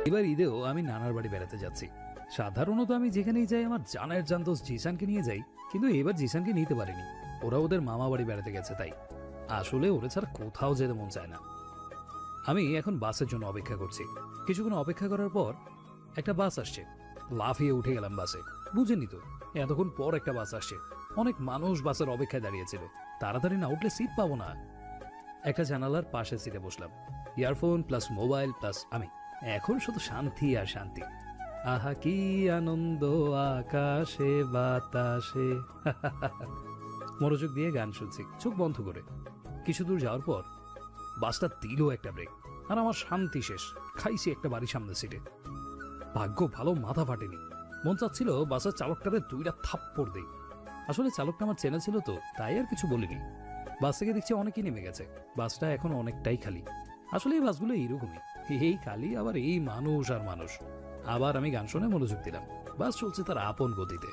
এবার ঈদেও আমি নানার বাড়ি বেড়াতে যাচ্ছি। সাধারণত আমি যেখানেই যাই আমার জানের জান দোস্ত জিসানকে নিয়ে যাই, কিন্তু এবার জিসানকে নিতে পারিনি। ওরা ওদের মামা বাড়ি বেড়াতে গেছে, তাই আসলে ওরা ছাড়া কোথাও যেতে মন চায় না। আমি এখন বাসের জন্য অপেক্ষা করছি। কিছুক্ষণ অপেক্ষা করার পর একটা বাস আসছে। লাফিয়ে উঠে গেলাম বাসে। বুঝেনি তো, এতক্ষণ পর একটা বাস আসছে। অনেক মানুষ বাসের অপেক্ষায় দাঁড়িয়েছিল। তাড়াতাড়ি না উঠলে সিট পাবো না। একটা জানালার পাশে সিটে বসলাম। ইয়ারফোন প্লাস মোবাইল প্লাস আমি। এখন শুধু শান্তি আর শান্তি। আহা কি আনন্দ আকাশে বাতাসে। মনোযোগ দিয়ে গান শুনছি চোখ বন্ধ করে। কিছু দূর যাওয়ার পর বাসটা দিল একটা ব্রেক, আর আমার শান্তি শেষ। খাইছি একটা বাড়ির সামনে সিটে। ভাগ্য ভালো মাথা ফাটেনি। মন চাচ্ছিল বাসের চালকটারে দুইটা থাপ্পড় দেই। আসলে চালকটা আমার চেনা ছিল তো, তাই আর কিছু বলিনি। বাস থেকে দেখছি অনেকেই নেমে গেছে। বাসটা এখন অনেকটাই খালি। আসলে এই বাসগুলো এইরকমই, এই খালি আবার এই মানুষ আর মানুষ। আবার আমি গান শুনে মনোযোগ দিলাম। বাস চলছে তার আপন গতিতে।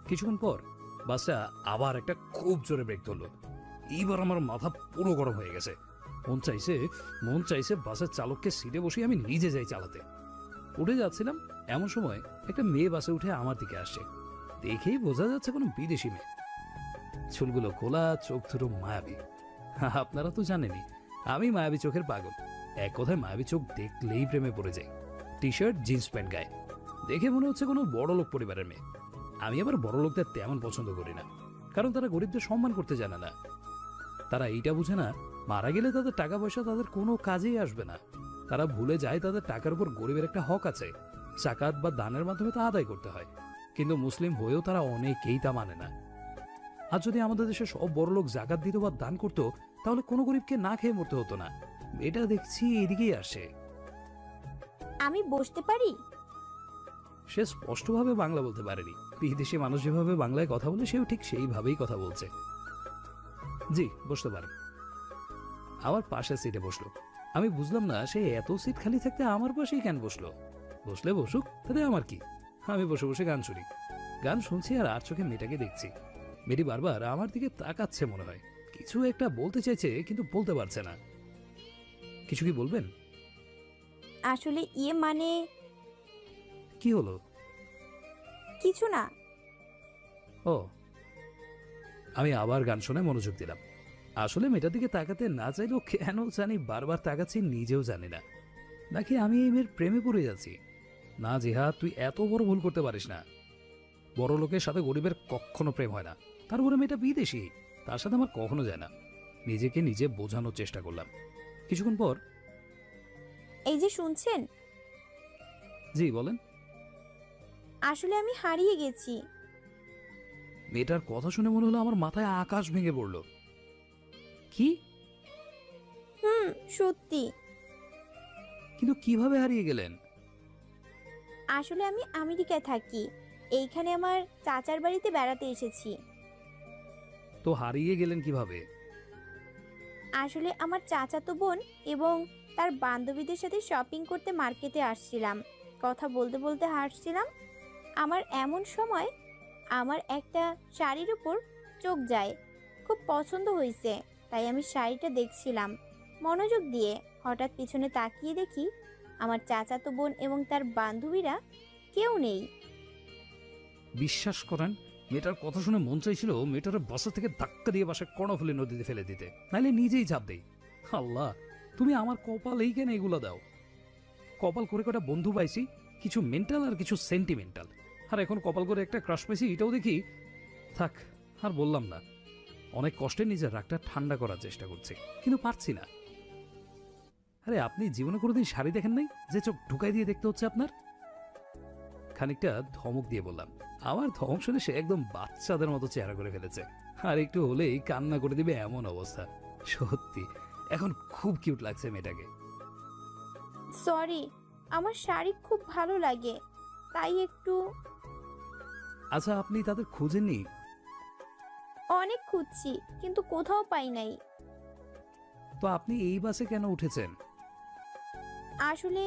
কিছুক্ষণ পর বাসটা আবার একটা খুব জোরে ব্রেক ধরলো। এইবার আমার মাথা পুরো গরম হয়ে গেছে। মন চাইছে বাসের চালককে সিটে বসে আমি নিজে যাই চালাতে। উঠে যাচ্ছিলাম, এমন সময় একটা মেয়ে বাসে উঠে আমার দিকে আসছে। দেখেই বোঝা যাচ্ছে কোনো বিদেশি মেয়ে। চুলগুলো খোলা, চোখ দুটো মায়াবী। আপনারা তো জানেনই আমি মায়াবী চোখের পাগল। এক কথায় মায়াবী চোখ দেখলেই প্রেমে পড়ে যাই। টি শার্ট জিন্স প্যান্ট গায়ে, দেখে মনে হচ্ছে কোনো বড় লোক পরিবারের মেয়ে। আমি আবার বড় লোকদের তেমন পছন্দ করি না, কারণ তারা গরিবদের সম্মান করতে জানে না। তারা এইটা বুঝে না মারা গেলে তাদের টাকা পয়সা তাদের কোনো কাজেই আসবে না। তারা ভুলে যায় তাদের টাকার উপর গরিবের একটা হক আছে, জাকাত বা দানের মাধ্যমে তা আদায় করতে হয়। কিন্তু মুসলিম হয়েও তারা অনেকেই তা মানে না। আর যদি আমাদের দেশে সব বড় লোক জাকাত দিত বা দান করত, তাহলে কোনো গরিবকে না খেয়ে মরতে হতো না। এটা দেখছি এদিকেই আসে। আমি বসতে পারি? সে স্পষ্টভাবে বাংলা বলতে পারেনি। বিদেশি মানুষ যেভাবে বাংলায় কথা বলে সেও ঠিক সেইভাবেই কথা বলছে। জি, বসতে পারেন। আমার পাশে সিটে বসলো। আমি বুঝলাম না সে এত সিট খালি থাকতে আমার পাশেই কেন বসলো। বসলে বসুক, তাতে আমার কি। আমি বসে বসে গান শুনি। গান শুনছি আর চোখে মেয়েটাকে দেখছি। মেয়েটি বারবার আমার দিকে তাকাচ্ছে, মনে হয় কিছু একটা বলতে চাইছে কিন্তু বলতে পারছে না। কিছু কি বলবেন? আসলে মানে কি হলো? কিছু না। ও। আমি আবার গান শুনে মনোযোগ দিলাম। আসলে মেয়েটার দিকে তাকাতে না চাইলেও কেন জানি বারবার তাকাচ্ছি, নিজেও জানি না। নাকি আমি এই মেয়ের প্রেমে পড়ে যাচ্ছি? না জিহাদ, তুই এত বড় ভুল করতে পারিস না। বড় লোকের সাথে গরিবের কখনো প্রেম হয় না। তার উপরে মেয়েটা বিদেশি, তার সাথে আমার কখনো যায় না। নিজেকে নিজে বোঝানোর চেষ্টা করলাম। কিছুক্ষণ পর, এই যে শুনছেন, জি বলেন। আসলে আমি হারিয়ে গেছি। মেয়েটার কথা শুনে মনে হলো আমার মাথায় আকাশ ভেঙে পড়ল। কি? সত্যি। কিন্তু কিভাবে হারিয়ে গেলেন? আসলে আমি আমেরিকায় থাকি। এইখানে আমার চাচার বাড়িতে বেড়াতে এসেছি। তো হারিয়ে গেলেন কিভাবে? আসলে আমার চাচাতো বোন এবং তার বান্ধবীদের সাথে শপিং করতে মার্কেটে আসছিলাম। কথা বলতে বলতে হাঁটছিলাম। আমার এমন সময় আমার একটা শাড়ির উপর চোখ যায়। খুব পছন্দ হয়েছে, তাই আমি শাড়িটা দেখছিলাম মনোযোগ দিয়ে। হঠাৎ পিছনে তাকিয়ে দেখি আমার চাচাতো বোন এবং তার বান্ধবীরা কেউ নেই। বিশ্বাস করেন, মেয়েটার কথা শুনে মন চাইছিল মেয়েটার বাসা থেকে ধাক্কা দিয়ে বাসায় কর্ণফুলী নদীতে ফেলে দিতে, নাইলে নিজেই ঝাঁপ দেই। আল্লাহ, তুমি আমার কপাল এই কেন এগুলো দাও? কপাল করে কটা বন্ধু পাইছি, কিছু মেন্টাল আর কিছু সেন্টিমেন্টাল। আর এখন কপাল করে একটা ক্রাশ পাইছি, এটাও দেখি। থাক, আর বললাম না। অনেক কষ্টে নিজের রাগটা ঠান্ডা করার চেষ্টা করছি, কিন্তু পারছি না। আরে আপনি জীবনে কোনোদিন শাড়ি দেখেন নাই যে চোখ ঢুকাই দিয়ে দেখতে হচ্ছে আপনার? খানিকটা ধমক দিয়ে বললাম। আমার ধমক শুনে সে একদম বাচ্চাদের মতো চেহারা করে ফেলেছে। আর একটু হলেই কান্না করে দিবে এমন অবস্থা। সত্যি এখন খুব কিউট লাগছে মেয়েটাকে। সরি, আমার শাড়ি খুব ভালো লাগে, তাই একটু। আচ্ছা, আপনি তাদের খুঁজেননি? অনেক খুঁজছি, কিন্তু কোথাও পাই নাই। তো আপনি এই বাসে কেন উঠেছেন? আসলে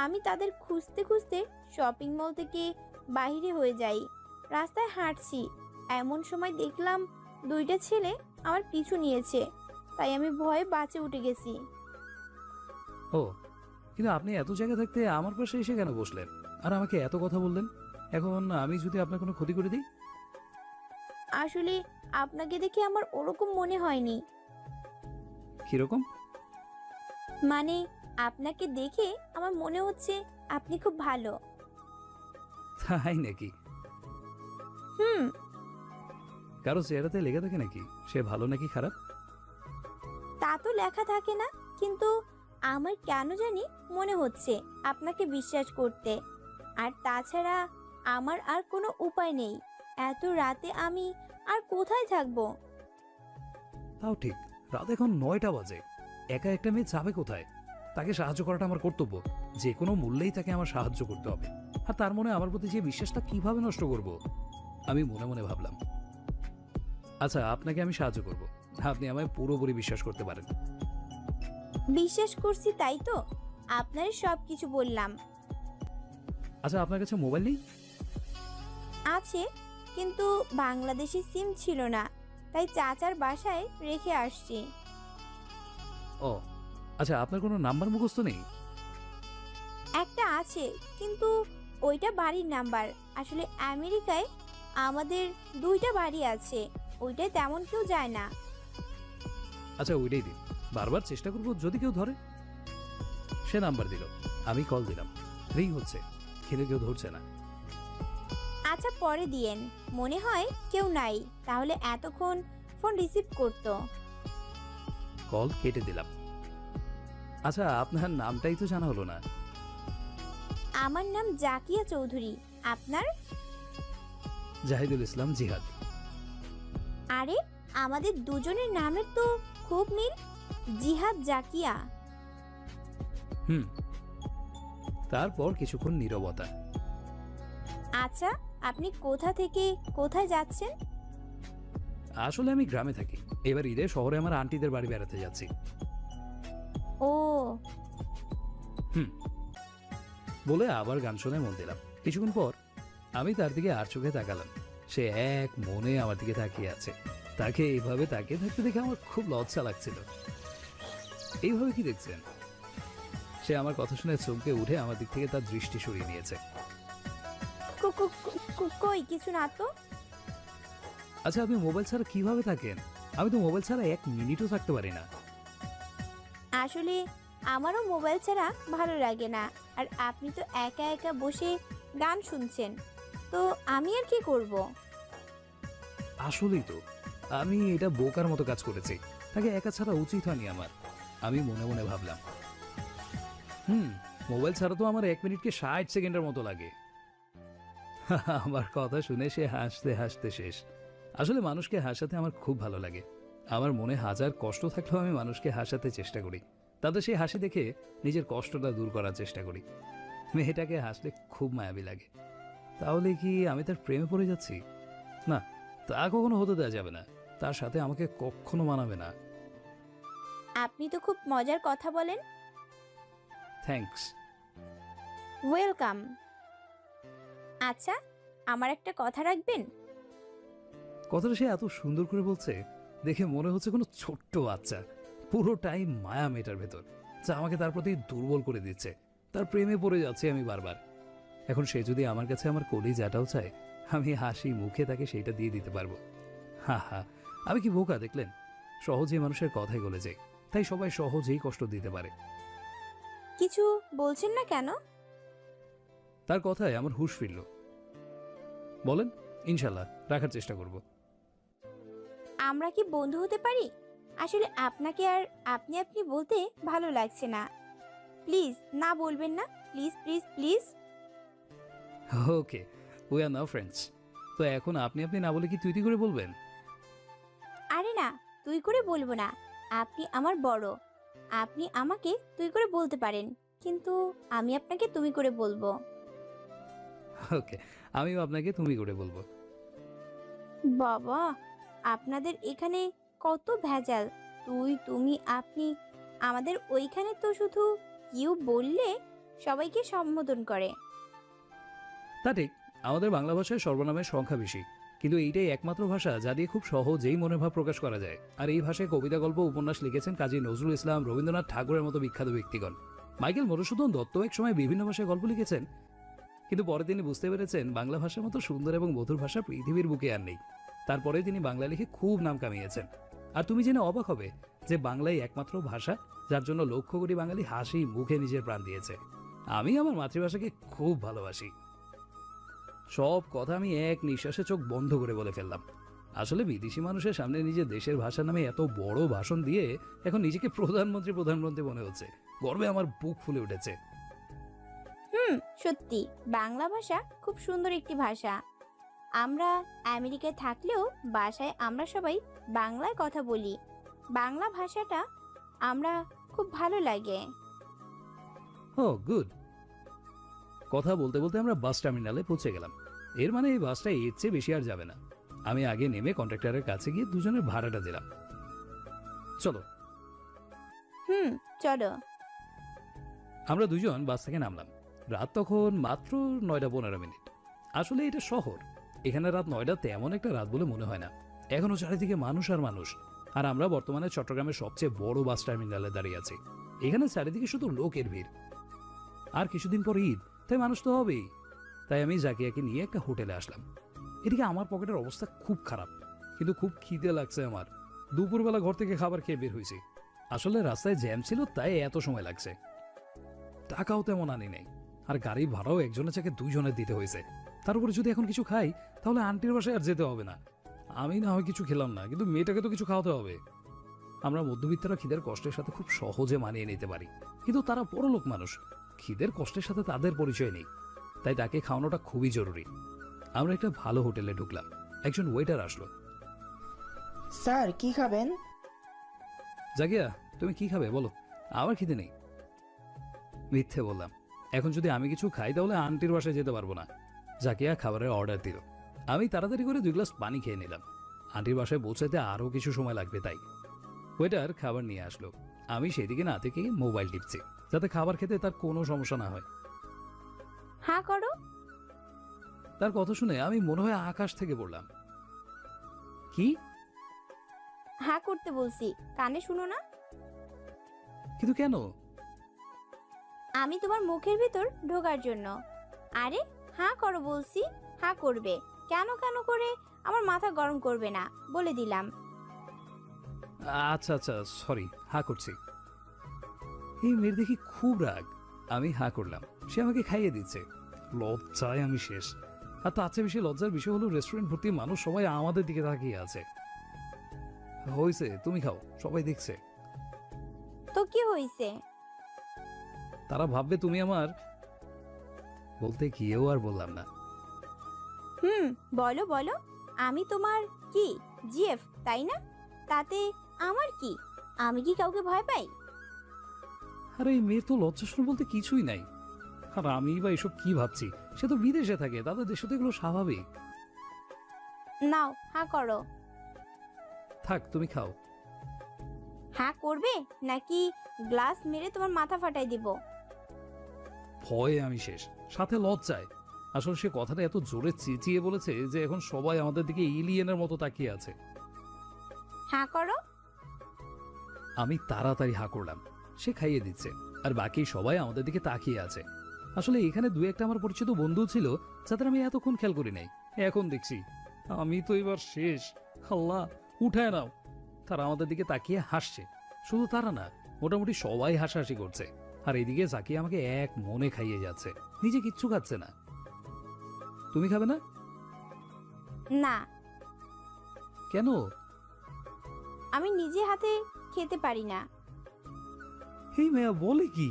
আমি তাদের খুঁজতে খুঁজতে শপিং মল থেকে বাইরে হয়ে যাই। রাস্তায় হাঁটছি, এমন সময় দেখলাম দুইটা ছেলে আমার পিছু নিয়েছে, তাই আমি ভয়ে বাঁচে উঠে গেছি। ও, কিন্তু আপনি এত জায়গা থাকতে আমার পাশে এসে কেন বসলেন আর আমাকে এত কথা বললেন? এখন আমি যদি আপনার কোনো ক্ষতি করে দিই? আসলে আপনাকে দেখে আমার ওরকম মনে হয়নি। কিরকম? মানে আপনাকে দেখে আমার মনে হচ্ছে আপনি খুব ভালো। তাই নাকি? হুম। কারো চেহারাতে লেগে থাকে নাকি সে ভালো নাকি খারাপ? তা তো লেখা থাকে না, কিন্তু আমার কেন জানি মনে হচ্ছে আপনাকে বিশ্বাস করতে। আর তাছাড়া আমার আর কোনো উপায় নেই। এত রাতে আমি আর কোথায় থাকবো? তাও ঠিক, রাত এখন 9টা বাজে। একা একটা মেয়ে যাবে কোথায়? তাকে সাহায্য করাটা আমার কর্তব্য। যে কোনো মূল্যেই তাকে আমার সাহায্য করতে হবে। আর তার মনে আমার প্রতি যে বিশ্বাসটা কিভাবে নষ্ট করব? আমি মনে মনে ভাবলাম, আচ্ছা আপনাকে আমি সাহায্য করব, আপনি আমায় পুরোপুরি বিশ্বাস করতে পারেন। বিশ্বাস করছি তাই তো আপনার সব কিছু বললাম। আচ্ছা আপনার কাছে মোবাইল নেই? আছে, কিন্তু বাংলাদেশি সিম ছিল না, তাই চাচার বাসায় রেখে আসছি। ও আচ্ছা, আপনার কোনো নাম্বার মুখস্থ নেই? একটা আছে, কিন্তু ওইটা বাড়ির নাম্বার। আসলে আমেরিকায় আমাদের 2টা বাড়ি আছে, ওইটায় তেমন কেউ যায় না। আচ্ছা ওইটাই দিন, বারবার চেষ্টা করবো যদি কেউ ধরে। সে নাম্বার দিল, আমি কল দিলাম, রিং হচ্ছে কিন্তু কেউ ধরছে না। আচ্ছা পরে দিয়েন, মনে হয় কেউ নাই, তাহলে এতক্ষণ ফোন রিসিভ করতো। কল কেটে দিলাম। আচ্ছা আপনার নামটাই তো জানা হলো না। আমার নাম জাকিয়া চৌধুরী। আপনার? জাহিদুল ইসলাম জিহাদ। আরে আমাদের দুজনের নামের তো খুব মিল, জিহাদ জাকিয়া। হুম। তারপর কিছুক্ষণ নীরবতা। আচ্ছা আপনি কোথা থেকে কোথায় যাচ্ছেন? আসলে আমি গ্রামে থাকি, এবার ঈদে শহরে আমার আন্টিদের বাড়ি বেড়াতে যাচ্ছি। ও। হুম বলে আবার গান শুনে মন দিলাম। কিছুক্ষণ পর আমি তার দিকে আর চোখে তাকালাম। সে এক মনে আমার দিকে তাকিয়ে আছে। তাকে এইভাবে তাকিয়ে থাকতে দেখে আমার খুব লজ্জা লাগছিল। এইভাবে কি দেখছেন? সে আমার কথা শুনে চমকে উঠে আমার দিক থেকে তার দৃষ্টি সরিয়ে নিয়েছে। কই কিছু না তো। আচ্ছা আপনি মোবাইল ছাড়া কিভাবে থাকেন? আমি তো মোবাইল ছাড়া 1 মিনিটও থাকতে পারি না। আসলে আমারও মোবাইল ছাড়া ভালো লাগে না, আর আপনি তো একা একা বসে গান শুনছেন, তো আমি আর কি করব? আসলেই তো আমি এটা বোকার মতো কাজ করেছি। তাকে একা ছাড়া উচিত হয়নি আমার। আমি মনে মনে ভাবলাম, মোবাইল ছাড়া তো আমার 1 মিনিটকে 60 সেকেন্ডের মতো লাগে। আমার কথা শুনে সে হাসতে হাসতে শেষ। আসলে মানুষকে হাসাতে আমার খুব ভালো লাগে। আমার মনে হাজার কষ্ট থাকলেও আমি মানুষকে হাসাতে চেষ্টা করি। তাদের সেই হাসি দেখে নিজের কষ্টটা দূর করার চেষ্টা করি। মেয়েটাকে হাসলে খুব মায়াবী লাগে। তাহলে কি আমি তার প্রেমে পড়ে যাচ্ছি? না, তা কখনো হতে দেওয়া যাবে না। তার সাথে আমাকে কখনো মানাবে না। আপনি তো খুব মজার কথা বলেন। থ্যাঙ্কস। ওয়েলকাম। আচ্ছা আমার একটা কথা রাখবেন? কথাটা সে এত সুন্দর করে বলছে, দেখে মনে হচ্ছে কোনো ছোট্ট বাচ্চা। পুরোটাই মায়া মেয়েটার ভেতর, যা আমাকে তার প্রতি দুর্বল করে দিচ্ছে। তার প্রেমে পড়ে যাচ্ছে আমি বারবার। এখন সে যদি আমার কাছে আমার কলিজাটাও চায়, আমি হাসি মুখে তাকে সেইটা দিয়ে দিতে পারবো। হা হা, আমি কি বোকা দেখলেন? সহজেই মানুষের কথাই গলে যায়, তাই সবাই সহজেই কষ্ট দিতে পারে। কিছু বলছেন না কেন? তার কথায় আমার হুঁশ ফিরল। বলেন, ইনশাল্লাহ রাখার চেষ্টা করব। আমরা কি বন্ধু হতে পারি? আসলে আপনাকে আর আপনি আপনি বলতে ভালো লাগছে না। প্লিজ না বলবেন না, please please please. Okay, we are now friends. তো এখন আপনি আপনি না বলে কি তুই তুই করে বলবেন? আরে না, তুই করে বলবো না। আপনি আমার বড়, আপনি আমাকে তুই করে বলতে পারেন, কিন্তু আমি আপনাকে তুমি করে বলবো। ওকে, আমিও আপনাকে তুমি করে বলবো। বাবা, আপনাদের এখানে কত ভেজাল! তুই তুমি আপনি। আমাদের ওইখানে তো শুধু ইউ বললে সবাইকে সম্বোধন করে। তা ঠিক, আমাদের বাংলা ভাষায় সর্বনামের সংখ্যা বেশি, কিন্তু এইটাই একমাত্র ভাষা যা দিয়ে খুব সহজেই মনোভাব প্রকাশ করা যায়। আর এই ভাষায় কবিতা, গল্প, উপন্যাস লিখেছেন কাজী নজরুল ইসলাম, রবীন্দ্রনাথ ঠাকুরের মতো বিখ্যাত ব্যক্তিগণ। মাইকেল মধুসূদন দত্ত এক সময় বিভিন্ন ভাষায় গল্প লিখেছেন, কিন্তু পরে তিনি বুঝতে পেরেছেন বাংলা ভাষার মতো সুন্দর এবং মধুর ভাষা পৃথিবীর বুকে আর নেই। তারপরে তিনি বাংলা লিখে খুব নাম কামিয়েছেন। আর তুমি জেনে অবাক হবে যে বাংলাই একমাত্র ভাষা যার জন্য লক্ষ কোটি বাঙালি হাসি মুখে নিজের প্রাণ দিয়েছে। আমি আমার মাতৃভাষাকে খুব ভালোবাসি। সব কথা আমি এক নিঃশ্বাসে চোখ বন্ধ করে বলে ফেললাম। আসলে বিদেশি মানুষের সামনে নিজের দেশের ভাষা নামে এত বড় ভাষণ দিয়ে এখন নিজেকে প্রধানমন্ত্রী মনে হচ্ছে। গর্বে আমার বুক ফুলে উঠেছে। সত্যি বাংলা ভাষা খুব সুন্দর একটি ভাষা। আমরা আমেরিকায় থাকলেও বাসায় আমরা সবাই বাংলায় কথা বলি। বাংলা ভাষাটা আমরা খুব ভালো লাগে। ও গুড। কথা বলতে বলতে আমরা বাস টার্মিনালে পৌঁছে গেলাম। এর মানে এই বাসটা এর চেয়ে বেশি আর যাবে না। আমি আগে নেমে কন্ট্রাক্টরের কাছে গিয়ে দুজনের ভাড়াটা দিলাম। চলো। চলো। আমরা দুজন বাস থেকে নামলাম। রাত তখন মাত্র 9:15। আসলে এটা শহর, এখানে রাত 9টা তেমন একটা রাত বলে মনে হয় না। এখনো চারিদিকে মানুষ আর মানুষ। আর আমরা বর্তমানে চট্টগ্রামের সবচেয়ে বড় বাস টার্মিনালে দাঁড়িয়ে আছি। এখানে চারিদিকে শুধু লোকের ভিড়। আর কিছুদিন পর ঈদ, তাই মানুষ তো হবেই। তাই আমি জাকিয়াকে নিয়ে একটা হোটেলে আসলাম। এদিকে আমার পকেটের অবস্থা খুব খারাপ, কিন্তু খুব খিদে লাগছে আমার। দুপুরবেলা ঘর থেকে খাবার খেয়ে বের হয়েছি। আসলে রাস্তায় জ্যাম ছিল, তাই এত সময় লাগছে। টাকাও তেমন আনি নাই, আর গাড়ি ভাড়াও একজনের থেকে দুইজনের দিতে হয়েছে। তার উপরে যদি এখন কিছু খাই তাহলে আন্টির বাসায় আর যেতে হবে না। আমি না হয় কিছু খেলাম না, কিন্তু মেয়েটাকে তো কিছু খাওয়াতে হবে। আমরা মধ্যবিত্তরা খিদের কষ্টের সাথে খুব সহজে মানিয়ে নিতে পারি, কিন্তু তারা বড়লোক মানুষ, খিদের কষ্টের সাথে তাদের পরিচয় নেই। তাই তাকে খাওয়ানোটা খুবই জরুরি। আমরা একটা ভালো হোটেলে ঢুকলাম। একজন ওয়েটার আসলো। স্যার কি খাবেন? জাগিয়া, তুমি কি খাবে বলো? আমার খিদে নেই। মিথ্যে বললাম। এখন যদি আমি কিছু খাই তাহলে আন্টির বাসায় যেতে পারবো না। জাকিয়া খাবারের অর্ডার দিল। আমি তাড়াতাড়ি করে 2 গ্লাস পানি খেয়ে নিলাম। আন্টির বাসায় পৌঁছাতে আরও কিছু সময় লাগবে, তাই ওয়েটার খাবার নিয়ে আসলো। আমি সেদিকে না থেকে মোবাইল টিপছি, যাতে খাবার খেতে তার কোনো সমস্যা না হয়। হ্যাঁ করো। তার কথা শুনে আমি মনে হয় আকাশ থেকে পড়লাম। কি? হ্যাঁ করতে বলছি, কানে শুনো না? কিন্তু কেন? আমি তোমার মুখের ভিতর ঢোকার জন্য। আরে হ্যাঁ করো বলছি, হ্যাঁ করবে। কেন কেন করে আমার মাথা গরম করবে না, বলে দিলাম। আচ্ছা আচ্ছা, সরি, হ্যাঁ করছি। এই মেয়ের দেখি খুব রাগ। আমি হ্যাঁ করলাম। সে আমাকে খাইয়ে দিচ্ছে। লজ্জায় আমি শেষ। আর তার চেয়ে বেশি লজ্জার বিষয় হলো রেস্টুরেন্ট ভর্তি মানুষ সবাই আমাদের দিকে তাকিয়ে আছে। হয়েছে, তুমি খাও, সবাই দেখছে। তো কি হয়েছে? তারা ভাববে তুমি আমার। বলতে গিয়েও আর বললাম না। বলো বলো। আমি তোমার কি জিএফ, তাই না? তাতে আমার কি? আমি কি কাউকে ভয় পাই? আর এই মেয়ের তো লজ্জাশরম বলতে কিছুই নাই। আর আমি বা এসব কি ভাবছি? সে তো বিদেশে থাকে, তাদের দেশে তো এগুলো স্বাভাবিক। নাও হ্যাঁ করো। থাক, তুমি খাও। হ্যাঁ করবে নাকি গ্লাস মেরে তোমার মাথা ফাটাই দিব? ভয়ে আমি শেষ, সাথে লজ্জায়। আসলে সে কথাটা এত জোরে চেঁচিয়ে বলেছে যে এখন সবাই আমাদের দিকে এলিয়েনের মতো তাকিয়ে আছে। হ্যাঁ করো। আমি তাড়াতাড়ি হা করলাম। সে খাইয়ে দিচ্ছে, আর বাকি সবাই আমাদের দিকে তাকিয়ে আছে। আসলে এখানে 2-1টা আমার পরিচিত বন্ধু ছিল যাদের আমি এতক্ষণ খেয়াল করি নাই। এখন দেখছি আমি তো এবার শেষ। আল্লাহ, উঠায় নাও। তারা আমাদের দিকে তাকিয়ে হাসছে। শুধু তারা না, মোটামুটি সবাই হাসাহাসি করছে। আর এদিকে জাকিয়া আমাকে এক মনে খাইয়ে যাচ্ছে, নিজে কিচ্ছু খাচ্ছে না। তুমি খাবে না? না, কেন? আমি নিজে হাতে খেতে পারি না। এই মেয়া বলে কি?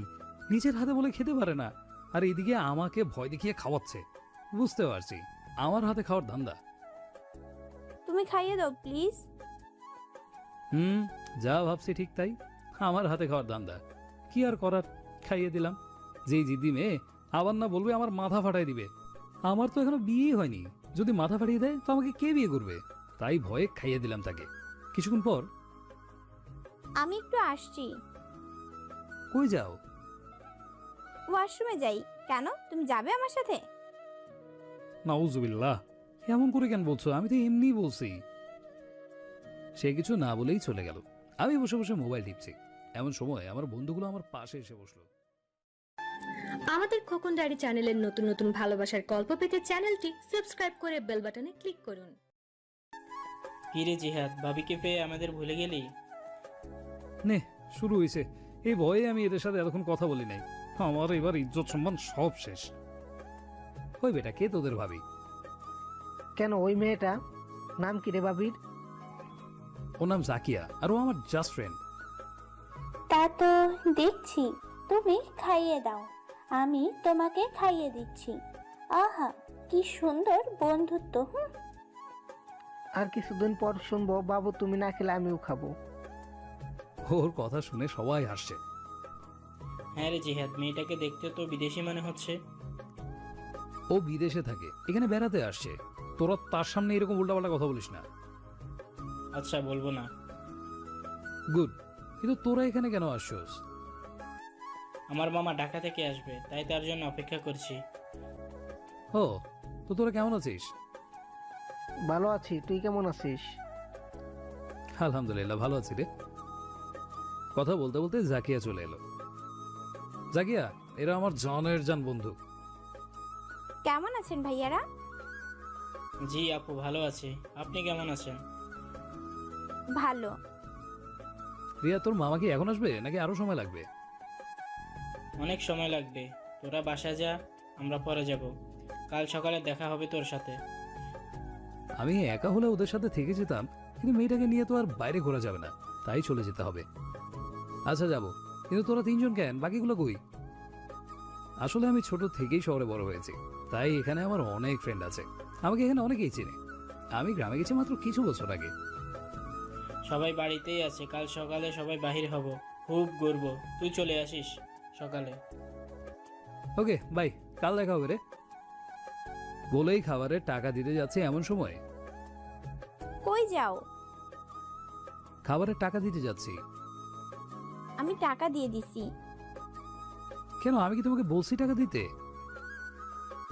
নিজের হাতে বলে খেতে পারে না, আর এদিকে আমাকে ভয় দেখিয়ে খাওয়াচ্ছে। বুঝতে পারছি, আমার হাতে খাওয়ার ধান্দা। তুমি খাইয়ে দাও প্লিজ। যা ভাবছি ঠিক তাই। আমার হাতে খাওয়ার ধান্দা। কি আর করার, খাইয়ে দিলাম। যেই জিদ্দি মেয়ে, আবার না বলবে আমার মাথা ফাটাই দিবে। আমার তো এখনো বিয়ে হয়নি, যদি মাথা ফাটিয়ে দেয় তো আমাকে কে বিয়ে করবে? তাই ভয়ে খাইয়ে দিলাম তাকে। কিছুক্ষণ পর, আমি একটু আসছি। কই যাও? ওয়াশরুমে যাই। কেন, তুমি যাবে আমার সাথে? নাউজুবিল্লাহ, এমন করে কেন বলছো? আমি তো এমনি বলছি। সে কিছু না বলেই চলে গেল। আমি বসে বসে মোবাইল টিপছি। এমন সময় আমার বন্ধুগুলো আমার পাশে এসে বসলো। আমাদের খোকন ডায়েরি চ্যানেলের নতুন নতুন ভালোবাসার গল্প পেতে চ্যানেলটি সাবস্ক্রাইব করে বেল বাটনে ক্লিক করুন। কিরে জিহাদ, ভাবিকে পেয়ে আমাদের ভুলে গেলি? নে শুরু হয়েছে। এই ভয়ে আমি এদের সাথে এতক্ষণ কথা বলি নাই। আমার এবার ইজ্জত সম্মান সব শেষ। ওই বেটা, কে তোদের ভাবি? কেন ওই মেয়েটা? নাম কি রে বাবির? ওর নাম জাকিয়া, আর ও আমার জাস্ট ফ্রেন্ড। তা তো দেখছি, তুমি খাইয়ে দাও, আমি তোমাকে খাইয়ে দিচ্ছি। আহা, কি সুন্দর বন্ধুত্ব। আর কিছুদিন পর শুনবো বাবু তুমি না খেলে আমিও খাবো। ওর কথা শুনে সবাই হাসছে। হ্যাঁ রে জিহাদ, মেয়েটাকে দেখতে তো বিদেশি মনে হচ্ছে। ও বিদেশে থাকে, এখানে বেড়াতে আসছে। তোরা তার সামনে এরকম উল্টাপাল্টা কথা বলিস না। আচ্ছা, বলবো না। গুড, কিন্তু তোরা এখানে কেন আসছস? আমার মামা ঢাকা থেকে আসবে, তাই তার জন্য অপেক্ষা করছি। ও, তো তোরা কেমন আছিস? ভালো আছি, তুই কেমন আছিস? আলহামদুলিল্লাহ ভালো আছি রে। কথা বলতে বলতে জাকিয়া চলে এলো। জাকিয়া, এরা আমার জানের জান বন্ধু। কেমন আছেন ভাইয়ারা? জি আপু, ভালো আছি। আপনি কেমন আছেন? ভালো। রিয়া, তোর মামা কি এখন আসবে নাকি আরো সময় লাগবে? অনেক সময় লাগবে। তোরা বাসা যা, আমরা পরে যাব। কাল সকালে দেখা হবে তোর সাথে। আমি একা হলে ওদের সাথে থেকে যেতাম, কিন্তু মেয়েটাকে নিয়ে তো আর বাইরে ঘোরা যাবে না, তাই চলে যেতে হবে। আচ্ছা যাব, কিন্তু তোরা তিনজন কেন? বাকিগুলো কই? আসলে আমি ছোট থেকেই শহরে বড় হয়েছি, তাই এখানে আমার অনেক ফ্রেন্ড আছে। আমাকে এখানে অনেকেই চেনে। আমি গ্রামে গেছি মাত্র কিছু বছর আগে। সবাই বাড়িতেই আছে, কাল সকালে সবাই বাহির হব। খুব গর্ব, তুই চলে আসিস সকালে। ওকে বাই, কাল দেখা হবে রে। বলেই খাবারের টাকা দিতে যাচ্ছে এমন সময়। কই যাও? খাবারের টাকা দিতে যাচ্ছি। আমি টাকা দিয়ে দিছি। কেন, আমি কি তোমাকে বলছি টাকা দিতে?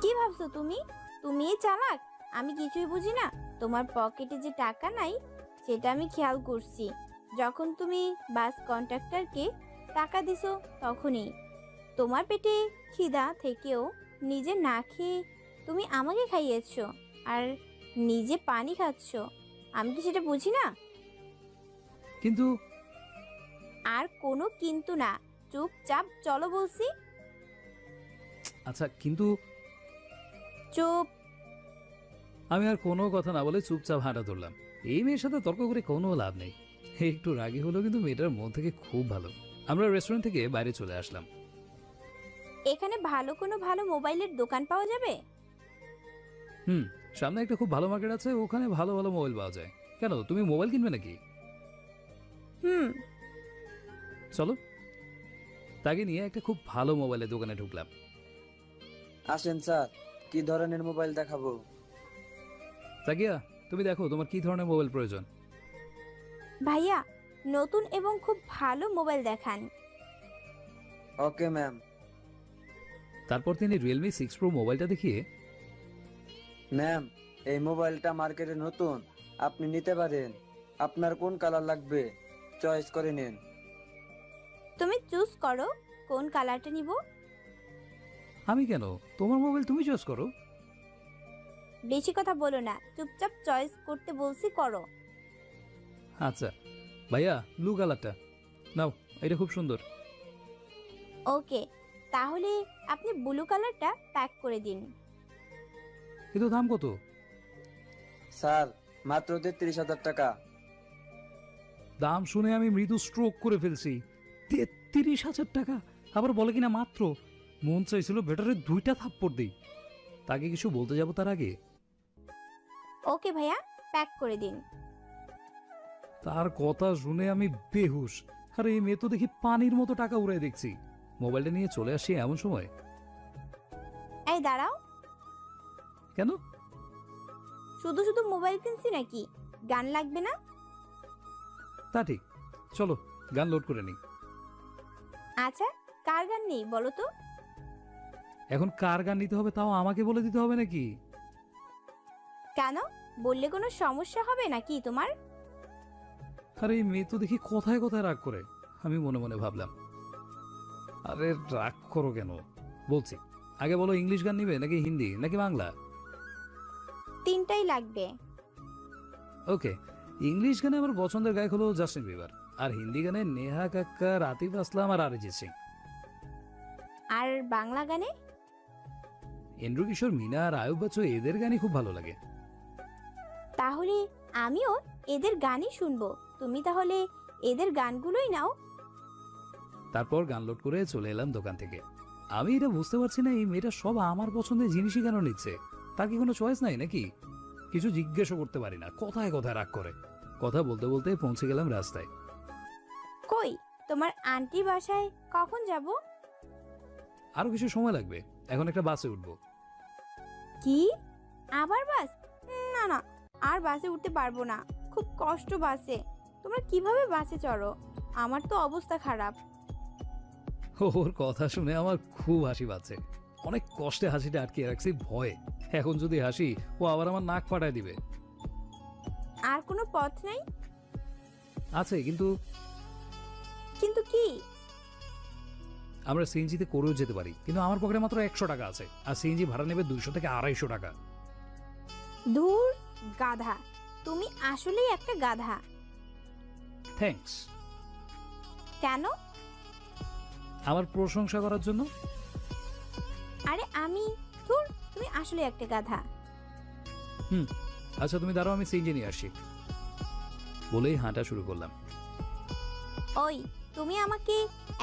কি ভাবছো তুমি? তুমিই চালাক, আমি কিছুই বুঝি না। তোমার পকেটে যে টাকা নাই সেটা আমি খেয়াল করছি। যখন তুমি বাস কন্ট্রাক্টরকে টাকা দিছো তখনই। তোমার পেটে খিদা থেকেও নিজে না খেয়ে তুমি আমাকে খাইয়েছো, আর নিজে পানি খাচ্ছো। আমি কি সেটা বুঝি না? কিন্তু আর কোনো কিন্তু না, চুপচাপ চলো বলছি। আচ্ছা, কিন্তু চুপ। আমি আর কোনো কথা না বলে চুপচাপ হাঁটা ধরলাম। এই মেয়ের সাথে তর্ক করে কোনো লাভ নেই। একটু রাগী হলো, কিন্তু মেয়েটার মন থেকে খুব ভালো। আমরা রেস্টুরেন্ট থেকে বাইরে চলে আসলাম। এখানে ভালো মোবাইলের দোকান পাওয়া যাবে? সামনে একটা খুব ভালো মার্কেট আছে, ওখানে ভালো ভালো মোবাইল পাওয়া যায়। কেন, তুমি মোবাইল কিনবে নাকি? হুম। চলো। তাকে নিয়ে একটা খুব ভালো মোবাইলের দোকানে ঢুকলাম। আসেন স্যার, কি ধরনের মোবাইল দেখাবো? তাকিয়া, তুমি দেখো তোমার কি ধরনের মোবাইল প্রয়োজন। ভাইয়া, নতুন এবং খুব ভালো মোবাইল দেখান। Okay ma'am. তারপর তিনি রিয়েলমি 6 প্রো মোবাইলটা দেখিয়ে, ম্যাম, এই মোবাইলটা মার্কেটে নতুন, আপনি নিতে পারেন। আপনার কোন কালার লাগবে চয়েস করে নিন। তুমি চুজ করো কোন কালারটা নিব। আমি কেন? তোমার মোবাইল তুমি চয়েস করো। বেশি কথা বলো না, চুপচাপ চয়েস করতে বলছি, করো। আচ্ছা ভাইয়া, ব্লু কালারটা নাও, এটা খুব সুন্দর। ওকে, তাহলে আপনি ব্লু কালারটা প্যাক করে দিন। কিন্তু দাম কত? স্যার, মাত্র 33,000 টাকা। দাম শুনে আমি মৃদু স্ট্রোক করে ফেলছি। 33,000 টাকা! আবার বলে কিনা মাত্র। মন চাইছিল বেটারে 2টা থাপ্পড় দিই। তাকে কিছু বলতে যাব তার আগে ওকে ভাইয়া, প্যাক করে দিন। তার কথা শুনে আমি বেহুশ। আর এই মেয়ে তো দেখি পানির মতো টাকা উড়াই দেখছি। মোবাইলটা নিয়ে চলে আসি এমন সময়। এই দাঁড়াও। কেন? শুধু শুধু মোবাইল কিনছি নাকি? গান লাগবে না? তা ঠিক, চলো গান লোড করে নিই। আচ্ছা, কার গান নেই বলো তো? এখন কার গান নিতে হবে তাও আমাকে বলে দিতে হবে নাকি? কেন, বললে কোনো সমস্যা হবে নাকি তোমার? আরে এই মেয়ে তো দেখি কথায় কথায় রাগ করে। আমি মনে মনে ভাবলাম, আরে রাগ করো কেন, বলছি, আগে বলো ইংলিশ গান নিবে নাকি হিন্দি নাকি বাংলা? তিনটাই লাগবে। ওকে, ইংলিশ গানে আমার পছন্দের গায়ক হলো জাস্টিন বিবার, আর হিন্দি গানে নেহা কাক্কার, আতিফ আসলাম আর অরিজিৎ সিং। আর বাংলা গানে? এন্ড্রু কিশোর, মিনা আর আয়ুব বাচ্চু, এদের গানই খুব ভালো লাগে। তাহলে আমিও এদের গানই শুনবো। তুমি তাহলে এদের গানগুলোই নাও। তারপর গান লোড করে চলে এলাম দোকান থেকে। আমি এটা বুঝতে পারছি না, এই মেয়েটা সব আমার পছন্দের জিনিসই কেন নিচ্ছে? তার কি কোনো চয়েস নাই নাকি? কিছু জিজ্ঞেসও করতে পারি না, কথায় কথায় রাগ করে। কথা বলতে বলতে পৌঁছে গেলাম রাস্তায়। কই, তোমার আন্টি বাসায় কখন যাব? আরো কিছু সময় লাগবে, এখন একটা বাসে উঠবো। কি, আবার বাস? না না, আর বাসে উঠতে পারবো না, খুব কষ্ট বাসে। তোমরা কিভাবে বাসে চড়ো? আমার তো অবস্থা খারাপ। ওর কথা শুনে আমার খুব হাসি পাচ্ছে। অনেক কষ্টে হাসিটা আটকে রাখছি ভয়ে। এখন যদি হাসি, ও আবার আমার নাক ফাটায় দিবে। আর কোনো পথ নেই? আছে, কিন্তু কিন্তু কি? আমরা সিএনজিতে করেও যেতে পারি, কিন্তু আমার পকেটে মাত্র 100 টাকা আছে, আর সিএনজি ভাড়া নেবে 200 থেকে 250 টাকা। ধুর, গাধা! তুমি আসলেই একটা গাধা। থ্যাঙ্কস। কেন? আমার প্রশংসা করার জন্য। আরে আমি, ধুর, তুমি আসলে একটা গাধা। আচ্ছা তুমি দাঁড়াও, আমি সিএনজি নিয়ে আসি। বলেই হাঁটা শুরু করলাম। ওই, তুমি আমাকে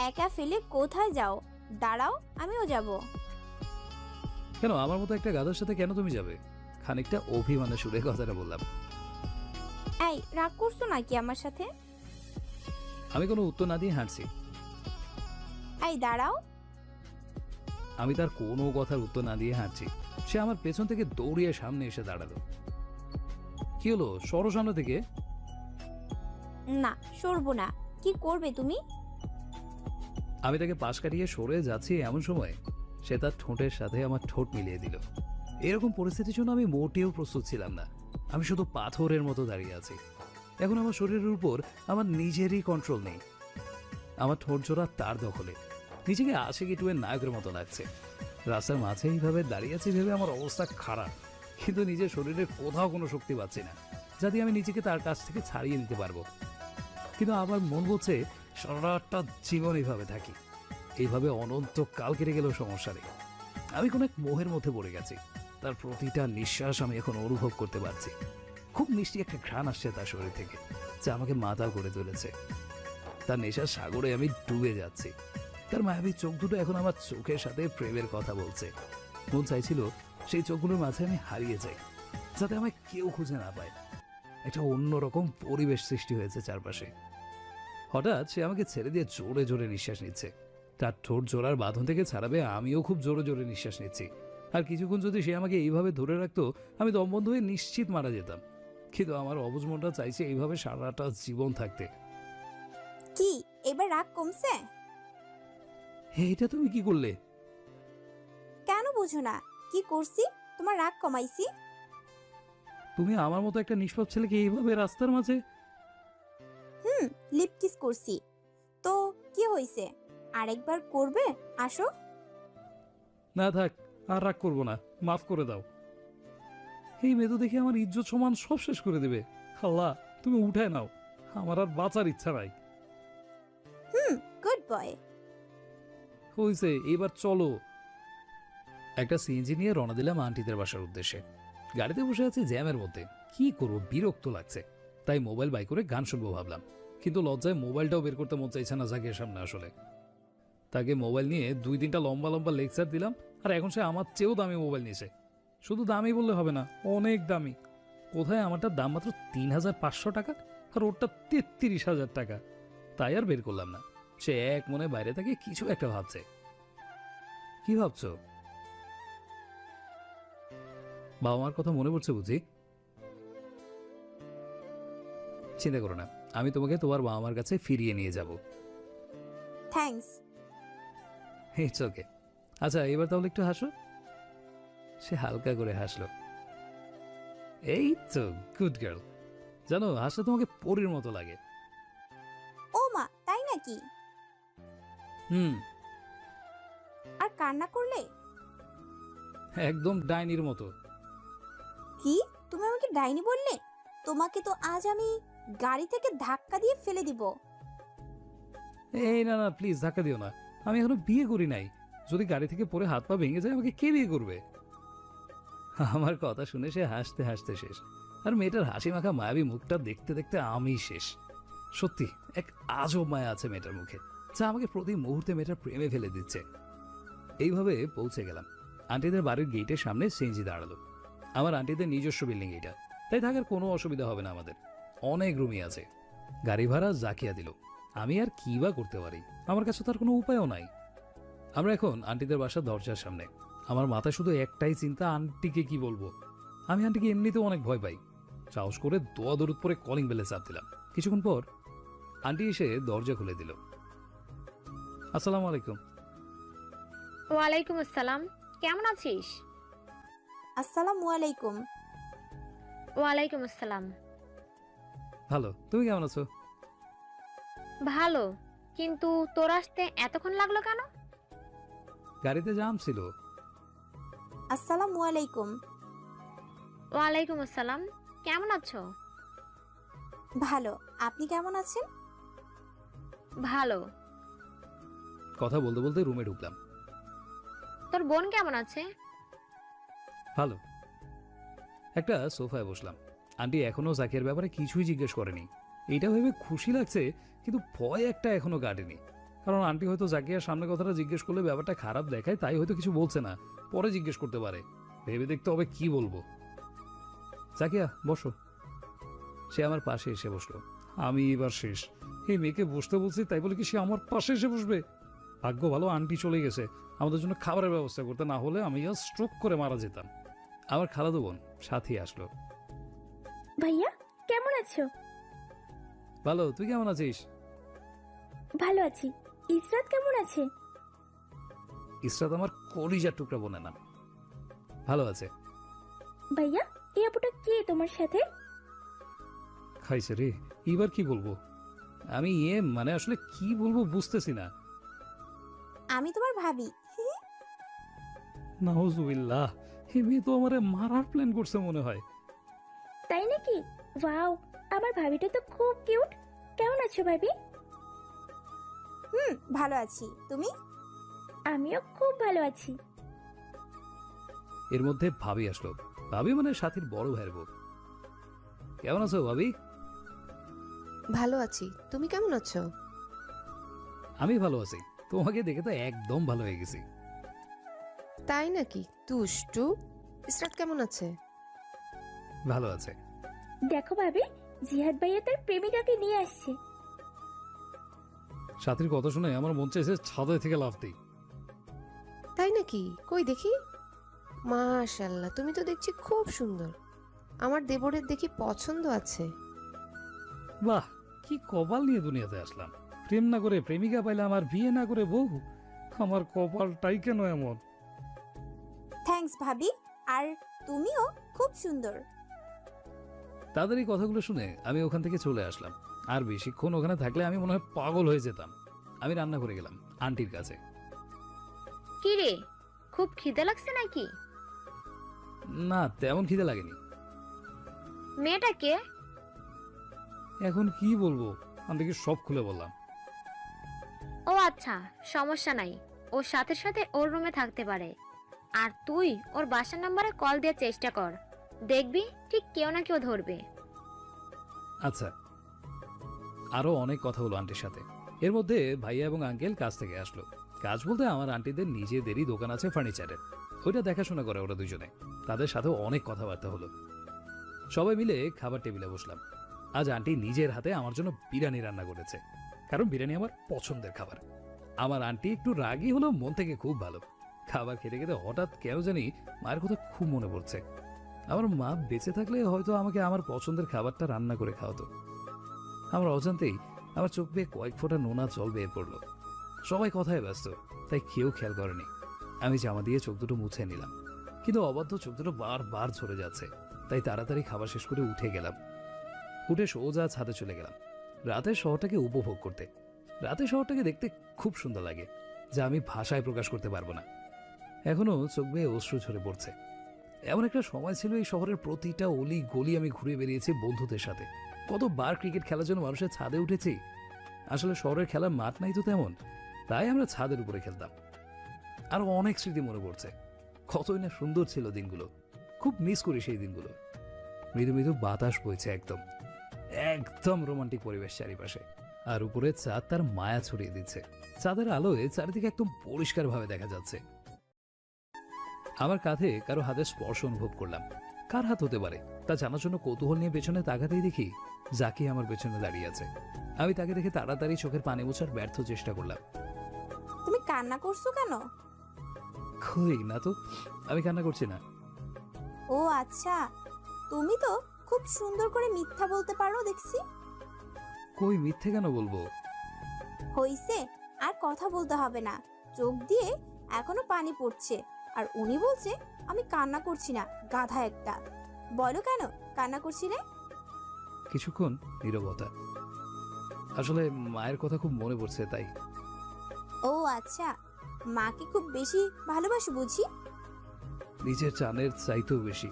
একা ফেলে কোথায় যাও? দাঁড়াও, আমিও যাব। কেন, আমার মতো একটা গাধার সাথে কেন তুমি যাবে? খানিকটা অভিমানে সুরে কথাটা বললাম। এই, রাগ করছো নাকি আমার সাথে? আমি কোনো উত্তর না দিয়ে হাঁটছি। এই দাঁড়াও। আমি তার কোনো কথার উত্তর না দিয়ে হাঁটছি। সে আমার পেছন থেকে দৌড়িয়ে সামনে এসে দাঁড়ালো। কি হলো, সরো সামনে থেকে। না, সরবো না। কি করবে তুমি? আমি তাকে পাশ কাটিয়ে সরে যাচ্ছি, এমন সময় সে তার ঠোঁটের সাথে আমার ঠোঁট মিলিয়ে দিল। এরকম পরিস্থিতির জন্য আমি মোটেও প্রস্তুত ছিলাম না। আমি শুধু পাথরের মতো দাঁড়িয়ে আছি। এখন আমার শরীরের উপর আমার নিজেরই কন্ট্রোল নেই। আমার ঠোঁট জোড়া তার দখলে। নিজেকে আশিকি টুয়ের নায়কের মতো লাগছে। রাস্তার মাঝে এইভাবে দাঁড়িয়ে আছি ভেবে আমার অবস্থা খারাপ, কিন্তু নিজের শরীরের কোথাও কোনো শক্তি পাচ্ছি না, যাতে আমি নিজেকে তার কাছ থেকে ছাড়িয়ে নিতে পারবো। কিন্তু আমার মন বলছে সারাটা জীবন এইভাবে থাকি, এইভাবে অনন্তকাল কেটে গেলেও সমস্যা নেই। আমি কোনো এক মোহের মধ্যে পড়ে গেছি। তার প্রতিটা নিঃশ্বাস আমি এখন অনুভব করতে পারছি। খুব মিষ্টি একটা ঘ্রাণ আসছে তার শরীর থেকে, যা আমাকে মাতাল করে তুলেছে। তার নেশার সাগরে আমি ডুবে যাচ্ছি। তার মায়াবী চোখ দুটো এখন আমার চোখের সাথে প্রেমের কথা বলছে। মন চাইছিল সেই চোখগুলোর মাঝে আমি হারিয়ে যাই, যাতে আমায় কেউ খুঁজে না পায়। একটা অন্যরকম পরিবেশ সৃষ্টি হয়েছে চারপাশে। হঠাৎ সে আমাকে ছেড়ে দিয়ে জোরে জোরে নিঃশ্বাস নিচ্ছে। তার ঠোঁট জোড়ার বাঁধন থেকে ছাড়াবে, আমিও খুব জোরে জোরে নিঃশ্বাস নিচ্ছি। আর কিছুক্ষণ যদি সে আমাকে এইভাবে ধরে রাখতো, আমি দমবন্ধ হয়ে নিশ্চিত মারা যেতাম। কিন্তু আমার অবুঝ মনটা চাইছে এইভাবে সারাটা জীবন থাকতে। কি, এবার রাগ কমছে? এটা তুমি কি করলে? কেন বুঝো না? কি করছি? তোমার রাগ কমাইছি। তুমি আমার মতো একটা নিষ্পাপ ছেলেকে এইভাবে রাস্তার মাঝে? লিপ কিস করছি তো কি হয়েছে? আরেকবার করবে? আসো। না থাক, আর রাগ করবো না, মাফ করে দাও। এই মেয়ে তো দেখে আমার ইজ্জত সমান সব শেষ করে দেবে। আল্লাহ, তুমি উঠায় নাও, আমার আর বাঁচার ইচ্ছা নাই। Good boy. হইছে, এবার চলো। একটা সিএনজি নিয়ে রওনা দিলাম আন্টিদের বাসার উদ্দেশ্যে। গাড়িতে বসে আছি জ্যামের মধ্যে, কি করবো, বিরক্ত লাগছে। তাই মোবাইল বাই করে গান শুনবো ভাবলাম, কিন্তু লজ্জায় মোবাইলটাও বের করতে মন চাইছে না জাকির সামনে আসলে। তাকে মোবাইল নিয়ে 2-3টা লম্বা লম্বা লেকচার দিলাম, আর এখন সে আমার চেয়েও দামি মোবাইল নিয়েছে। শুধু দামি বললে হবে না, অনেক দামি। কোথায় আমারটার দাম মাত্র 3,500 টাকা, আর ওরটা 33,000 টাকা। তাই আর বের করলাম না। সে এক মনে বাইরে থেকে কিছু একটা ভাবছে। কি ভাবছো? বাবা মার কথা মনে পড়ছে বুঝি? চিন্তা করো না, আমি তোমাকে তোমার বাবা মার কাছে ফিরিয়ে নিয়ে যাব। থ্যাঙ্কস। It's okay. আচ্ছা এবার তাহলে একটু হাসো। সে হালকা করে হাসলো। এই তো, গুড গার্ল। জানো, হাসলে তোমাকে পরীর মতো লাগে। ও মা, তাই নাকি? হুম। আর কান্না করলে? একদম ডাইনির মতো। কি, তুমি আমাকে ডাইনি বললে? তোমাকে তো আজ আমি গাড়ি থেকে ধাক্কা দিয়ে ফেলে দিব। এই না না, প্লিজ ধাক্কা দিও না, আমি এখনো বিয়ে করি নাই। যদি গাড়ি থেকে পড়ে হাত পা ভেঙে যায় আমাকে কে বিয়ে করবে? আমার কথা শুনে সে হাসতে হাসতে শেষ, আর মেয়েটার হাসি মাখা মায়াবী মুখটা দেখতে দেখতে আমি শেষ। সত্যি এক আজব মায়া আছে মেয়েটার মুখে, যা আমাকে প্রতি মুহূর্তে মেয়েটার প্রেমে ফেলে দিচ্ছে। এইভাবে পৌঁছে গেলাম আন্টিদের বাড়ির গেটের সামনে। সিএনজি দাঁড়ালো। আমার আন্টিদের নিজস্ব বিল্ডিং এটা, তাই থাকার কোনো অসুবিধা হবে না আমাদের। অনেক রুমই আছে। গাড়ি ভাড়া জাকিয়া দিল। আমি আর কি বা করতে পারি, আমার কাছে তার কোনো উপায়ও নাই। আমরা এখন আন্টিদের বাসার দরজার সামনে। আমার মাথায় শুধু একটাই চিন্তা, আন্টিকে কি বলবো। আমি আন্টিকে এমনিতেও অনেক ভয় পাই। সাহস করে দোয়া দরুদ পরে কলিং বেলে চাপ দিলাম। কিছুক্ষণ পর আন্টি এসে দরজা খুলে দিল। আসসালামু আলাইকুম। ওয়ালাইকুম আসসালাম, কেমন আছিস? আসসালামু আলাইকুম। ওয়ালাইকুম আসসালাম। ভালো, তুমি কেমন আছো? ভালো, কিন্তু তোর আসতে এতক্ষণ লাগলো কেন? গাড়িতে জাম ছিল। আসসালামু আলাইকুম। ওয়ালাইকুম আসসালাম, কেমন আছো? ভালো, আপনি কেমন আছেন? ভালো। কথা বলতে বলতে রুমে ঢুকলাম। তোর বোন কেমন আছে? ভালো। একটা সোফায় বসলাম। আন্টি এখনো জাকিয়ার ব্যাপারে কিছুই জিজ্ঞেস করেনি। এইটা ভেবে খুশি লাগছে, কিন্তু ভয় একটা এখনো কাটেনি। কারণ আন্টি হয়তো জাকিয়ার সামনে কথাটা জিজ্ঞেস করলে ব্যাপারটা খারাপ দেখায়, তাই হয়তো কিছু বলছে না, পরে জিজ্ঞেস করতে পারে। ভেবে দেখতে হবে কি বলবো। জাকিয়া বসো। সে আমার পাশে এসে বসলো। আমি এবার শেষ। এই মেয়েকে বসতে বলছি, তাই বলে কি সে আমার পাশে এসে বসবে? ভাগ্য ভালো আন্টি চলে গেছে আমাদের জন্য খাবারের ব্যবস্থা করতে, না হলে আমি স্ট্রোক করে মারা যেতাম। আমার খালাতো বোন সাথী আসলো। ভাইয়া কেমন আছো? ভালো, তুই কেমন আছিস? ভালো আছি। ইসরাত কেমন আছে? ইসরাত আমার কলিজার টুকরা বোনের নাম। ভালো আছে। ভাইয়া এই আপুটা কে তোমার সাথে? খাইছে রে, এবার কি বলবো আমি? মানে আসলে কি বলবো বুঝতেছি না। আমি তোমার ভাবি। নাউজুবিল্লাহ, এই মেয়ে তো আমারে মারার প্ল্যান করছে মনে হয়। তাই নাকি? ওয়াও, আমার ভাবিটা তো খুব কিউট। কেমন আছো ভাবি? ভালো আছি, তুমি? আমিও খুব ভালো আছি। এর মধ্যে ভাবি আসলো। ভাবি মানে সাথীর বড় ভাইয়ের বউ। কেমন আছো ভাবি? ভালো আছি, তুমি কেমন আছো? আমি ভালো আছি। তোমাকে দেখে তো একদম ভালো হয়ে গেছি। তাই নাকি? দুষ্টু। ইসরাত কেমন আছে? ভালো আছে। দেখো ভাবি, জিহাদ ভাইয়া তার প্রেমিকাকে নিয়ে আসছে। সাথীর কথা শুনে আমার মন চাইছে ছাদে থেকে লাফ দিই। তাই নাকি? কই দেখি। মাশাআল্লাহ, তুমি তো দেখছি খুব সুন্দর। আমার দেবরের দেখি পছন্দ আছে। বাহ, কি কপাল নিয়ে দুনিয়াতে আসলাম। প্রেম না করে প্রেমিকা পাইলাম, আর বিয়ে না করে বউ। আমার কপালটাই কেন এমন? থ্যাঙ্কস ভাবি, আর তুমিও খুব সুন্দর। তাদের এই কথাগুলো শুনে আমি ওখান থেকে চলে আসলাম। আর বেশিক্ষণ ওখানে থাকলে আমি মনে হয় পাগল হয়ে যেতাম। আমি রান্না করে গেলাম আন্টির কাছে। কি রে, খুব খিদে লাগছে নাকি? না, তেমন খিদে লাগেনি। মেয়েটা কে? এখন কি বলবো, আন্টিকে সব খুলে বললাম। ও আচ্ছা, সমস্যা নাই। ওর সাথে সাথে ওর রুমে থাকতে পারে। আর তুই ওর বাসার নাম্বারে কল দেওয়ার চেষ্টা কর, দেখবি ঠিক কেউ না কেউ ধরবে। আচ্ছা। আরো অনেক কথা হলো আন্টির সাথে। এর মধ্যে ভাইয়া এবং আঙ্কেল কাজ থেকে আসলো। কাজ বলতে আমার আন্টিদের নিজেদেরই দোকান আছে ফার্নিচারের, ওইটা দেখাশোনা করে ওরা দুজনে। তাদের সাথেও অনেক কথাবার্তা হলো। সবাই মিলে খাবার টেবিলে বসলাম। আজ আন্টি নিজের হাতে আমার জন্য বিরিয়ানি রান্না করেছে, কারণ বিরিয়ানি আমার পছন্দের খাবার। আমার আন্টি একটু রাগী হলেও মন থেকে খুব ভালো। খাবার খেতে খেতে হঠাৎ কেন জানি মায়ের কথা খুব মনে পড়ছে। আমার মা বেঁচে থাকলে হয়তো আমাকে আমার পছন্দের খাবারটা রান্না করে খাওয়াতো। আমার অজান্তেই আমার চোখ বেয়ে কয়েক ফোঁটা নোনা জল বেয়ে পড়লো। সবাই কথায় ব্যস্ত, তাই কেউ খেয়াল করেনি। আমি জামা দিয়ে চোখ দুটো মুছে নিলাম, কিন্তু অবাধ্য চোখ দুটো বারবার ঝরে যাচ্ছে। তাই তাড়াতাড়ি খাবার শেষ করে উঠে গেলাম। উঠে সোজা ছাদে চলে গেলাম রাতের শহরটাকে উপভোগ করতে। রাতের শহরটাকে দেখতে খুব সুন্দর লাগে, যা আমি ভাষায় প্রকাশ করতে পারবো না। এখনো চোখ বেয়ে অশ্রু ঝরে পড়ছে। এমন একটা সময় ছিল এই শহরের প্রতিটা অলি গলি আমি ঘুরে বেরিয়েছি বন্ধুদের সাথে। কতবার ক্রিকেট খেলার জন্য মানুষের ছাদে উঠেছি। আসলে শহরের খেলার মাঠ নাই তো তেমন, তাই আমরা ছাদের উপরে খেলতাম। আরো অনেক স্মৃতি মনে পড়ছে। কতই না সুন্দর ছিল দিনগুলো, খুব মিস করি সেই দিনগুলো। মৃদু মৃদু বাতাস বইছে, একদম একদম রোমান্টিক পরিবেশ চারিপাশে। আর উপরে চাঁদ তার মায়া ছড়িয়ে দিচ্ছে। চাঁদের আলোয় চারিদিকে একদম পরিষ্কারভাবে দেখা যাচ্ছে। আমার কাঁধে কারো হাতের স্পর্শ অনুভব করলাম। কার হাত হতে পারে তা জানার জন্য কৌতূহল নিয়ে পেছনে তাকাতেই দেখি জাকি আমার পেছনে দাঁড়িয়ে আছে। আমি তাকে দেখে তাড়াতাড়ি চোখের পানি মোছার ব্যর্থ চেষ্টা করলাম। তুমি কান্না করছো কেন? কই না তো, আমি কান্না করছি না। ও আচ্ছা, তুমি তো খুব সুন্দর করে মিথ্যা বলতে পারো দেখছি। কই মিথ্যে কেন বলবো? হইছে, আর কথা বলতে হবে না। চোখ দিয়ে এখনো পানি পড়ছে, আর উনি বলছে আমি কান্না করছি না। গাধা একটা। বলো কেন কান্না করছিলে? কিছুক্ষণ নীরবতা। আসলে মায়ের কথা খুব মনে পড়ছে তাই। ও আচ্ছা, মাকে খুব বেশি ভালোবাসো বুঝি? নিজের চানের চাইতেও বেশি।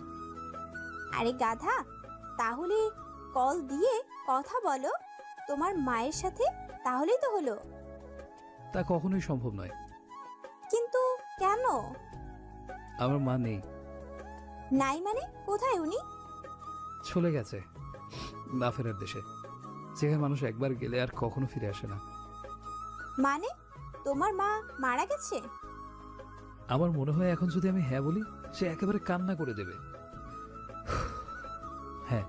আরে গাধা, তাহলে কল দিয়ে কথা বলো তোমার মায়ের সাথে, তাহলেই তো হলো। তা কখনোই সম্ভব নয়। কিন্তু কেন? আমার মা নেই। নাই মানে? কোথায় উনি? চলে গেছে না ফেরার দেশে, যেখানে মানুষ একবার গেলে আর কখনো ফিরে আসে না। মানে তোমার মা মারা গেছে? আমার মনে হয় এখন যদি আমি হ্যাঁ বলি সে একেবারে কান্না করে দেবে। হ্যাঁ,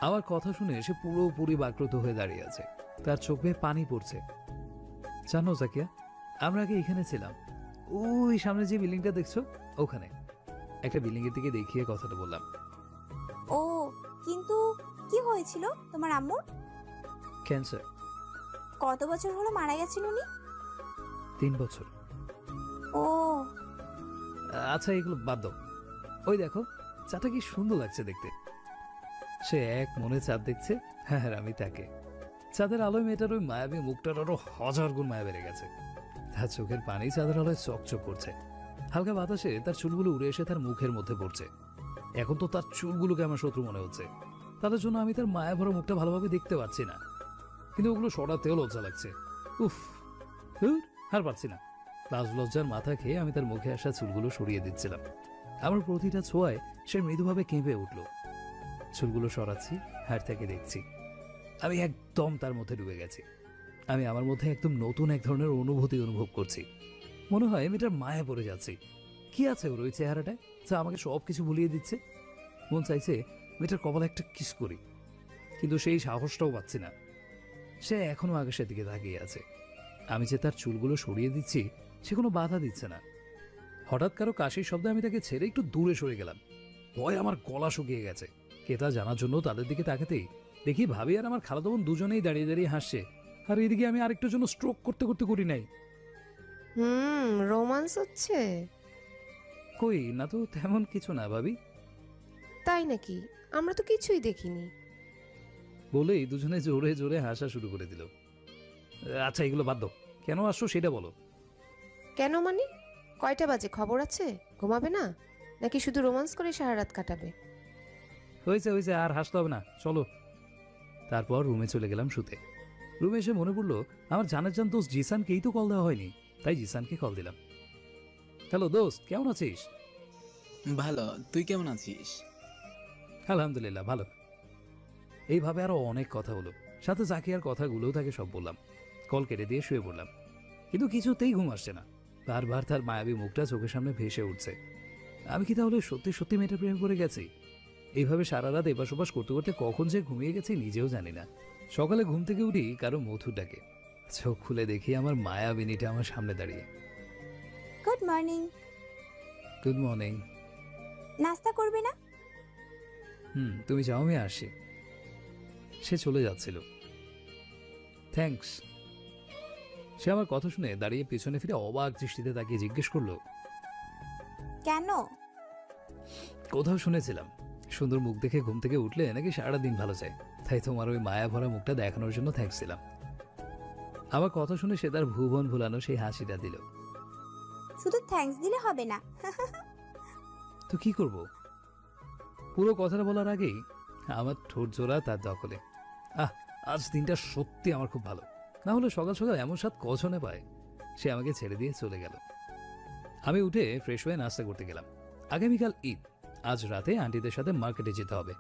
আমার কথা শুনে সে পুরোপুরি বাক্রত হয়ে দাঁড়িয়ে আছে। তার চোখ বেয়ে পানি পড়ছে। জানো জাকিয়া, আমরা আগে এখানে ছিলাম। ওই সামনে যে বিল্ডিংটা দেখছো ওখানে। একটা বিল্ডিং এর দিকে দেখিয়ে কথাটা বললাম। ও, কিন্তু কি হয়েছিল তোমার আম্মুর? ক্যান্সার। কত বছর হলো মারা গেছেন উনি? 3 বছর। ও আচ্ছা এগুলো বাদ দাও। ওই দেখো চাটা কি সুন্দর লাগছে দেখতে। সে এক মনে চাঁদ দেখছে, হ্যাঁ হ্যাঁ আমি তাকে। চাঁদের আলোয় মেয়েটার ওই মায়াবী মুখটার আরো 1000 গুণ মায়া বেড়ে গেছে। তার চোখের পানি চাঁদের আলোয় চকচক করছে। হালকা বাতাসে তার চুলগুলো উড়ে এসে তার মুখের মধ্যে পড়ছে। এখন তো তার চুলগুলোকে আমার শত্রু মনে হচ্ছে। তাদের জন্য আমি তার মায়া ভরা মুখটা ভালোভাবে দেখতে পাচ্ছি না, কিন্তু ওগুলো সরাতেও লজ্জা লাগছে। উফ, আর পারছি না। লাজ লজ্জার মাথা খেয়ে আমি তার মুখে আসা চুলগুলো সরিয়ে দিচ্ছিলাম। আমার প্রতিটা ছোঁয়ায় সে মৃদুভাবে কেঁপে উঠল। চুলগুলো সরাচ্ছি, হাড় থেকে দেখছি। আমি একদম তার মধ্যে ডুবে গেছি। আমি আমার মধ্যে একদম নতুন এক ধরনের অনুভূতি অনুভব করছি। মনে হয় মেয়েটার মায়া পড়ে যাচ্ছি। কি আছে ওর ওই চেহারাটায় যা আমাকে সব কিছু ভুলিয়ে দিচ্ছে? মন চাইছে মেয়েটার কপালে একটা কিস করি, কিন্তু সেই সাহসটাও পাচ্ছি না। সে এখনো আকাশের দিকে তাকিয়ে আছে। আমি যে তার চুলগুলো সরিয়ে দিচ্ছি সে কোনো বাধা দিচ্ছে না। হঠাৎ কারো কাশির শব্দে আমি তাকে ছেড়ে একটু দূরে সরে গেলাম। ভয় আমার গলা শুকিয়ে গেছে। কে তা জানার জন্য তাদের দিকে তাকাতেই দেখি ভাবি আর আমার খালাতো বোন দুজনেই দাঁড়িয়ে দাঁড়িয়ে হাসছে। আর এদিকে আমি আরেকটার জন্য স্ট্রোক করতে করতে করি নাই। রোমান্স হচ্ছে? কই না তো, তেমন কিছু না ভাবি। তাই নাকি? আমরা তো কিছুই দেখিনি। বলেই দুজনে জোরে জোরে হাসা শুরু করে দিল। আচ্ছা এগুলো বাদ দাও, কেন আসছো সেটা বলো। কেন মানে? কয়টা বাজে খবর আছে? ঘুমাবে না নাকি শুধু রোমান্স করে সারা রাত কাটাবে? হয়েছে হয়েছে, আর হাসতে হবে না, চলো। তারপর রুমে চলে গেলাম শুতে। রুমে এসে মনে পড়লো আমার জানার জান দোস্ত জিসানকেই তো কল দেওয়া হয়নি, তাই জিসানকে কল দিলাম। হ্যালো দোস্ত, কেমন আছিস? ভালো, তুই কেমন আছিস? আলহামদুলিল্লাহ ভালো। এইভাবে আরো অনেক কথা হলো, সাথে জাকিয়ার কথাগুলোও তাকে সব বললাম। কল কেটে দিয়ে শুয়ে পড়লাম, কিন্তু কিছুতেই ঘুম আসছে না। বারবার তার মায়াবী মুখটা চোখের সামনে ভেসে উঠছে। আমি কি তাহলে সত্যি সত্যি মেয়েটা প্রেমে পড়ে গেছি? এইভাবে সারা রাত এপাশ ওপাশ করতে করতে কখন যে ঘুমিয়ে গেছি নিজেও জানি না। সকালে ঘুম থেকে উঠি কারো মধু ডাকে। চোখ খুলে দেখি আমার মায়াবিনীটা আমার সামনে দাঁড়িয়ে। Good morning. Good morning. নাস্তা করবে না? তুমি যাও, আমি আসি। সে চলে যাচ্ছিল। থ্যাঙ্কস। সে আমার কথা শুনে দাঁড়িয়ে পিছনে ফিরে অবাক দৃষ্টিতে তাকিয়ে জিজ্ঞেস করলো, কেন? কোথাও শুনেছিলাম সুন্দর মুখ দেখে ঘুম থেকে উঠলে নাকি সারা দিন ভালো যায়, তাই তোমার ওই মায়া ভরা মুখটা দেখানোর জন্য থ্যাঙ্কস ছিলাম। আমার কথা শুনে সে তার ভুবন ভুলানো সেই হাসিটা দিল। শুধু থ্যাঙ্কস দিলে হবে না। তো কি করব? পুরো কথাটা বলার আগেই আমার ঠোঁট জোড়া তার দখলে। আজ দিনটা সত্যি আমার খুব ভালো। না হলে সকাল সকাল এমন স্বাদ কজনে পায়। সে আমাকে ছেড়ে দিয়ে চলে গেল। আমি উঠে ফ্রেশ হয়ে নাস্তা করতে গেলাম। আগামীকাল ঈদ, আজ রাতে আন্টিদের সাথে মার্কেটে যেতে হবে।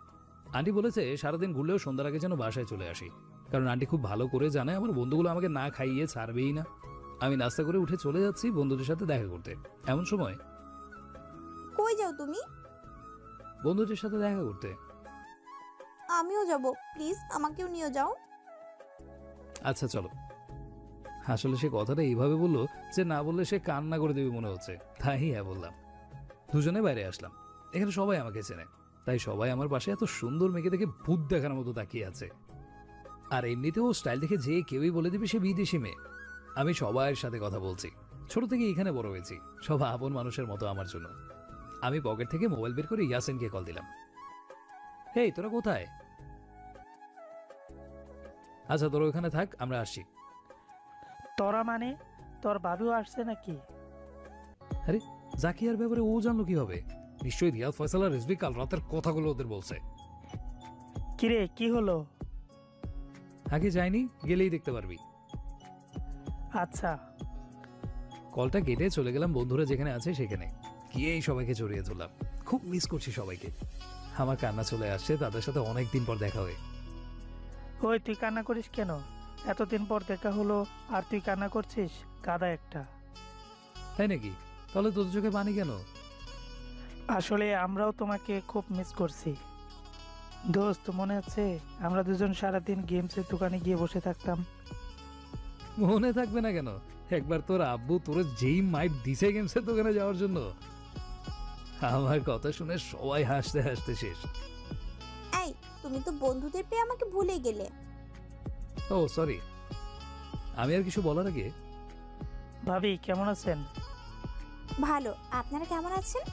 আন্টি বলেছে সারাদিন ঘুরলেও সন্ধ্যার আগে যেন বাসায় চলে আসি, কারণ আন্টি খুব ভালো করে জানে আমার বন্ধুগুলো আমাকে না খাইয়ে ছাড়বেই না। আমি নাস্তা করে উঠে চলে যাচ্ছি বন্ধুদের সাথে দেখা করতে। এমন সময় কই যাও তুমি? বন্ধুদের সাথে দেখা করতে। আমিও যাব, প্লিজ আমাকেও নিয়ে যাও। আচ্ছা চলো। আসলে সে কথাটা এইভাবে বললো যে না বললে সে কান্না করে দেবে মনে হচ্ছে, তাই হ্যাঁ বললাম। দুজনে বাইরে আসলাম। এখানে সবাই আমাকে চেনে, তাই সবাই আমার পাশে এত সুন্দর মেয়েকে দেখে ভূত দেখার মতো তাকিয়ে আছে। আর এমনিতেও স্টাইল দেখে যে কেউই বলে দিবে সে বিদেশি মেয়ে। আমি সবার সাথে কথা বলছি, ছোট থেকে এখানে বড় হয়েছি, সব আপন মানুষের মতো আমার জন্য। আমি পকেট থেকে মোবাইল বের করে ইয়াসিনকে কল দিলাম। হেই, তোরা কোথায়? আচ্ছা তোরা ওখানে থাক, আমরা আসছি। তোরা মানে তোর ভাবিও আসছে নাকি? আরে জাকিয়ার ব্যাপারে ও জানলো কি হবে? নিশ্চয়ই রিয়াজ, ফয়সাল আর রিজভী কাল রাতের কথাগুলো ওদের বলছে। কিরে কি হলো? আগে যাইনি, গেলেই দেখতে পারবি। আচ্ছা। কলটা কেটে চলে গেলাম বন্ধুরা যেখানে আছে সেখানে। গিয়েই সবাইকে জড়িয়ে ধরলাম। খুব মিস করছি সবাইকে। আমার কান্না চলে আসছে তাদের সাথে অনেকদিন পর দেখা হয়ে। ওই তুই কান্না করিস কেন? এতদিন পর দেখা হলো আর তুই কান্না করছিস? গাধা একটা। তাই নাকি? তাহলে তোদের চোখে পানি কেন? আসলে আমরাও তোমাকে খুব মিস করছি দোস্ত। মনে আছে আমরা দুজন সারাদিন গেমসের দোকানে গিয়ে বসে থাকতাম? মনে থাকবে না কেন? একবার তোর আব্বু তোর যেই মাইট দিছে গেমসের দোকানে যাওয়ার জন্য, আমার কথা শুনে সবাই হাসতে হাসতে শেষ। এই, তুমি তো বন্ধুদের পেয়ে আমাকে ভুলে গেলে। ও সরি। আমি আর কিছু বলার আগে, ভাবি কেমন আছেন? ভালো, আপনারা কেমন আছেন?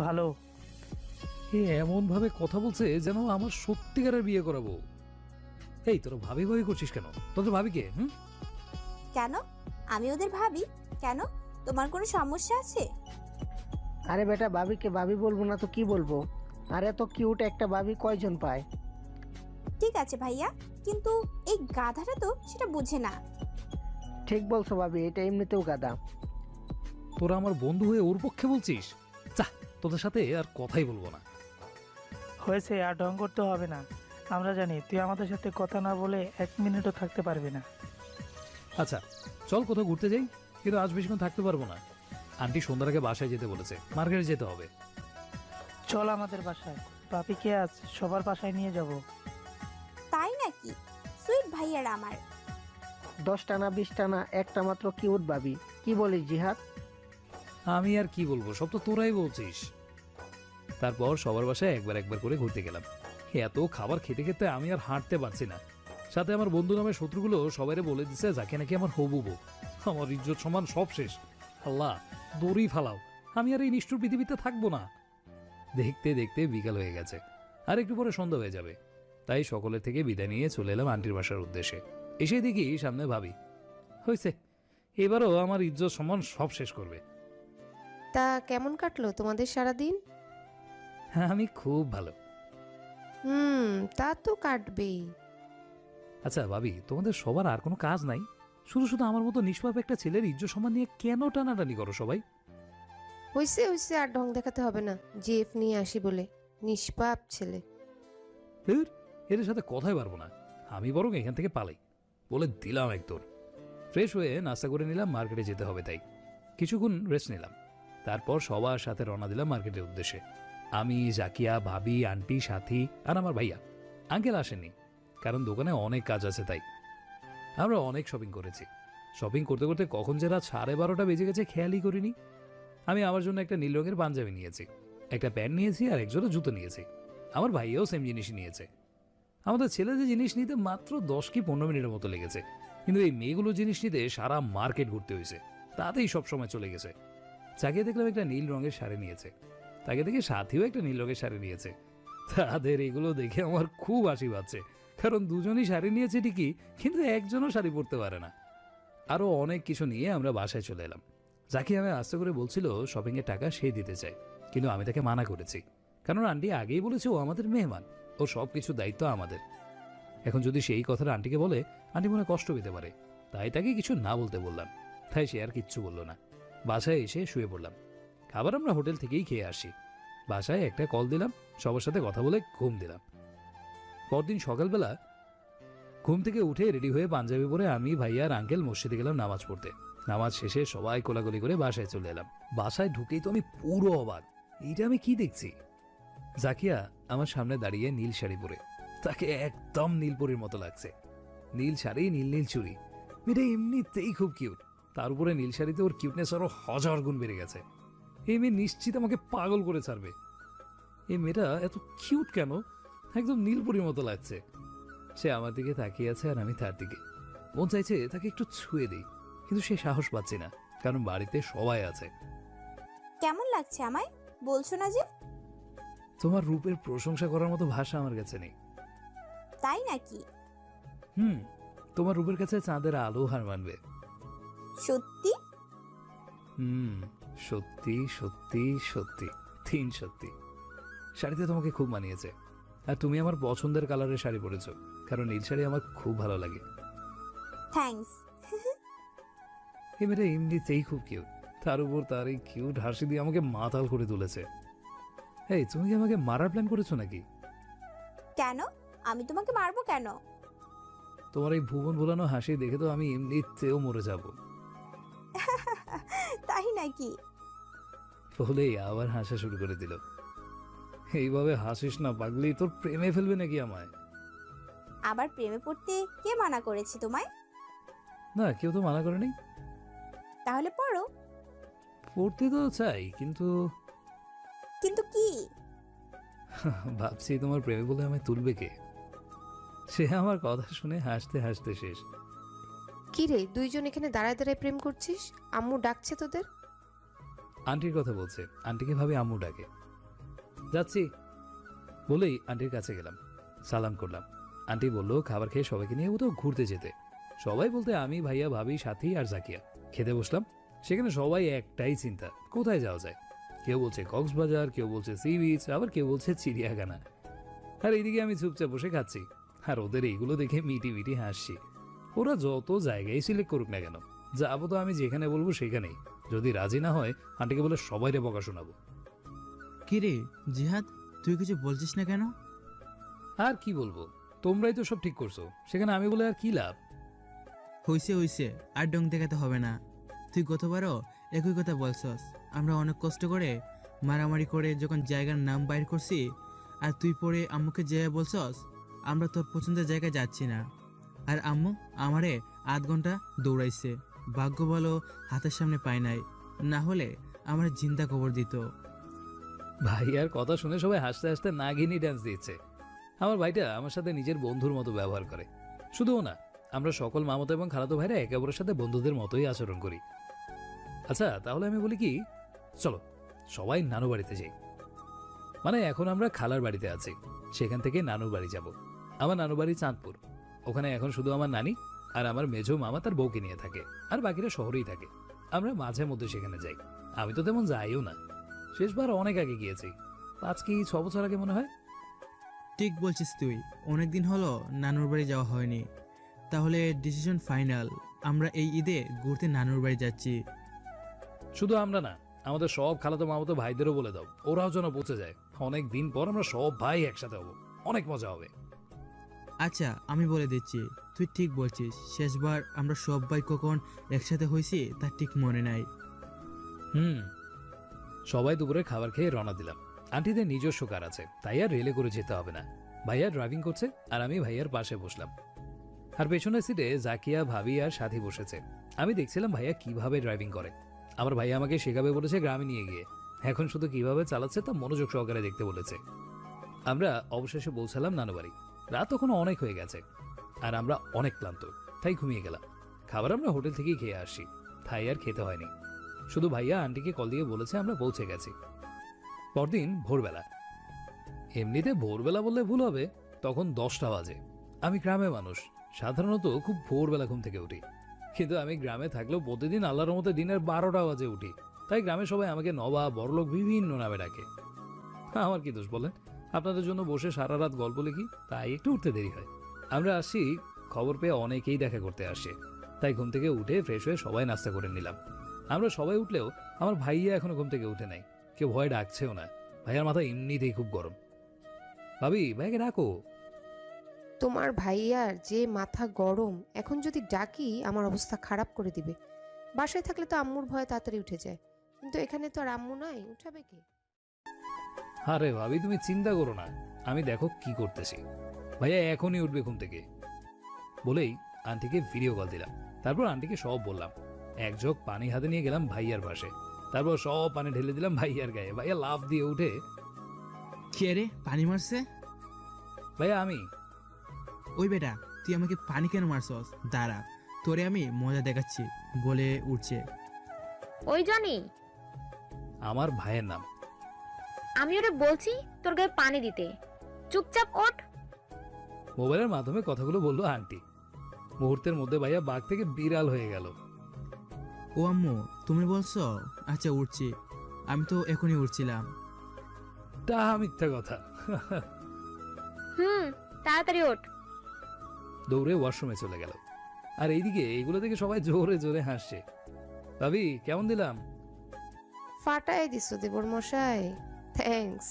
ভালো। এ এমন ভাবে কথা বলছে যেন আমার সত্যিকারের বিয়ে করাবো। এই তোরা ভাবি ভাবি করছিস কেন? তোদের ভাবি কে? কেন? আমি ওদের ভাবি কেন? তোমার কোনো সমস্যা আছে? আরে বেটা, ভাবিকে ভাবি বলবো না তো কি বলবো? আর এত কিউট একটা ভাবি কয়জন পায়? ঠিক আছে ভাইয়া, কিন্তু এই গাধাটা তো সেটা বুঝে না। ঠিক বলছো ভাবি, এটা এমনিতেও গাধা। তোরা আমার বন্ধু হয়ে ওর পক্ষে বলছিস? যা, তোদের সাথে আর কথাই বলবো না। হয়েছে, আর ঢং করতে হবে না। আমরা জানি তুই আমাদের সাথে কথা না বলে 1 মিনিটও থাকতে পারবি না। আচ্ছা চল কোথাও ঘুরতে যাই, কিন্তু আজ বেশিক্ষণ থাকতে পারবো না। আন্টি সন্ধ্যার আগে বাসায় যেতে বলেছে, মার্কেটে যেতে হবে। চল আমাদের বাসায়, পাপিকে আজ সবার বাসায় নিয়ে যাব। তাই নাকি? সুইট ভাইয়ার আমার। 10টা না 20টা না, একটা মাত্র কিউট ভাবি। কি বলিস জিহাদ? আমি আর কি বলবো, সব তো তোরাই বলছিস। তারপর সবার বাসায় একবার একবার করে ঘুরতে গেলাম। এত খাবার খেতে খেতে আমি আর হাঁটতে পারছি না। সাথে আমার বন্ধু নামের শত্রুগুলো সবাইরে বলে দিছে যাকে নাকি আমার হবু বউ। আমার ইজ্জত সম্মান সব শেষ। আল্লাহ, দড়ি ফালাও, আমি আর এই নিষ্ঠুর পৃথিবীতে থাকবো না। দেখতে দেখতে বিকাল হয়ে গেছে, আর একটু পরে সন্ধ্যা হয়ে যাবে। তাই সকলের থেকে বিদায় নিয়ে চলে এলাম আন্টির বাসার উদ্দেশ্যে। এসে দেখি সামনে ভাবি। হয়েছে, এবারও আমার ইজ্জত সম্মান সব শেষ করবে। তা কেমন কাটলো তোমাদের সারাদিন? হ্যাঁ, আমি খুব ভালো। তা তো কাটবেই। আচ্ছা ভাবি, তোমাদের সবার আর কোনো কাজ নাই? শুধু শুধু আমার মতো নিষ্পাপ একটা ছেলের ইজ্জত সম্মান নিয়ে কেন টানাটানি করো সবাই? হইছে হইছে, আর ঢং দেখাতে হবে না। জেফ নিয়ে আসি বলে নিষ্পাপ ছেলে। ধুর, এদের সাথে কথাই পারবো না। আমি বরং এখান থেকে পালাই, বলে দিলাম এক দৌড়। ফ্রেশ হয়ে নাস্তা করে নিলাম, মার্কেটে যেতে হবে তাই কিছুক্ষণ রেস্ট নিলাম। তারপর সবার সাথে রওনা দিলাম মার্কেটের উদ্দেশ্যে। আমি, জাকিয়া, ভাবি, আন্টি, সাথী আর আমার ভাইয়া। আঙ্কেল আসেনি, কারণ দোকানে অনেক কাজ আছে তাই। আমরা অনেক শপিং করেছি। শপিং করতে করতে কখন যে রাত 12:30 বেজে গেছে খেয়ালই করিনি। আমি আমার জন্য একটা নীল রঙের পাঞ্জাবি নিয়েছি, একটা প্যান্ট নিয়েছি আর একজোড়া জুতো নিয়েছি। আমার ভাইয়াও সেম জিনিসই নিয়েছে। আমাদের ছেলেদের জিনিস নিতে মাত্র 10 কি 15 মিনিটের মতো লেগেছে, কিন্তু এই মেয়েগুলো জিনিস নিতে সারা মার্কেট ঘুরতে হয়েছে। তাতেই সব সময় চলে গেছে। চাকিয়ে দেখলাম একটা নীল রঙের শাড়ি নিয়েছে, তাকে দেখে সাথীও একটা নীল রঙের শাড়ি নিয়েছে। তাদের এগুলো দেখে আমার খুব হাসি পাচ্ছে, কারণ দুজনই শাড়ি নিয়েছে ঠিকই, কিন্তু একজনও শাড়ি পরতে পারে না। আরও অনেক কিছু নিয়ে আমরা বাসায় চলে এলাম। জাকিয়া আমায় আস্তে করে বলছিল শপিংয়ের টাকা সে দিতে চায়, কিন্তু আমি তাকে মানা করেছি, কারণ আন্টি আগেই বলেছে ও আমাদের মেহমান, ও সব কিছু দায়িত্ব আমাদের। এখন যদি সেই কথাটা আন্টিকে বলে, আন্টি মনে কষ্ট পেতে পারে, তাই তাকে কিছু না বলতে বললাম। তাই সে আর কিচ্ছু বলল না। বাসায় এসে শুয়ে পড়লাম। খাবার আমরা হোটেল থেকেই খেয়ে আসি। বাসায় একটা কল দিলাম, সবার সাথে কথা বলে ঘুম দিলাম। পরদিন সকালবেলা ঘুম থেকে উঠে রেডি হয়ে পাঞ্জাবি পরে আমি, ভাইয়া আর আঙ্কেল মসজিদে গেলাম নামাজ পড়তে। নামাজ শেষে সবাই কোলাকুলি করে বাসায় চলে এলাম। বাসায় ঢুকেই তো আমি পুরো অবাক, এইটা আমি কি দেখছি? জাকিয়া আমার সামনে দাঁড়িয়ে নীল শাড়ি পরে, তাকে একদম নীলপরীর মতো লাগছে। নীল শাড়ি, নীল নীল চুড়ি, মেয়েটা এমনিতেই খুব কিউট। তার উপরে নীল শাড়িতে ওর কিউটনেস আরো 1000 গুণ বেড়ে গেছে। এই মেয়ে নিশ্চিত আমাকে পাগল করে ছাড়বে। এই মেয়েটা এত কিউট কেন? একদম নীলপরীর মতো লাগছে। সে আমার দিকে তাকিয়ে আছে আর আমি তার দিকে। মন চাইছে তাকে একটু ছুঁয়ে দিই, কিন্তু সে সাহস পাচ্ছি না, কারণ বাড়িতে সবাই আছে। কেমন লাগছে আমায় বলছো না যে? তোমার রূপের প্রশংসা করার মতো ভাষা আমার কাছে নেই। তাই নাকি? তোমার রূপের কাছে চাঁদের আলো হার মানবে। সত্যি? সত্যি সত্যি সত্যি, 3 সত্যি। শাড়িতে তোমাকে খুব মানিয়েছে, আর তুমি আমার পছন্দের কালারের শাড়ি পরেছো, কারণ নীল শাড়ি আমার খুব ভালো লাগে। থ্যাঙ্কস। এই মেয়েটা এমনিতেই খুব কিউট, তার উপর তার এই কিউট হাসি দিয়ে আমাকে মাতাল করে তুলেছে। এই, তুমি কি আমাকে মারার প্ল্যান করেছো নাকি? কেন? আমি তোমাকে মারবো কেন? তোমার এই ভুবন ভোলানো হাসি দেখে তো আমি এমনিতেও মরে যাব। তাই নাকি? বলেই আবার হাসা শুরু করে দিল। এইভাবে হাসিস না পাগলি, তোর প্রেমে ফেলবে নাকি আমায়? আবার প্রেমে পড়তে কে মানা করেছে তোমায়? না, কেউ তো মানা করেনি। তাহলে পড়ো। পড়তে তো চাই, কিন্তু কিন্তু কি? ভাবছি তোমার প্রেমে বলে আমায় তুলবে কে? সে আমার কথা শুনে হাসতে হাসতে শেষ। কি রে, দুইজন এখানে দাঁড়ায় দাঁড়ায় প্রেম করছিস? আম্মু ডাকছে তোদের? আন্টির কথা বলছে, আন্টিকে ভাবে আম্মু ডাকে। যাচ্ছি বলেই আন্টির কাছে গেলাম, সালাম করলাম। আন্টি বলল খাবার খেয়ে সবাইকে নিয়ে কোথাও ঘুরতে যেতে। সবাই বলতে আমি, ভাইয়া, ভাবি, সাথী আর জাকিয়া। খেতে বসলাম। সেখানে সবাই একটাই চিন্তা, কোথায় যাওয়া যায়। কেউ বলছে কক্সবাজার, কেউ বলছে সি বিচ, আবার কেউ বলছে চিড়িয়াখানা। আর এইদিকে আমি চুপচাপ বসে খাচ্ছি, আর ওদের এইগুলো দেখে মিটি মিটি হাসছি। ওরা যত জায়গায় সিলেক্ট করুক না কেন, যাবো তো আমি যেখানে বলবো সেখানেই। যদি রাজি না হয় আন্টিকে বলে সবাইরে বকা শোনাবো। কি রে জিহাদ, তুই কিছু বলছিস না কেন? আর কি বলবো, তোমরাই তো সব ঠিক করছো, সেখানে আমি বলে আর কি লাভ? হইছে, আর ডং দেখাতে হবে না। তুই গতবারও একই কথা বলছস। আমরা অনেক কষ্ট করে মারামারি করে যখন জায়গার নাম বাইর করছি, আর তুই পরে আম্মুকে যেয়ে বলছস আমরা তোর পছন্দের জায়গায় যাচ্ছি না। আর আম্মু আমারে 8 ঘন্টা দৌড়াইছে। ভাগ্য বলো হাতের সামনে পাই নাই, না হলে আমার জিন্দা কবর দিত। ভাইয়ার কথা শুনে সবাই হাসতে হাসতে নাগিনী ডান্স দিচ্ছে। আমার ভাইটা আমার সাথে নিজের বন্ধুর মতো ব্যবহার করে। শুধুও না, আমরা সকল মামাতো এবং খালাতো ভাইরা একে অপরের সাথে বন্ধুদের মতোই আচরণ করি। আচ্ছা, তাহলে আমি বলি কি, চলো সবাই নানু বাড়িতে যাই। মানে এখন আমরা খালার বাড়িতে আছি, সেখান থেকে নানুর বাড়ি যাব। আমার নানু বাড়ি চাঁদপুর। ওখানে এখন শুধু আমার নানি আর আমার মেঝো মামা তার বউকে নিয়ে থাকে, আর বাকিরা শহরেই থাকে। আমরা মাঝে মধ্যে সেখানে যাই। আমি তো তেমন যাইও না, শেষবার অনেক আগে গিয়েছি, 5 কি 6 বছর আগে মনে হয়। ঠিক বলছিস তুই, অনেকদিন হলো নানুর বাড়ি যাওয়া হয়নি। তাহলে ডিসিশন ফাইনাল, আমরা এই ঈদে ঘুরতে নানুর বাড়ি যাচ্ছি। শুধু আমরা না, আমাদের সব খালাতো মামাতো ভাইদেরও বলে দাও, ওরাও যেন পৌঁছে যায়। অনেক দিন পর আমরা সব ভাই একসাথে হবো, অনেক মজা হবে। আচ্ছা, আমি বলে দিচ্ছি, তুই ঠিক বলছিস। শেষবার আমরা সবাই কখন একসাথে হয়েছি তা ঠিক মনে নাই। সবাই দুপুরে খাবার খেয়ে রওনা দিলাম। আন্টিদের নিজস্ব কার আছে, তাই আর রেলে করে যেতে হবে না। ভাইয়া ড্রাইভিং করছে আর আমি ভাইয়ার পাশে বসলাম। আর পেছনের সিটে জাকিয়া, ভাবি আর সাথী বসেছে। আমি দেখছিলাম ভাইয়া কিভাবে ড্রাইভিং করে। আমার ভাইয়া আমাকে শেখাবে বলেছে গ্রামে নিয়ে গিয়ে। এখন শুধু কিভাবে চালাচ্ছে তা মনোযোগ সহকারে দেখতে বলেছে। আমরা অবশেষে পৌঁছালাম নানু বাড়ি। রাত তখন অনেক হয়ে গেছে আর আমরা অনেক ক্লান্ত, তাই ঘুমিয়ে গেলাম। খাবার আমরা হোটেল থেকেই খেয়ে আসি, তাই আর খেতে হয়নি। শুধু ভাইয়া আন্টিকে কল দিয়ে বলেছে আমরা পৌঁছে গেছি। পরদিন ভোরবেলা, এমনিতে ভোরবেলা বললে ভুল হবে, তখন 10টা বাজে। আমি গ্রামে মানুষ, সাধারণত খুব ভোরবেলা ঘুম থেকে উঠি, কিন্তু আমি গ্রামে থাকলেও প্রতিদিন আল্লাহর মতো দিনের 12টা বাজে উঠি, তাই গ্রামে সবাই আমাকে নবাব, বড়লোক বিভিন্ন নামে ডাকে। আমার কি দোষ বলেন? আপনাদের জন্য বসে সারা রাত গল্প লিখি, তাই একটু উঠতে দেরি হয়। আমরা আসছি, খবর পেয়ে অনেকেই দেখা করতে আসে, তাই ঘুম থেকে উঠে ফ্রেশ হয়ে সবাই নাস্তা করে নিলাম। আমরা সবাই উঠলেও আমার ভাইয়া এখনো ঘুম থেকে উঠে নাই, কেউ ভয় ডাকছেও না। ভাইয়ার মাথা এমনিতেই খুব গরম। ভাবি, ভাইকে ডাকো। তোমার ভাইয়ার যে মাথা গরম, এখন যদি ডাকি আমার অবস্থা খারাপ করে দিবে। বাসায় থাকলে তো আম্মুর ভয়ে তাড়াতাড়ি উঠে যায়, কিন্তু এখানে তো আর আম্মু নাই, উঠাবে কে? আরে ভাবি, তুমি চিন্তা করো না, আমি দেখো কি করতেছি। ভাইয়া এখনই উঠবে ঘুম থেকে বলেই আন্টিকে ভিডিও কল দিলাম। তারপর আন্টিকে সব বললাম। এক জগ পানি হাতে নিয়ে গেলাম ভাইয়ার পাশে, তারপর সব পানি ঢেলে দিলাম ভাইয়ার গায়ে। ভাইয়া লাফ দিয়ে উঠে, কে রে পানি মারছে? ভাইয়া আমি। ওই বেটা, তুই আমাকে পানি কেন মারছস? দাঁড়া, তোরে আমি মজা দেখাচ্ছি বলে উঠছে। ওই জনি, আমার ভাইয়ের নাম। আমি ওরে বলছি তোর গায়ে পানি দিতে, চুপচাপ ওঠ। মোবাইলের মাধ্যমে কথাগুলো বললো আন্টি। মুহূর্তের মধ্যে ভাইয়া বাঘ থেকে বিড়াল হয়ে গেল। ও আম্মু, তুমি বলছো? আচ্ছা উঠছি। আমি তো এখনই উঠছিলাম। তা মিথ্যা কথা। তাড়াতাড়ি ওঠ। দৌড়ে ওয়াশরুমে চলে গেল। আর এইদিকে এগুলো থেকে সবাই জোরে জোরে হাসছে। ভাবি, কেমন দিলাম? ফাটাই দিছো দেবর মশাই, থ্যাঙ্কস।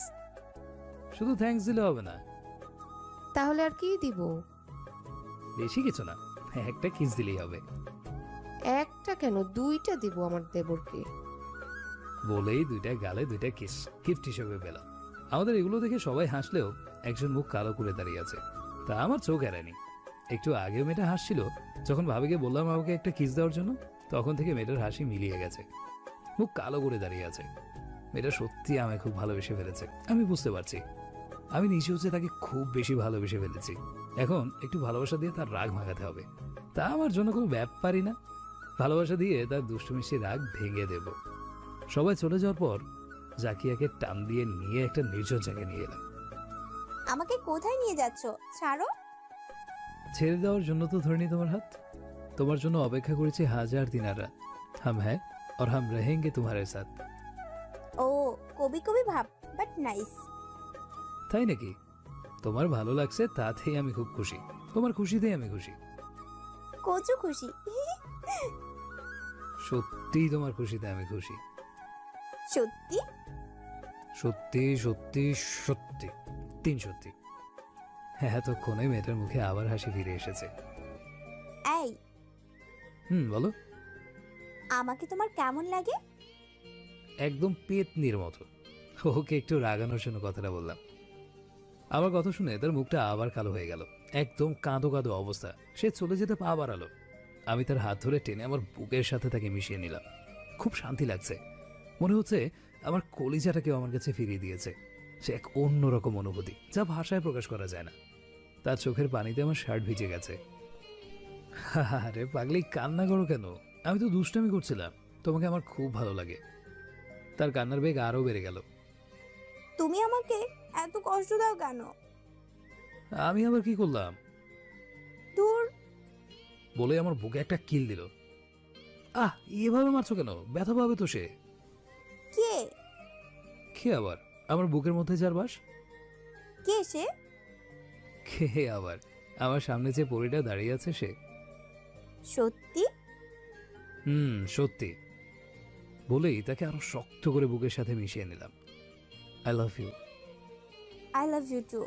শুধু থ্যাঙ্কস দিলে হবে না, তাহলে আর কি দিব? বেশি কিছু না, একটা কিস দিলেই হবে। একটা কেন, 2টা দিব আমার দেবরকে। বলেই 2টা গালে 2টা কিস গিফট হিসেবে পেলাম। আমাদের এগুলো দেখে সবাই হাসলেও একজন মুখ কালো করে দাঁড়িয়ে আছে, তা আমার চোখ এড়ায়নি। একটু আগেও মেয়েটা হাসছিল, যখন ভাবিকে বললাম আমাকে একটা কিস দেওয়ার জন্য, তখন থেকে মেয়েটার হাসি মিলিয়ে গেছে, মুখ কালো করে দাঁড়িয়ে আছে। মেয়েটা সত্যি আমায় খুব ভালোবেসে ফেলেছে, আমি বুঝতে পারছি। আমি নিচে হচ্ছে তাকে খুব বেশি ভালোবেসে ফেলেছি। এখন একটু ভালোবাসা দিয়ে তার রাগ ভাঙাতে হবে, তা আমার জন্য কোনো ব্যাপারই না। ভালোবাসা দিয়ে তার দুষ্টুমিষ্টি রাগ ভেঙে দেব। সবাই চলে যাওয়ার পর জাকিয়াকে টান দিয়ে নিয়ে একটা নির্জন জায়গায় নিয়ে এলাম। আমাকে কোথায় নিয়ে যাচ্ছ? ছাড়ো। ছেড়ে দেওয়ার জন্য তো ধরেনি তোমার হাত। তোমার জন্য অপেক্ষা করেছি 1000 দিন আর রাত। হাম হ্যাঁ और हम रहेंगे तुम्हारे साथ। ও কবি কবি ভাব, বাট নাইস। তাই নাকি? তোমার ভালো লাগছে তাতেই আমি খুব খুশি, তোমার খুশিতেই আমি খুশি। কচু খুশি। সত্যিই তোমার খুশিতে আমি খুশি। সত্যি সত্যি সত্যি সত্যি 3 সত্যি। এতক্ষণে মেয়েটার মুখে আবার হাসি ফিরে এসেছে। এই, বলো। আমাকে তোমার কেমন লাগে? একদম পেতনির মতো। ওকে একটু রাগানোর জন্য কথাটা বললাম। আমার কথা শুনে তার মুখটা আবার কালো হয়ে গেল, একদম কাঁদো কাঁদো অবস্থা। সে চলে যেতে পা বাড়ালো। আমি তার হাত ধরে টেনে আমার বুকের সাথে তাকে মিশিয়ে নিলাম। খুব শান্তি লাগছে, মনে হচ্ছে আমার কলিজাটাকেও আমার কাছে ফিরিয়ে দিয়েছে। সে এক অন্যরকম অনুভূতি, যা ভাষায় প্রকাশ করা যায় না। তার চোখের পানিতে আমার শার্ট ভিজে গেছে। আরে পাগলি, কান্না করো কেন? আমি তো দুষ্টামি করছিলাম, তোমাকে আমার খুব ভালো লাগে। তার কান্নার বেগ আরো বেড়ে গেল। তুমি আমাকে এত কষ্ট দাও কেন? আমি আবার কি করলাম? দূর। বলে আমার বুকে একটা কিল দিল। এভাবে মারছো কেন? ব্যথা পাবে তো সে। কে? কে আবার? আমার বুকের মধ্যে যার বাস। কে সে? কে আবার? আমার সামনে যে পরীটা দাঁড়িয়ে আছে সে। সত্যি? সত্যি। বলেই তাকে আরো শক্ত করে বুকের সাথে মিশিয়ে নিলাম। I love you. I love you too.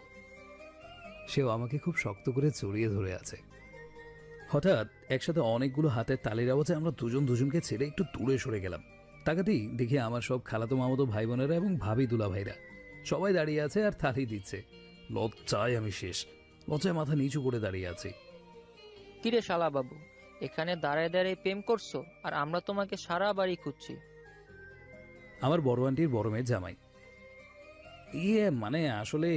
সেও আমাকে খুব শক্ত করে জড়িয়ে ধরে আছে। হঠাৎ একসাথে অনেকগুলো হাতের তালির আওয়াজে আমরা দুজন দুজনকে ছেড়ে একটু দূরে সরে গেলাম। তাকাতেই দেখি আমার সব খালাতো মামাতো ভাই বোনেরা এবং ভাবি দুলা ভাইরা সবাই দাঁড়িয়ে আছে আর তালি দিচ্ছে। লজ্জায় আমি শেষ, লজ্জায় মাথা নিচু করে দাঁড়িয়ে আছি। কিরে শালা বাবু, এখানে দাঁড়ায় দাঁড়িয়ে প্রেম করছো আর আমরা তোমাকে সারা বাড়ি খুঁজছি। আমার বড় আন্টির বড় মেয়ের জামাই। আসলে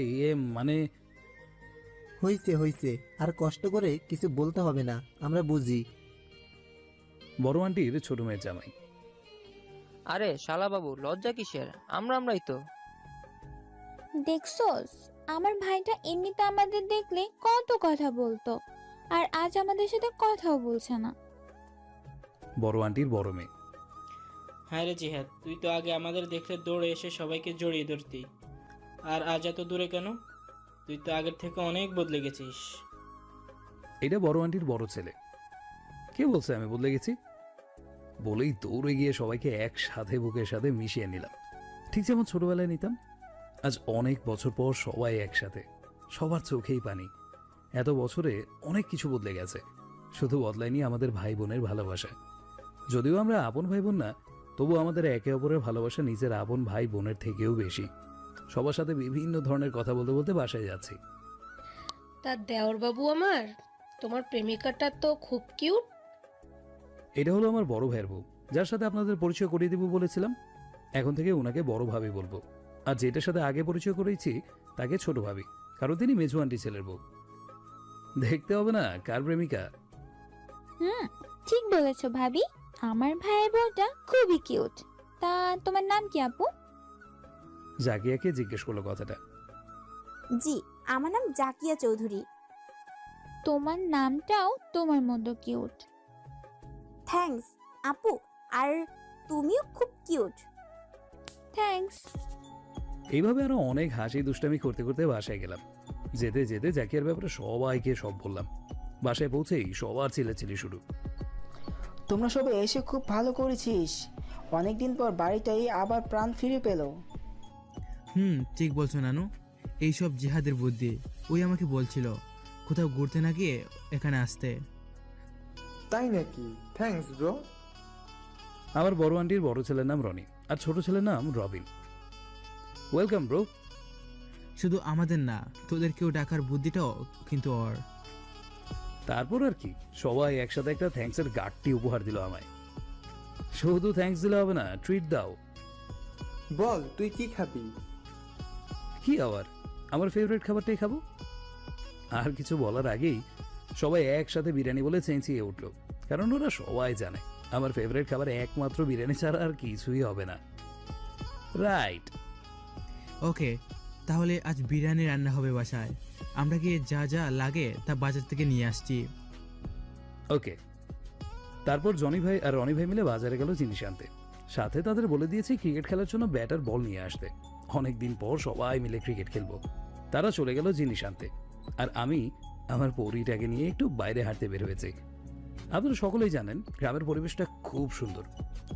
হইছে হইছে, আর কষ্ট করে কিছু বলতে হবে না, আমরা বুঝি। বড় আন্টির ছোট মেয়ের জামাই। আরে শালা বাবু, লজ্জা কিসের? আমরাই তো। দেখছস, আমার ভাইটা এমনিতে আমাদের দেখলে কত কথা বলতো, আর আজ আমাদের সাথে কথাও বলছে না। বড় আন্টির বড় মেয়ে। হ্যাঁ রে জিহাদ, তুই তো আগে আমাদের দেখলে দৌড়ে এসে সবাইকে জড়িয়ে ধরতি, আর আজ এত দূরে কেন? তুই তো আগের থেকে অনেক বদলে গেছিস। এটা বড় আন্টির বড় ছেলে। কে বলছে আমি বদলে গেছি? বলেই দৌড়ে গিয়ে সবাইকে একসাথে বুকের সাথে মিশিয়ে নিলাম, ঠিক যেমন ছোটবেলায় নিতাম। আজ অনেক বছর পর সবাই একসাথে, সবার চোখেই পানি। এত বছরে অনেক কিছু বদলে গেছে, শুধু বদলায়নি আমাদের ভাই বোনের ভালোবাসা। যদিও আমরা আপন ভাই বোন না, তবু আমাদের একে অপরের ভালোবাসা নিজের আপন ভাই বোনের থেকেও বেশি। সবার সাথে বিভিন্ন ধরনের কথা বলতে বলতে বাসায় যাচ্ছি। তা দেওর বাবু আমার, তোমার প্রেমিকাটা তো খুব কিউট। এটা হলো আমার বড় ভাইয়ের বউ, যার সাথে আপনাদের পরিচয় করিয়ে দেবো বলেছিলাম। এখন থেকে ওনাকে বড় ভাবি বলবো, আর যেটার সাথে আগে পরিচয় করেছি তাকে ছোট ভাবি, কারণ তিনি মেজু আন্টি ছেলের বউ। দেখতে হবে না কার প্রেমিকা। ঠিক বলেছো ভাবি, আমার ভাইয়ের বউটা খুবই কিউট। তা তোমার নাম কি আপু? জাকিয়াকে জিজ্ঞেস করলো কথাটা। জি, আমার নাম জাকিয়া চৌধুরী। তোমার নামটাও তোমার মতো কিউট। থ্যাঙ্কস আপু, আর তুমিও খুব কিউট। থ্যাঙ্কস। এইভাবে আরো অনেক হাসি দুষ্টামি করতে করতে বাসায় গেলাম। যেতে যেতে জাকিয়ার ব্যাপারে সবাইকে সব বললাম। বাসায় পৌঁছেই সবার চিল্লাচিল্লি শুরু। তোমরা সবাই এসে খুব ভালো করেছিস, অনেকদিন পর বাড়িটাই আবার প্রাণ ফিরে পেল। ঠিক বলছো নানু, এইসব জিহাদের বুদ্ধি। ওই আমাকে বলছিল কোথাও ঘুরতে না গিয়ে এখানে আসতে। তাই নাকি? Thanks bro. আমার বড় আন্টির বড় ছেলের নাম রনি, আর ছোট ছেলের নাম রবিন। Welcome bro. শুধু আমাদের না, তোদেরকেও ডাকার বুদ্ধিটাও কিন্তু ওর। তারপর আর কি, সবাই একসাথে একটা থ্যাঙ্কসের গাঁটটি উপহার দিল আমায়। শুধু থ্যাঙ্কস দিলে হবে না, ট্রিট দাও। বল তুই কি খাবি? কি আবার, আমার ফেভারিট খাবারটাই খাবো। আর কিছু বলার আগেই সবাই একসাথে বিরিয়ানি বলে চেঁচিয়ে উঠলো, কারণ ওরা সবাই জানে আমার ফেভারিট খাবার একমাত্র বিরিয়ানি ছাড়া আর কিছুই হবে না। রাইট। ওকে, তাহলে আজ বিরিয়ানি রান্না হবে বাসায়। আমরা গিয়ে যা যা লাগে তা বাজার থেকে নিয়ে আসছি। ওকে। তারপর জনি ভাই আর রনি ভাই মিলে বাজারে গেল জিনিস আনতে। সাথে তাদের বলে দিয়েছি ক্রিকেট খেলার জন্য ব্যাট আর বল নিয়ে আসতে। অনেকদিন পর সবাই মিলে ক্রিকেট খেলবো। তারা চলে গেল জিনিস আনতে, আর আমি আমার পরিটাকে নিয়ে একটু বাইরে হাঁটতে বের হয়েছি। আপনারা সকলেই জানেন গ্রামের পরিবেশটা খুব সুন্দর,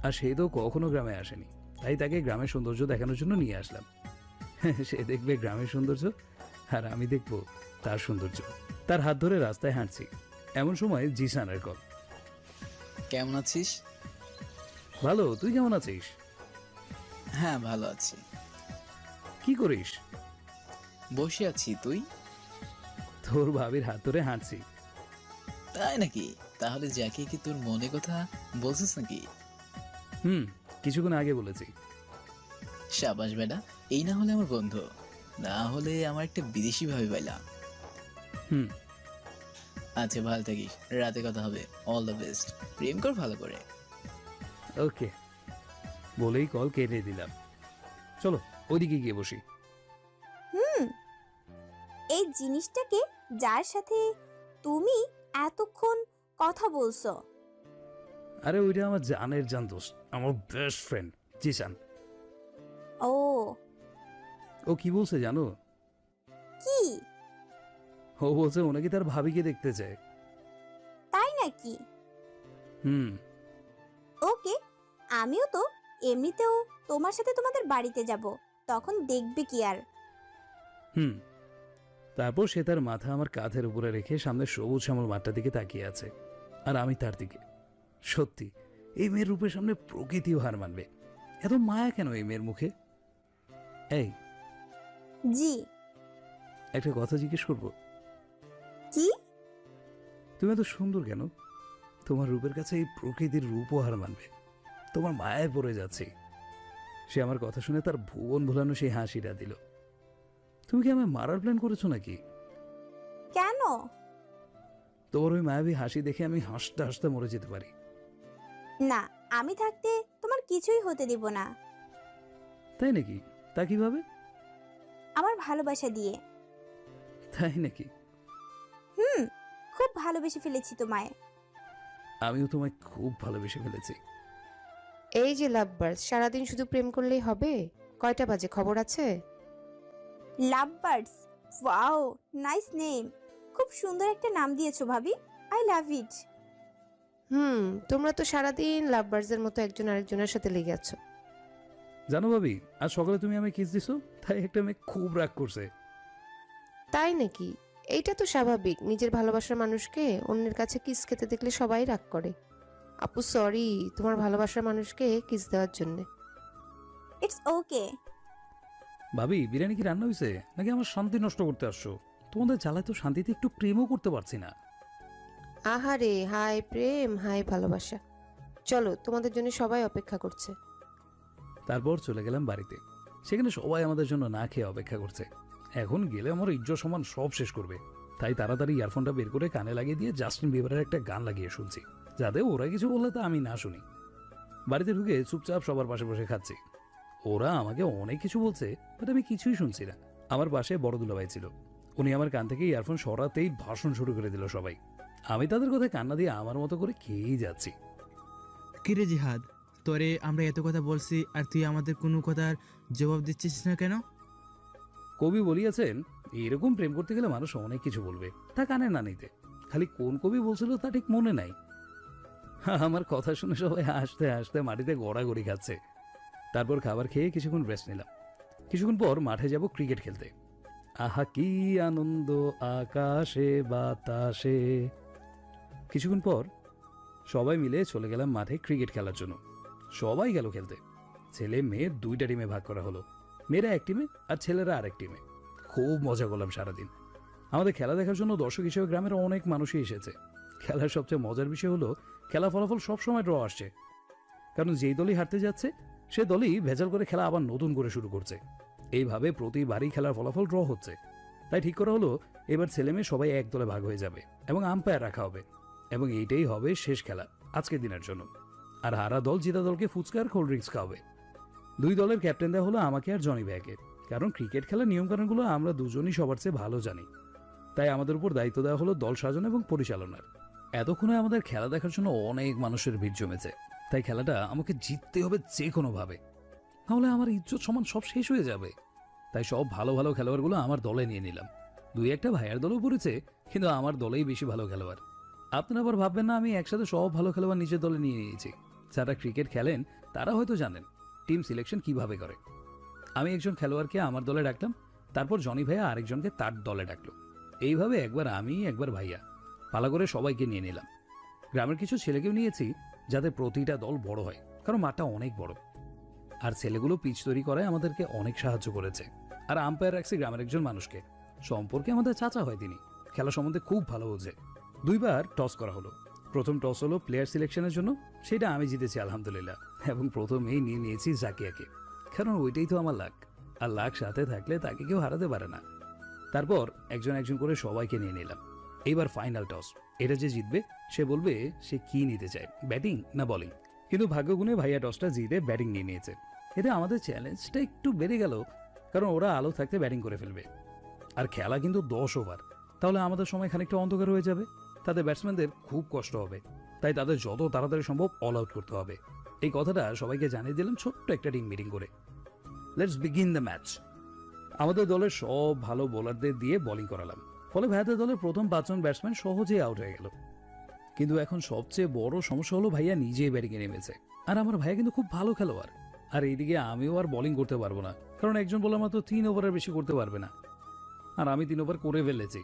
আর সে তো কখনো গ্রামে আসেনি, তাই তাকে গ্রামের সৌন্দর্য দেখানোর জন্য নিয়ে আসলাম। সে দেখবে গ্রামের সৌন্দর্য, আর আমি দেখবো তার সৌন্দর্য। তার হাত ধরে রাস্তায় হাঁটছি, এমন সময় জিসানের কল। কেমন আছিস? ভালো, তুই কেমন আছিস? হ্যাঁ ভালো আছি। কি করিস? বসে আছি। তুই? তোর ভাবির হাত ধরে হাঁটছি। তাই নাকি? তাহলে জ্যাকি কি তোর মনে কথা বলছিস নাকি? কিছুক্ষণ আগে বলেছি। শাবাশ বেটা, এই না হলে আমার বন্ধু, না হলে আমার একটা বিদেশি ভাবি পাইলাম। আচ্ছা ভালো থাকিস, রাতে কথা হবে। All the best. প্রেম কর ভালো করে। ওকে বলেই কল কেটে দিলাম। চলো ওইদিকে গিয়ে বসি। এই জিনিসটাকে যার সাথে তুমি এতক্ষণ কথা বলছো? আরে ওইটা আমার জানের জান দোস্ত, আমার বেস্ট ফ্রেন্ড জিসান। ও ও কি বলছে জানো? কি? ও বলছে ও নাকি তার ভাবিকে দেখতে চায়। তাই নাকি? ওকে, আমিও তো এমনিতেও তোমার সাথে তোমাদের বাড়িতে যাব, তখন দেখবে কি আর। তারপর সে তার মাথা আমার কাঁধের উপরে রেখে সামনে সবুজ শ্যামল মাঠটার দিকে তাকিয়ে আছে, আর আমি তার দিকে। সত্যি এই মেয়ের রূপের সামনে প্রকৃতিও হার মানবে। এত মায়া কেন এই মেয়ের মুখে? এই জি, একটা কথা জিজ্ঞেস করবো? কি? তুমি এত সুন্দর কেন? তোমার রূপের কাছে এই প্রকৃতির রূপও হার মানবে। তোমার মায়ায় পড়ে যাচ্ছি। সে আমার কথা শুনে তার ভুবন ভোলানো সেই হাসিটা দিল। তুমি কি আমায় মারার প্ল্যান করেছো নাকি? কেন? তোমার ওই মায়াবী হাসি দেখে আমি হাসতে হাসতে মরে যেতে পারি। না, আমি থাকতে তোমার কিছুই হতে দিব না। তাই নাকি? তা কিভাবে? আমার ভালোবাসা দিয়ে। তাই নাকি? খুব ভালোবেসে ফেলেছি তোমায়। আমিও তোমায় খুব ভালোবেসে ফেলেছি। এই যে লাভ বার্ডস, সারাদিন শুধু প্রেম করলেই হবে? কয়টা বাজে খবর আছে? লাভ বার্ডস, ওয়াও, নাইস নেম। খুব সুন্দর একটা নাম দিয়েছো ভাবি, আই লাভ ইট। তোমরা তো সারাদিন লাভ বার্ডসের মতো একজন আরেকজনের সাথে লেগে আছো। জানো ভাবি, আজ সকালে তুমি আমায় কিস দিছো, তাই একটা মেয়ে খুব রাগ করছে। তাই নাকি? এইটা তো স্বাভাবিক, নিজের ভালোবাসার মানুষকে অন্যের কাছে কিস খেতে দেখলে সবাই রাগ করে। আপু সরি তোমার ভালোবাসার মানুষকে কিস দেওয়ার জন্য। It's okay. ভাবি, বিরিয়ানি কি রান্না হয়েছে নাকি আমার শান্তি নষ্ট করতে আসছো? তোমাদের জ্বালায় তো শান্তিতে একটু প্রেমও করতে পারছি না। আহারে, হাই প্রেম, হাই ভালোবাসা। চলো, তোমাদের জন্য সবাই অপেক্ষা করছে। তারপর চলে গেলাম বাড়িতে। সেখানে সবাই আমাদের জন্য না খেয়ে অপেক্ষা করছে। এখন গেলে আমার ইজ্জত সমান সব শেষ করবে, তাই তাড়াতাড়ি ইয়ারফোনটা বের করে কানে লাগিয়ে দিয়ে জাস্টিন বিবারের একটা গান লাগিয়ে শুনছি, যাতে ওরা কিছু বললে তা আমি না শুনি। বাড়িতে ঢুকে চুপচাপ সবার পাশে বসে খাচ্ছি। ওরা আমাকে অনেক কিছু বলছে, বাট আমি কিছুই শুনছি না। আমার পাশে বড় দুলাভাই ছিল, উনি আমার কান থেকে ইয়ারফোন সরাতেই ভাষণ শুরু করে দিল সবাই। আমি তাদের কথায় কান্না দিয়ে আমার মতো করে খেয়েই যাচ্ছি। কিরে জিহাদ, তোরে আমরা এত কথা বলছি আর তুই আমাদের কোনো কথার জবাব দিচ্ছিস না কেন? কবি বলিয়াছেন, এরকম প্রেম করতে গেলে মানুষ অনেক কিছু বলবে, তা কানে না নিতে। খালি কোন কবি বলছিল তা ঠিক মনে নাই। আমার কথা শুনে সবাই হাসতে হাসতে মাটিতে গড়াগড়ি খাচ্ছে। তারপর খাবার খেয়ে কিছুক্ষণ রেস্ট নিলাম। কিছুক্ষণ পর মাঠে যাব ক্রিকেট খেলতে। আহা কি আনন্দ আকাশে বাতাসে। কিছুক্ষণ পর সবাই মিলে চলে গেলাম মাঠে ক্রিকেট খেলার জন্য। সবাই গেল খেলতে। ছেলে মেয়ে দুইটা টিমে ভাগ করা হলো, মেয়েরা এক টিমে আর ছেলেরা আরেক টিমে। খুব মজা করলাম সারাদিন। আমাদের খেলা দেখার জন্য দর্শক হিসেবে গ্রামের অনেক মানুষই এসেছে। খেলার সবচেয়ে মজার বিষয় হলো খেলা ফলাফল সবসময় ড্র আসছে, কারণ যেই দলই হারতে যাচ্ছে সে দলই ভেজাল করে খেলা আবার নতুন করে শুরু করছে। এইভাবে প্রতিবারই খেলার ফলাফল ড্র হচ্ছে। তাই ঠিক করা হলো এবার ছেলে মেয়ে সবাই এক দলে ভাগ হয়ে যাবে এবং আম্পায়ার রাখা হবে, এবং এইটাই হবে শেষ খেলা আজকের দিনের জন্য। আর হারা দল জেতা দলকে ফুচকা আর কোল্ড ড্রিঙ্কস খাওয়াবে। দুই দলের ক্যাপ্টেন দেওয়া হলো আমাকে আর জনি ভাইকে, কারণ ক্রিকেট খেলার নিয়মকানুনগুলো আমরা দুজনই সবার চেয়ে ভালো জানি। তাই আমাদের উপর দায়িত্ব দেওয়া হলো দল সাজানো এবং পরিচালনার। এতক্ষণে আমাদের খেলা দেখার জন্য অনেক মানুষের ভিড় জমেছে, তাই খেলাটা আমাকে জিততে হবে যে কোনোভাবে, নাহলে আমার ইজ্জত সমান সব শেষ হয়ে যাবে। তাই সব ভালো ভালো খেলোয়াড়গুলো আমার দলে নিয়ে নিলাম। দুই একটা ভাইয়ার দলও পড়েছে, কিন্তু আমার দলেই বেশি ভালো খেলোয়াড়। আপনারা আবার ভাববেন না আমি একসাথে সব ভালো খেলোয়াড় নিজের দলে নিয়ে নিয়েছি। যারা ক্রিকেট খেলেন তারা হয়তো জানেন টিম সিলেকশন কিভাবে করে। আমি একজন খেলোয়াড়কে আমার দলে ডাকলাম, তারপর জনি ভাইয়া আরেকজনকে তার দলে ডাকলো। এইভাবে একবার আমি একবার ভাইয়া পালা করে সবাইকে নিয়ে নিলাম। গ্রামের কিছু ছেলেকেও নিয়েছি, যাতে প্রতিটা দল বড় হয়, কারণ মাঠটা অনেক বড়। আর ছেলেগুলো পিচ তৈরি করায় আমাদেরকে অনেক সাহায্য করেছে। আর আম্পায়ার রাখছি গ্রামের একজন মানুষকে, সম্পর্কে আমাদের চাচা হয় তিনি, খেলা সম্বন্ধে খুব ভালো বোঝে। দুইবার টস করা হলো। প্রথম টস হলো প্লেয়ার সিলেকশনের জন্য, সেটা আমি জিতেছি আলহামদুলিল্লাহ, এবং প্রথমেই নিয়ে নিয়েছি জাকিয়াকে, কারণ ওইটাই তো আমার লাক, আর লাক সাথে থাকলে তাকে কেউ হারাতে পারে না। তারপর একজন একজন করে সবাইকে নিয়ে নিলাম। এইবার ফাইনাল টস, এটা যে জিতবে সে বলবে সে কি নিতে চায়, ব্যাটিং না বোলিং। কিন্তু ভাগ্যগুণে ভাইয়া টসটা জিতে ব্যাটিং নিয়ে নিয়েছে। এতে আমাদের চ্যালেঞ্জটা একটু বেড়ে গেল, কারণ ওরা আলো থাকতে ব্যাটিং করে ফেলবে। আর খেলা কিন্তু 10 ওভার, তাহলে আমাদের সময় খানিকটা অন্ধকার হয়ে যাবে, তাদের ব্যাটসম্যানদের খুব কষ্ট হবে। তাই তাদের যত তাড়াতাড়ি সম্ভব অল আউট করতে হবে। এই কথাটা সবাইকে জানিয়ে দিলাম ছোট্ট একটা টিম মিটিং করে। Let's begin the match. আমাদের দলের সব ভালো বোলারদের দিয়ে বোলিং করালাম, ফলে ভাইয়াদের দলের প্রথম 5 জন ব্যাটসম্যান সহজেই আউট হয়ে গেল। কিন্তু এখন সবচেয়ে বড় সমস্যা হলো ভাইয়া নিজেই ব্যাটিংয়ে নেমেছে, আর আমার ভাইয়া কিন্তু খুব ভালো খেলোয়াড়। আর এইদিকে আমিও আর বোলিং করতে পারবো না, কারণ একজন বোলার মাত্র 3 ওভারের বেশি করতে পারবে না, আর আমি 3 ওভার করে ফেলেছি।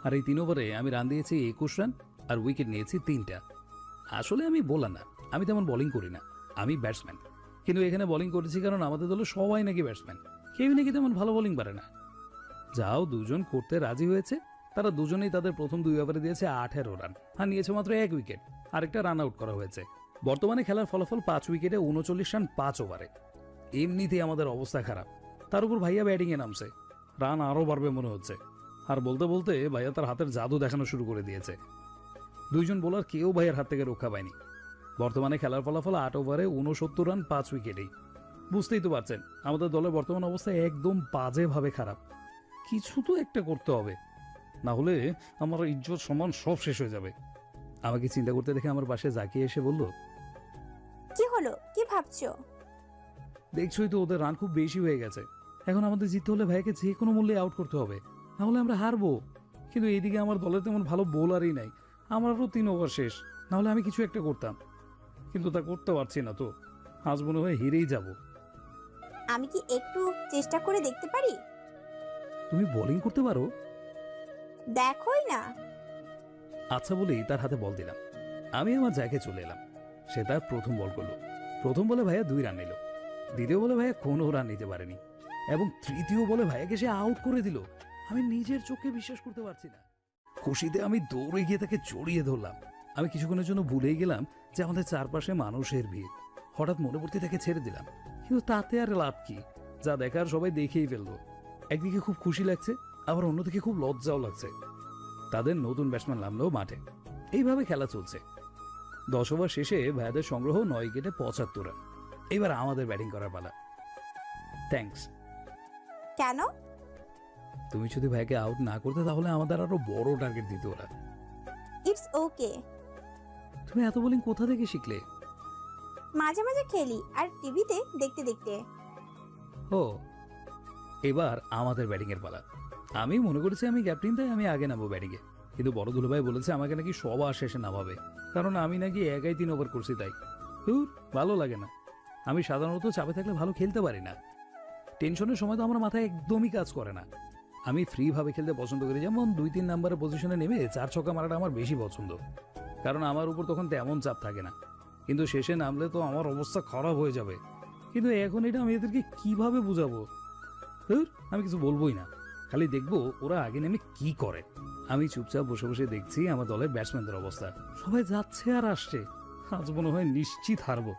আর এই 3 ওভারে আমি রান দিয়েছি 21 রান আর উইকেট নিয়েছি 3টা। আসলে আমি বোলার না, আমি তেমন বোলিং করি না, আমি ব্যাটসম্যান। কিন্তু এখানে বোলিং করেছি কারণ আমাদের দলে সবাই নাকি ব্যাটসম্যান, কেউ নাকি তেমন ভালো বোলিং পারে না। যাও 2 জন করতে রাজি হয়েছে, তারা দুজনেই তাদের প্রথম 2 ওভারে দিয়েছে 18 রান আর নিয়েছে মাত্র 1 উইকেট, আরেকটা রান আউট করা হয়েছে। বর্তমানে খেলার ফলাফল 5 উইকেটে 39 রান 5 ওভারে। এমনিতেই আমাদের অবস্থা খারাপ, তার উপর ভাইয়া ব্যাটিংয়ে নামছে, রান আরও বাড়বে মনে হচ্ছে। আর বলতে বলতে ভাইয়া তার হাতের জাদু দেখানো শুরু করে দিয়েছে। 2 জন বোলার কেউ ভাইয়ের হাত থেকে রক্ষা পায়নি। বর্তমানে খেলার ফলাফল 8 ওভারে 69 রান 5 উইকেটেই। বুঝতেই তো পারছেন আমাদের দলের বর্তমান অবস্থা একদম বাজেভাবে খারাপ। কিছু তো একটা করতে হবে, না হলে আমার ইজ্জত সম্মান সব শেষ হয়ে যাবে। আমাকে চিন্তা করতে দেখে আমার পাশে জাকিয়ে এসে বলল, কি হলো, কি ভাবছো? দেখছোই তো ওদের রান খুব বেশি হয়ে গেছে। এখন আমাদের জিততে হলে ভাইকে যে কোনো মূল্যে আউট করতে হবে, নাহলে আমরা হারবো। কিন্তু এইদিকে আমার দলের তেমন ভালো বোলারই নাই, আমারও 3 ওভার শেষ, নাহলে আমি কিছু একটা করতাম, কিন্তু তা করতে পারছি না। তো আজ মনে হয় হেরেই যাব। আমি কি একটু চেষ্টা করে দেখতে পারি? তুমি বোলিং করতে পারো? দেখোই না। আচ্ছা বলেই তার হাতে বল দিলাম। আমি আমার জায়গায় চলে এলাম। সে তার প্রথম বল করলো। প্রথম বলে ভাইয়া 2 রান নিল, দ্বিতীয় বলে ভাইয়া কোনো রান নিতে পারেনি, এবং তৃতীয় বলে ভাইয়াকে সে আউট করে দিল। আমি নিজের চোখে বিশ্বাস করতে পারছি না। খুশিতে আমি দৌড়ে গিয়ে তাকে জড়িয়ে ধরলাম। আমি কিছুক্ষণের জন্য ভুলেই গেলাম যে আমাদের চারপাশে মানুষের ভিড়। হঠাৎ মনে পড়তে তাকে ছেড়ে দিলাম, কিন্তু তাতে আর লাভ কি? যা দেখার সবাই দেখেই ফেললো। একদিকে খুব খুশি লাগছে, আবার অন্যদিকে খুব লজ্জাও লাগছে। তাদের নতুন ব্যাটসম্যান নামলো মাঠে। এইভাবে খেলা চলছে। 10 ওভার শেষে ভাইয়াদের সংগ্রহ 9 উইকেটে 75 রান। এবার আমাদের ব্যাটিং করার পালা। থ্যাঙ্কস। কেন? তুমি যদি ভাইকে আউট না করতে তাহলে আমাদের আরো বড় টার্গেট দিত ওরা। It's okay. তুমি এত বোলিং কোথা থেকে শিখলে? মাঝে মাঝে খেলি আর টিভিতে দেখতে দেখতে। ও, এবার আমাদের ব্যাটিং এর পালা। আমি মনে করেছি আমি ক্যাপ্টেন, তাই আমি আগে নামবো ব্যাটিংয়ে। কিন্তু বড় দুলুভাই বলেছে আমাকে নাকি সবার শেষে নামাবে, কারণ আমি নাকি একাই 3 ওভার করছি। তাই ভালো লাগে না। আমি সাধারণত চাপে থাকলে ভালো খেলতে পারি না। টেনশনের সময় তো আমার মাথায় একদমই কাজ করে না। আমি ফ্রি ভাবে খেলতে পছন্দ করি, যেমন 2-3 নাম্বারের পজিশনে নেমে 4 ছক্কা মারাটা আমার বেশি পছন্দ, কারণ আমার উপর তখন তেমন চাপ থাকে না। কিন্তু শেষে নামলে তো আমার অবস্থা খারাপ হয়ে যাবে। কিন্তু এখন এটা আমি এদেরকে কিভাবে বুঝাবো? আমি কিছু বলবোই না, খালি দেখবো ওরা আগে নেমে কি করে। আমি চুপচাপ বসে বসে দেখছি আমার দলের ব্যাটসম্যানদের অবস্থা। সবাই যাচ্ছে আর আসছে। আজ মনে হয় নিশ্চিত হারবো।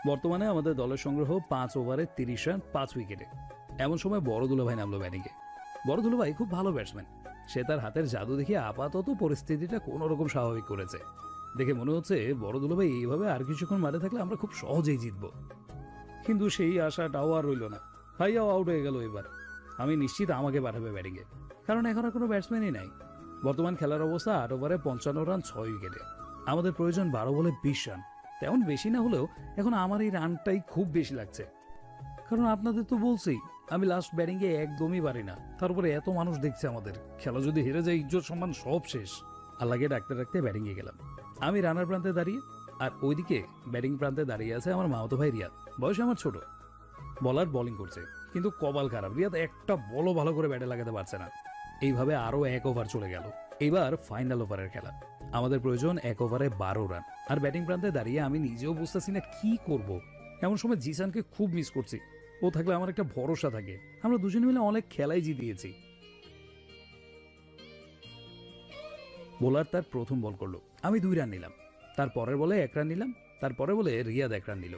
বর্তমানে আমাদের দলের সংগ্রহ 5 ওভারে 30 রান 5 উইকেটে। এমন সময় বড় দুলুভাই নামলো ব্যাটিংয়ে। বড় দুলুভাই খুব ভালো ব্যাটসম্যান। সে তার হাতের জাদু দেখে আপাতত পরিস্থিতিটা কোনো রকম স্বাভাবিক করেছে। দেখে মনে হচ্ছে বড় দুলুভাই এইভাবে আর কিছুক্ষণ মাঠে থাকলে আমরা খুব সহজেই জিতবো। কিন্তু সেই আশাটাও আর রইল না। ভাইয়াও আউট হয়ে গেল। এবার আমি নিশ্চিত আমাকে পাঠাবে ব্যাটিংয়ে, কারণ এখন আর কোনো ব্যাটসম্যানই নাই। বর্তমান খেলার অবস্থা 8 ওভারে 55 রান 6 উইকেটে। আমাদের প্রয়োজন 12 বলে 20 রান। তেমন বেশি না হলেও এখন আমার এই রানটাই খুব বেশি লাগছে, কারণ আপনাদের তো বলছি আমি লাস্ট ব্যাটিংয়ে একদমই পারি না। তারপরে এত মানুষ দেখছে আমাদের খেলা, যদি হেরে যায় ইজ্জত সম্মান সব শেষ। আল্লাহকে ডাকতে ডাকতে ব্যাটিংয়ে গেলাম। আমি রানার প্রান্তে দাঁড়িয়ে, আর ওইদিকে ব্যাটিং প্রান্তে দাঁড়িয়ে আছে আমার মামাতো ভাই রিয়াদ। বয়সে আমার ছোট। বলার বোলিং করছে, কিন্তু কপাল খারাপ, রিয়াদ একটা বলও ভালো করে ব্যাটে লাগাতে পারছে না। এইভাবে আরো 1 ওভার চলে গেল। এবার ফাইনাল ওভারের খেলা। আমাদের প্রয়োজন 1 ওভারে 12 রান। আর ব্যাটিং প্রান্তে দাঁড়িয়ে আমি নিজেও বুঝতেছি না কি করব। এমন সময় জিসানকে খুব মিস করছি। ও থাকলে আমার একটা ভরসা থাকে। আমরা দুজনে মিলে অনেক খেলাই জিতিয়েছি। বোলার তার প্রথম বল করলো, আমি 2 রান নিলাম। তার পরের বলে 1 রান নিলাম। তারপরে বলে রিয়াদ 1 রান নিল।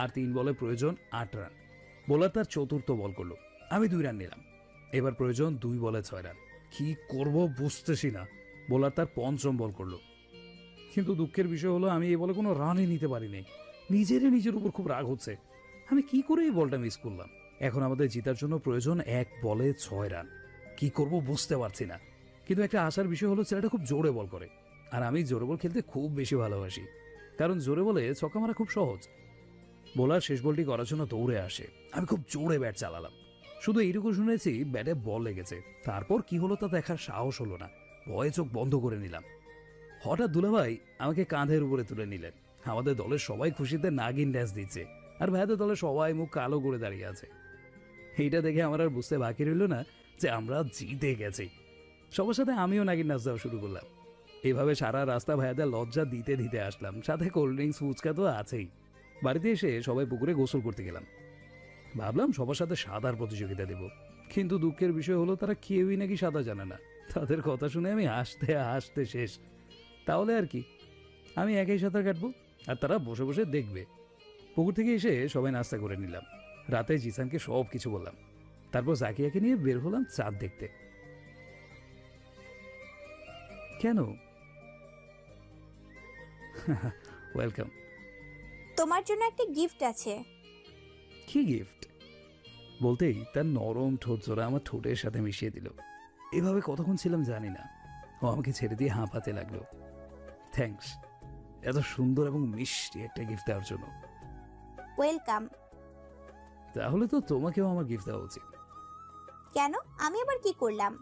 আর 3 বলে প্রয়োজন 8 রান। বোলার তার চতুর্থ বল করলো, আমি 2 রান নিলাম। এবার প্রয়োজন 2 বলে 6 রান। কি করব বুঝতেছি না। বোলার তার পঞ্চম বল করলো, কিন্তু দুঃখের বিষয় হলো আমি এই বলে কোনো রানই নিতে পারিনি। নিজের উপর খুব রাগ হচ্ছে। আমি কি করে এই বলটা মিস করলাম? এখন আমাদের জেতার জন্য প্রয়োজন 1 বলে 6 রান। কি করব বুঝতে পারছি না। কিন্তু একটা আশার বিষয় হলো ছেলেটা খুব জোরে বল করে, আর আমি জোরে বল খেলতে খুব বেশি ভালোবাসি, কারণ জোরে বলে ছক্কা মারা খুব সহজ। বোলার শেষ বলটি করার জন্য দৌড়ে আসে। আমি খুব জোরে ব্যাট চালালাম। শুধু এইটুকু শুনেছি ব্যাটে বল লেগেছে। তারপর কি হলো তা দেখার সাহস হলো না। ভয়ে চোখ বন্ধ করে নিলাম। হঠাৎ দুলাভাই আমাকে কাঁধের উপরে তুলে নিলেন। আমাদের দলের সবাই খুশিতে নাগিন ড্যান্স দিচ্ছে, আর ভাইদের দলের সবাই মুখ কালো করে দাঁড়িয়ে আছে। এইটা দেখে আমার আর বুঝতে বাকি রইল না যে আমরা জিতে গেছি। সবার সাথে আমিও নাগিন নাচ দেওয়া শুরু করলাম। এভাবে সারা রাস্তা ভাইয়াদের লজ্জা দিতে দিতে আসলাম। সাথে কোল্ড ড্রিঙ্কস ফুচকা তো আছেই। বাড়িতে এসে সবাই পুকুরে গোসল করতে গেলাম। ভাবলাম সবার সাথে সাঁতার প্রতিযোগিতা দেব, কিন্তু দুঃখের বিষয় হলো তারা কেউই নাকি সাঁতার জানে না। তাদের কথা শুনে আমি হাসতে হাসতে শেষ। তাহলে আর কি, আমি একাই সাঁতার কাটবো আর তারা বসে বসে দেখবে। পুকুর থেকে এসে সবাই নাস্তা করে নিলাম। রাতে জিসানকে সব কিছু বললাম। তারপর জাকিয়াকে নিয়ে বের হলাম চাঁদ দেখতে। কেন? ওয়েলকাম। তোমার জন্য একটা গিফট আছে। কি গিফট? বলতেই তার নরম ঠোঁট জোড়া আমার ঠোঁটের সাথে মিশিয়ে দিল। এভাবে কতক্ষণ ছিলাম জানি না। ও আমাকে ছেড়ে দিয়ে হাঁপাতে লাগলো। থ্যাঙ্কস এত সুন্দর এবং মিষ্টি একটা গিফট দেওয়ার জন্য। ওয়েলকাম। তাহলে তো তোমাকেও আমার গিফট দেওয়া উচিত। কেন, আমি আবার কি করলাম?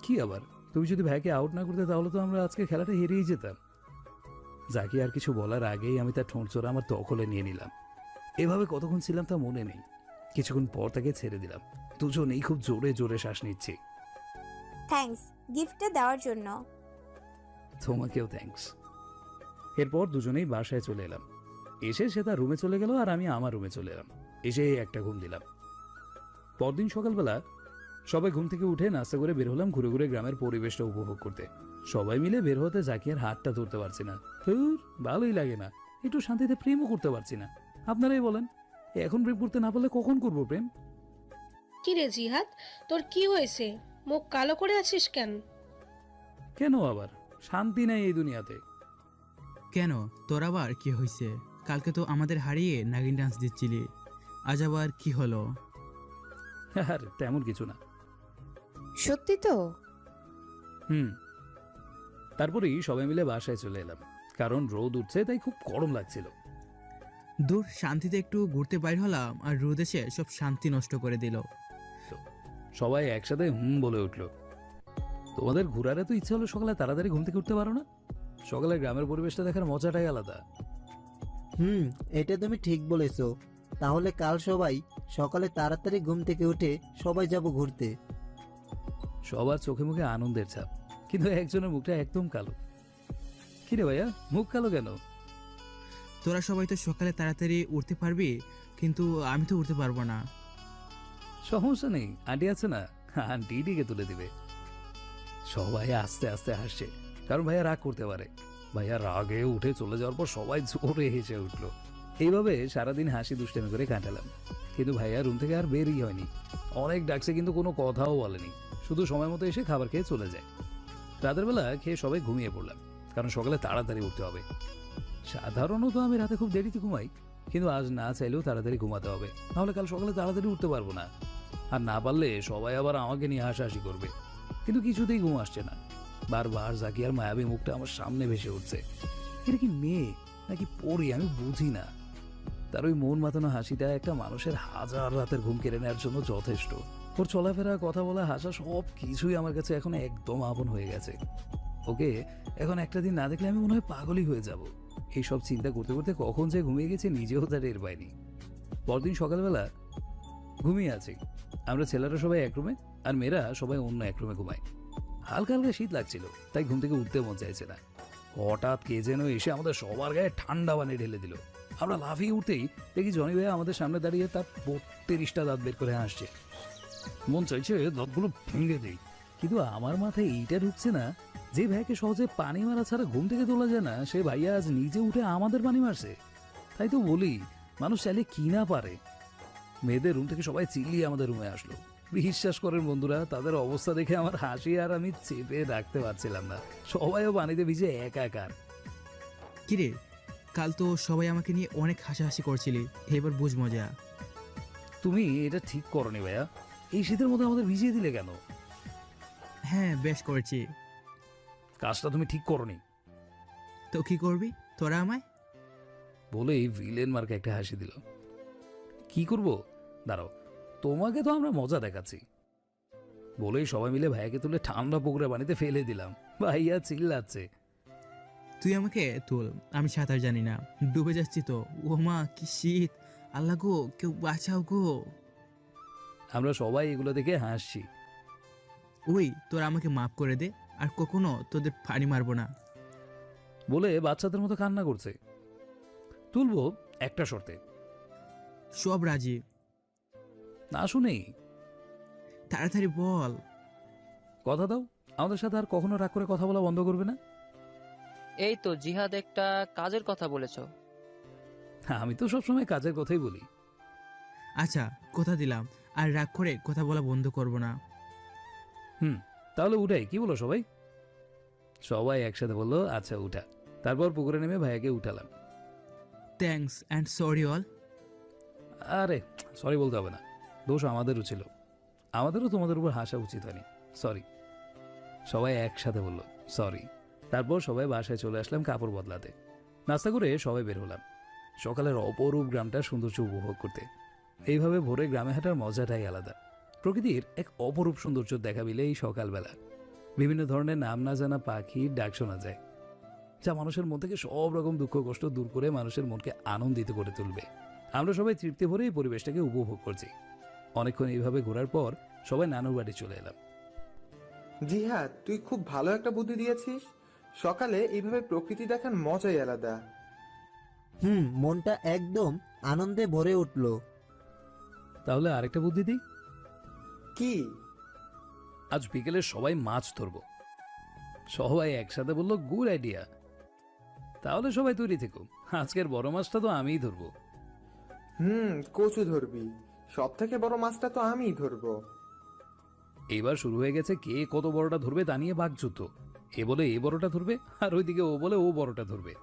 কি আবার, তুমি যদি ভাইকে আউট না করতে তাহলে তো আমরা আজকে খেলাটা হেরেই যেতাম। যাকে আর কিছু বলার আগেই আমি তার ঠোঁট চোরা আমার দখলে নিয়ে নিলাম। এভাবে কতক্ষণ ছিলাম তা মনে নেই। কিছুক্ষণ পর তাকে ছেড়ে দিলাম। দুজনেই খুব জোরে জোরে শ্বাস নিচ্ছি। থ্যাঙ্কস গিফটটা দেওয়ার জন্য। তোমাকেও থ্যাঙ্কস। এরপর দুজনেই বাসায় চলে এলাম। এসে সে তার রুমে চলে গেল আর আমি আমার রুমে চলে এলাম। এসে একটা ঘুম দিলাম। পরদিন সকালবেলা সবাই ঘুম থেকে উঠে নাস্তা করে বের হলাম ঘুরে ঘুরে গ্রামের পরিবেশটা উপভোগ করতে। সবাই মিলে বের হতে জাকিয়ার হাতটা ধরতে পারছি না। ভালোই লাগে না, একটু শান্তিতে প্রেমও করতে পারছি না। আপনারাই বলেন, এখন প্রেম করতে না পারলে কখন করবো প্রেম? কি রে জিহাদ, তোর কি হয়েছে? মুখ কালো করে আছিস কেন? কেন আবার শান্তি নাই এই দুনিয়াতে? কেন, তোর আবার কি হয়েছে? কালকে তো আমাদের হারিয়ে নাগিন ডান্স দিচ্ছিলি, আজ আবার কি হলো? আর তেমন কিছু না। সত্যি তো? তারপরেই সবাই মিলে বাসায় চলে এলাম, কারণ রোদ উঠছে তাই খুব গরম লাগছিল। দূর, শান্তিতে একটু ঘুরতে বাইর হলাম আর রোদ এসে সব শান্তি নষ্ট করে দিল। সবাই একসাথে বলে উঠল। তোমাদের ঘোরারে তো ইচ্ছে হলো সকালে তাড়াতাড়ি ঘুম থেকে উঠতে পারো না? সকালে গ্রামের পরিবেশটা দেখার মজাটাই আলাদা। এটা তুমি ঠিক বলেছো। তাহলে কাল সবাই সকালে তাড়াতাড়ি ঘুম থেকে উঠে সবাই যাব ঘুরতে। সবার চোখে মুখে আনন্দের ছাপ, কিন্তু একজনের মুখটা একদম কালো। কিরে ভাইয়া, মুখ কালো কেন? তোরা সবাই তো সকালে তাড়াতাড়ি উঠতে পারবি, কিন্তু আমি তো উঠতে পারবো না। সমস্যা নেই, আন্টি আছে না, আন্টি ডিকে তুলে দিবে। সবাই আস্তে আস্তে হাসছে, কারণ ভাইয়া রাগ করতে পারে। ভাইয়া রাগে উঠে চলে যাওয়ার পর সবাই জোরে হেসে উঠলো। এইভাবে সারাদিন হাসি দুষ্টামি করে কাটালাম। কিন্তু ভাইয়া রুম থেকে আর বেরই হয়নি। অনেক ডাকছে কিন্তু কোনো কথাও বলেনি, শুধু সময় মতো এসে খাবার খেয়ে চলে যায়। রাতের বেলা খেয়ে সবাই ঘুমিয়ে পড়লাম, কারণ সকালে তাড়াতাড়ি উঠতে হবে। সাধারণত আমি রাতে খুব দেরিতে ঘুমাই, কিন্তু আজ না চাইলেও তাড়াতাড়ি ঘুমাতে হবে, নাহলে কাল সকালে তাড়াতাড়ি উঠতে পারবো না। আর না পারলে সবাই আবার আমাকে নিয়ে হাসাহাসি করবে। কিন্তু কিছুতেই ঘুম আসছে না। বারবার জাকিয়ার মায়াবী মুখটা আমার সামনে ভেসে উঠছে। এটা কি মেয়ে নাকি পরি আমি বুঝি না। তার ওই মন মাতানো হাসিটা একটা মানুষের হাজার রাতের ঘুম কেড়ে নেওয়ার জন্য যথেষ্ট। ওর চলাফেরা, কথা বলা, হাসা সব কিছুই আমার কাছে এখন একদম আপন হয়ে গেছে। ওকে এখন একটা দিন না দেখলে আমি মনে হয় পাগলই হয়ে যাব। এইসব চিন্তা করতে করতে কখন যে ঘুমিয়ে গেছে নিজেও তা টের পাইনি। পরদিন সকালবেলা ঘুমিয়ে আছি। আমরা ছেলেরা সবাই এক রুমে আর মেয়েরা সবাই অন্য এক রুমে ঘুমায়। হালকা হালকা শীত লাগছিল, তাই ঘুম থেকে উঠতে মন চাইছে না। হঠাৎ কে যেন এসে আমাদের সবার গায়ে ঠান্ডা পানি ঢেলে দিল। আমরা লাফিয়ে উঠতেই দেখি জনি ভাইয়া আমাদের সামনে দাঁড়িয়ে তার 32টা দাঁত বের করে হাসছে। মন চাইছে দাঁতগুলো ভেঙে দেই, কিন্তু আমার মাথায় এইটা ঢুকছে না যে ভাইকে সহজে পানি মারা ছাড়া ঘুম থেকে তোলা যায় না, সে ভাইয়া আজ নিজে উঠে আমাদের পানি মারছে। তাই তো বলি, মানুষ চাইলে কি না পারে। মেয়েদের রুম থেকে সবাই চিল্লিয়ে আমাদের রুমে আসলো। বিশ্বাস করেন বন্ধুরা, তাদের অবস্থা দেখে আমার হাসি আর আমি চেপে রাখতে পারছিলাম না। সবাইও পানিতে ভিজে একাকার। কিরে, কাল তো সবাই আমাকে নিয়ে অনেক হাসাহাসি করছিলি, এবার বুঝ মজা। তুমি এটা ঠিক করনি ভাইয়া, এই শীতের মধ্যে আমাদের ভিজিয়ে দিলে কেন? হ্যাঁ, বেশ করেছি। কাজটা তুমি ঠিক করনি। তো কি করবি তোরা আমায়? বলেই ভিলেন মার্কে একটা হাসি দিল। কি করব, দাঁড়াও, তোমাকে তো আমরা মজা দেখাচ্ছি। বলেই সবাই মিলে ভাইয়াকে তুলে ঠান্ডা পুকুরে পানিতে ফেলে দিলাম। ভাইয়া চিল্লাচ্ছে। তুই আমাকে তুল, আমি সাঁতার জানি না, ডুবে যাচ্ছি তো। ও মা, কি শীত! আল্লাহ গো, কেউ বাঁচাও গো। আমরা সবাই এগুলো দেখে হাসছি। ওই তোরা আমাকে মাফ করে দে, আর কখনো তোদের পানি মারবো না। বলে বাচ্চাদের মতো কান্না করছে। তুলবো একটা শর্তে। সব রাজি। না শুনেই তাড়াতাড়ি বল। কথা দাও, আমাদের সাথে আর কখনো রাগ করে কথা বলা বন্ধ করবে না। এই তো জিহাদ একটা কাজের কথা বলেছো। আমি তো সবসময় কাজের কথাই বলি। আচ্ছা, কথা দিলাম, আর রাগ করে কথা বলা বন্ধ করব না। তাহলে উঠাই, কি বলো সবাই? সবাই একসাথে বললো আচ্ছা উঠা। তারপর পুকুরে নেমে ভাইয়াকে উঠালাম। Thanks and sorry all. আরে সরি বলতে হবে না, দোষ আমাদেরও ছিল। আমাদেরও তোমাদের উপর হাসা উচিত হয়নি। সরি। সবাই একসাথে বললো সরি। তারপর সবাই বাসায় চলে আসলাম কাপড় বদলাতে। নাস্তা করে সবাই বের হলাম সকালের অপরূপ গ্রামটার সৌন্দর্য উপভোগ করতে। এইভাবে ভোরে গ্রামে হাঁটার মজাটাই আলাদা। প্রকৃতির এক অপরূপ সৌন্দর্য দেখা মিলে এই সকালবেলা। বিভিন্ন ধরনের নাম না জানা পাখির ডাক শোনা যায়, যা মানুষের মন থেকে সব রকম দুঃখ কষ্ট দূর করে মানুষের মনকে আনন্দিত করে তুলবে। আমরা সবাই তৃপ্তি ভরে এই পরিবেশটাকে উপভোগ করছি। অনেকক্ষণ এইভাবে ঘোরার পর সবাই নানুর বাড়ি চলে এলাম। জিহাদ, তুই খুব ভালো একটা বুদ্ধি দিয়েছিস। সকালে এইভাবে প্রকৃতি দেখার মজাই আলাদা। মনটা একদম আনন্দে ভরে উঠল। তাহলে আরেকটা বুদ্ধি দিই। কি? আজ বিকেলে সবাই মাছ ধরবো। সবাই একসাথে বললো গুড আইডিয়া। তাহলে সবাই তৈরি থেকো, আজকের বড় মাছটা তো আমিই ধরবো। কচু ধরবি? সব থেকে বড় মাছটা তো আমিই ধরবো। এবার শুরু হয়ে গেছে কে কত বড়টা ধরবে তা নিয়ে বাকযুদ্ধ। এ বলে এ বড়টা ধরবে, আর ওইদিকে ও বলে ও বড়টা ধরবে।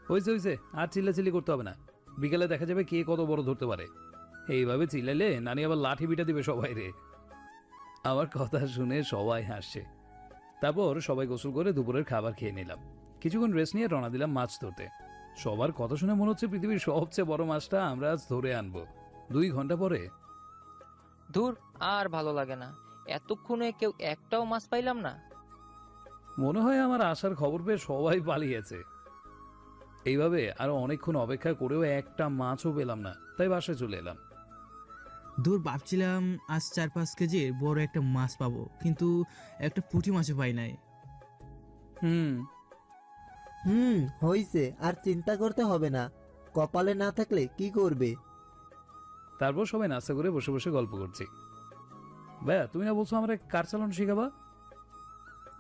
হয়েছে, আর চিল্লাচিল্লি করতে হবে না। বিকেলে দেখা যাবে কে কত বড় ধরতে পারে। এইভাবে চিল্লাইলে নানি আবার লাঠি বিটা দিবে সবাই রে। আমার কথা শুনে সবাই হাসছে। তারপর সবাই গোসল করে দুপুরের খাবার খেয়ে নিলাম। কিছুক্ষণ রেস্ট নিয়ে রওনা দিলাম মাছ ধরতে। সবার কথা শুনে মনে হচ্ছে পৃথিবীর সবচেয়ে বড় মাছটা আমরা আজ ধরে আনবো। 2 ঘন্টা পরে ধুর, আর ভালো লাগে না, এতক্ষণে কেউ একটাও মাছ পাইলাম না। মনে হয় আমার আসার খবর পেয়ে সবাই পালিয়েছে। এইভাবে আরো অনেকক্ষণ অপেক্ষা করেও একটা মাছও পেলাম না, তাই বাসায় চলে এলাম। দূর ভাবছিলাম আজ 4-5 কেজির বড় একটা মাছ পাবো, কিন্তু একটা পুঁটি মাছও পাই নাই। হইছে, আর চিন্তা করতে হবে না। কপালে না থাকলে কি করবে? তারপর সবাই নাস্তা করে বসে বসে গল্প করছি। ভাইয়া, তুমি না বলছো আমরা কার চালানো শিখাবা?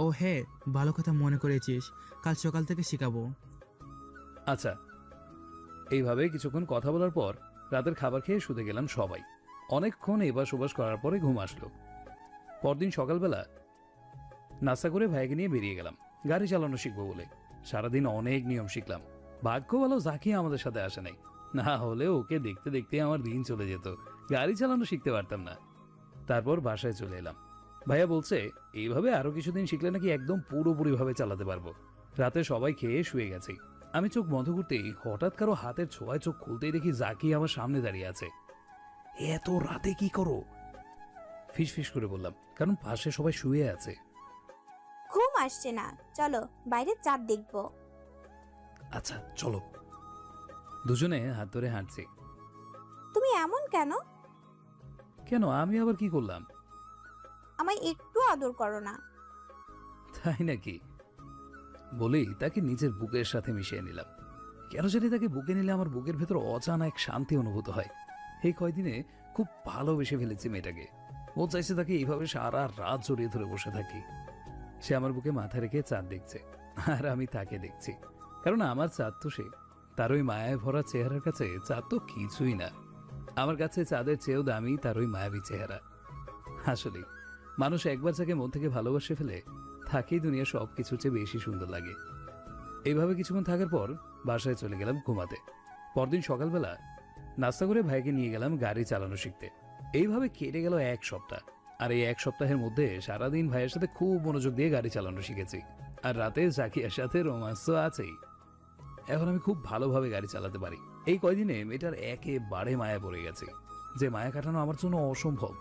ও হ্যাঁ, ভালো কথা মনে করেছিস, কাল সকাল থেকে শিখাবো। আচ্ছা। এইভাবে কিছুক্ষণ কথা বলার পর রাতের খাবার খেয়ে শুতে গেলাম সবাই। অনেকক্ষণ এবাস ওবাস করার পরে ঘুম আসলো। পরদিন সকালবেলা নাস্তা করে ভাইকে নিয়ে বেরিয়ে গেলাম গাড়ি চালানো শিখবো বলে। সারাদিন অনেক নিয়ম শিখলাম। ভাগ্য ভালো জাকিয়া আমাদের সাথে আসে নাই, না হলে ওকে দেখতে দেখতে আমার দিন চলে যেত, গাড়ি চালানো শিখতে পারতাম না। তারপর বাসায় চলে এলাম। ভাইয়া বলছে এইভাবে আরো কিছুদিন শিখলে নাকি একদম পুরোপুরিভাবে চালাতে পারবো। রাতে সবাই খেয়ে শুয়ে গেছি। আমি চোখ বন্ধ করতেই হঠাৎ কারো হাতের ছোঁয়ায় চোখ খুলতেই দেখি জাকি আমার সামনে দাঁড়িয়ে আছে। এত রাতে কি করো? ফিস ফিস করে বললাম, কারণ পাশে সবাই শুয়ে আছে। ঘুম আসছে না, চলো বাইরে চাঁদ দেখবো। আচ্ছা চলো। দুজনে হাত ধরে হাঁটছি। তুমি এমন কেন? কেন, আমি আবার কি করলাম? আমায় একটু আদর করো না। তাই নাকি? বলেই তাকে নিজের বুকের সাথে মিশিয়ে নিলাম। কেন জানি তাকে বুকে নিলে আমার বুকের ভেতর অজানা এক শান্তি অনুভূত হয়। এই কয়দিনে খুব ভালোবেসে ফেলেছি মেয়েটাকে। ও চাইছে তাকে এইভাবে সারা রাত জড়িয়ে ধরে বসে থাকি। সে আমার বুকে মাথা রেখে চাঁদ দেখছে, আর আমি তাকে দেখছি। কারণ আমার চাঁদ তো সে। তার ওই মায়ায় ভরা চেহারার কাছে চাঁদ তো কিছুই না। আমার কাছে চাঁদের চেয়েও দামি তার ওই মায়াবী চেহারা। আসলে মানুষ একবার যাকে মন থেকে ভালোবাসে ফেলে, থাকেই দুনিয়া সব কিছুর চেয়ে বেশি সুন্দর লাগে। এইভাবে কিছুক্ষণ থাকার পর বাসায় চলে গেলাম ঘুমাতে। পরদিন সকালবেলা নাস্তা করে ভাইকে নিয়ে গেলাম গাড়ি চালানো শিখতে। এইভাবে কেটে গেল 1 সপ্তাহ। আর এই 1 সপ্তাহের মধ্যে সারাদিন ভাইয়ের সাথে খুব মনোযোগ দিয়ে গাড়ি চালানো শিখেছি। আর রাতে জাকিয়ার সাথে রোমান্স তো আছেই। এখন আমি খুব ভালোভাবে গাড়ি চালাতে পারি। এই কয়দিনে মেয়েটার একেবারে মায়া পড়ে গেছে, যে মায়া কাটানো আমার জন্য অসম্ভব।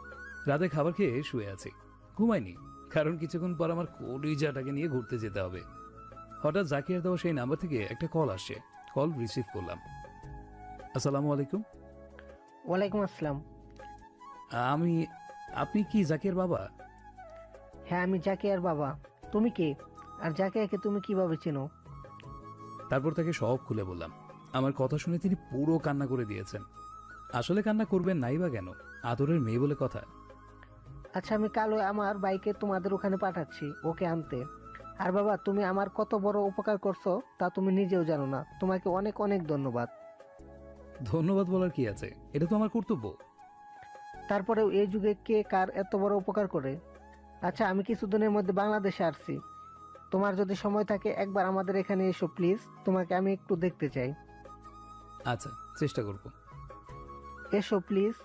রাতে খাবার খেয়ে শুয়ে আছি, ঘুমাইনি, কারণ কিছুক্ষণ পর আমার কলিজাটাকে নিয়ে ঘুরতে যেতে হবে। হঠাৎ জাকিয়ার দেওয়া সেই নাম্বার থেকে একটা কল আসছে। কল রিসিভ করলাম। আসসালামু আলাইকুম। ওয়ালাইকুম আসসালাম। আপনি কি জাকিয়ার বাবা? হ্যাঁ, আমি জাকিয়ার বাবা। তুমি কে, আর জাকিয়াকে তুমি কিভাবে চেনো? তারপর তাকে সব খুলে বললাম। আমার কথা শুনে তিনি পুরো কান্না করে দিয়েছেন। আসলে কান্না করবেন নাই বা কেন, আদরের মেয়ে বলে কথা। আচ্ছা, আমি কাল আমার বাইকে তোমাদের ওখানে পাঠাচ্ছি ওকে আনতে। আর বাবা, তুমি আমার কত বড় উপকার করছো তা তুমি নিজেও জানো না। তোমাকে অনেক অনেক ধন্যবাদ। ধন্যবাদ বলার কি আছে, এটা তো আমার কর্তব্য। তারপরেও এই যুগে কে কার এত বড় উপকার করে? আচ্ছা, আমি কিছুদিনের মধ্যে বাংলাদেশে আসছি। তোমার যদি সময় থাকে একবার আমাদের এখানে এসো প্লিজ, তোমাকে আমি একটু দেখতে চাই। আচ্ছা, চেষ্টা করব। এসো প্লিজ,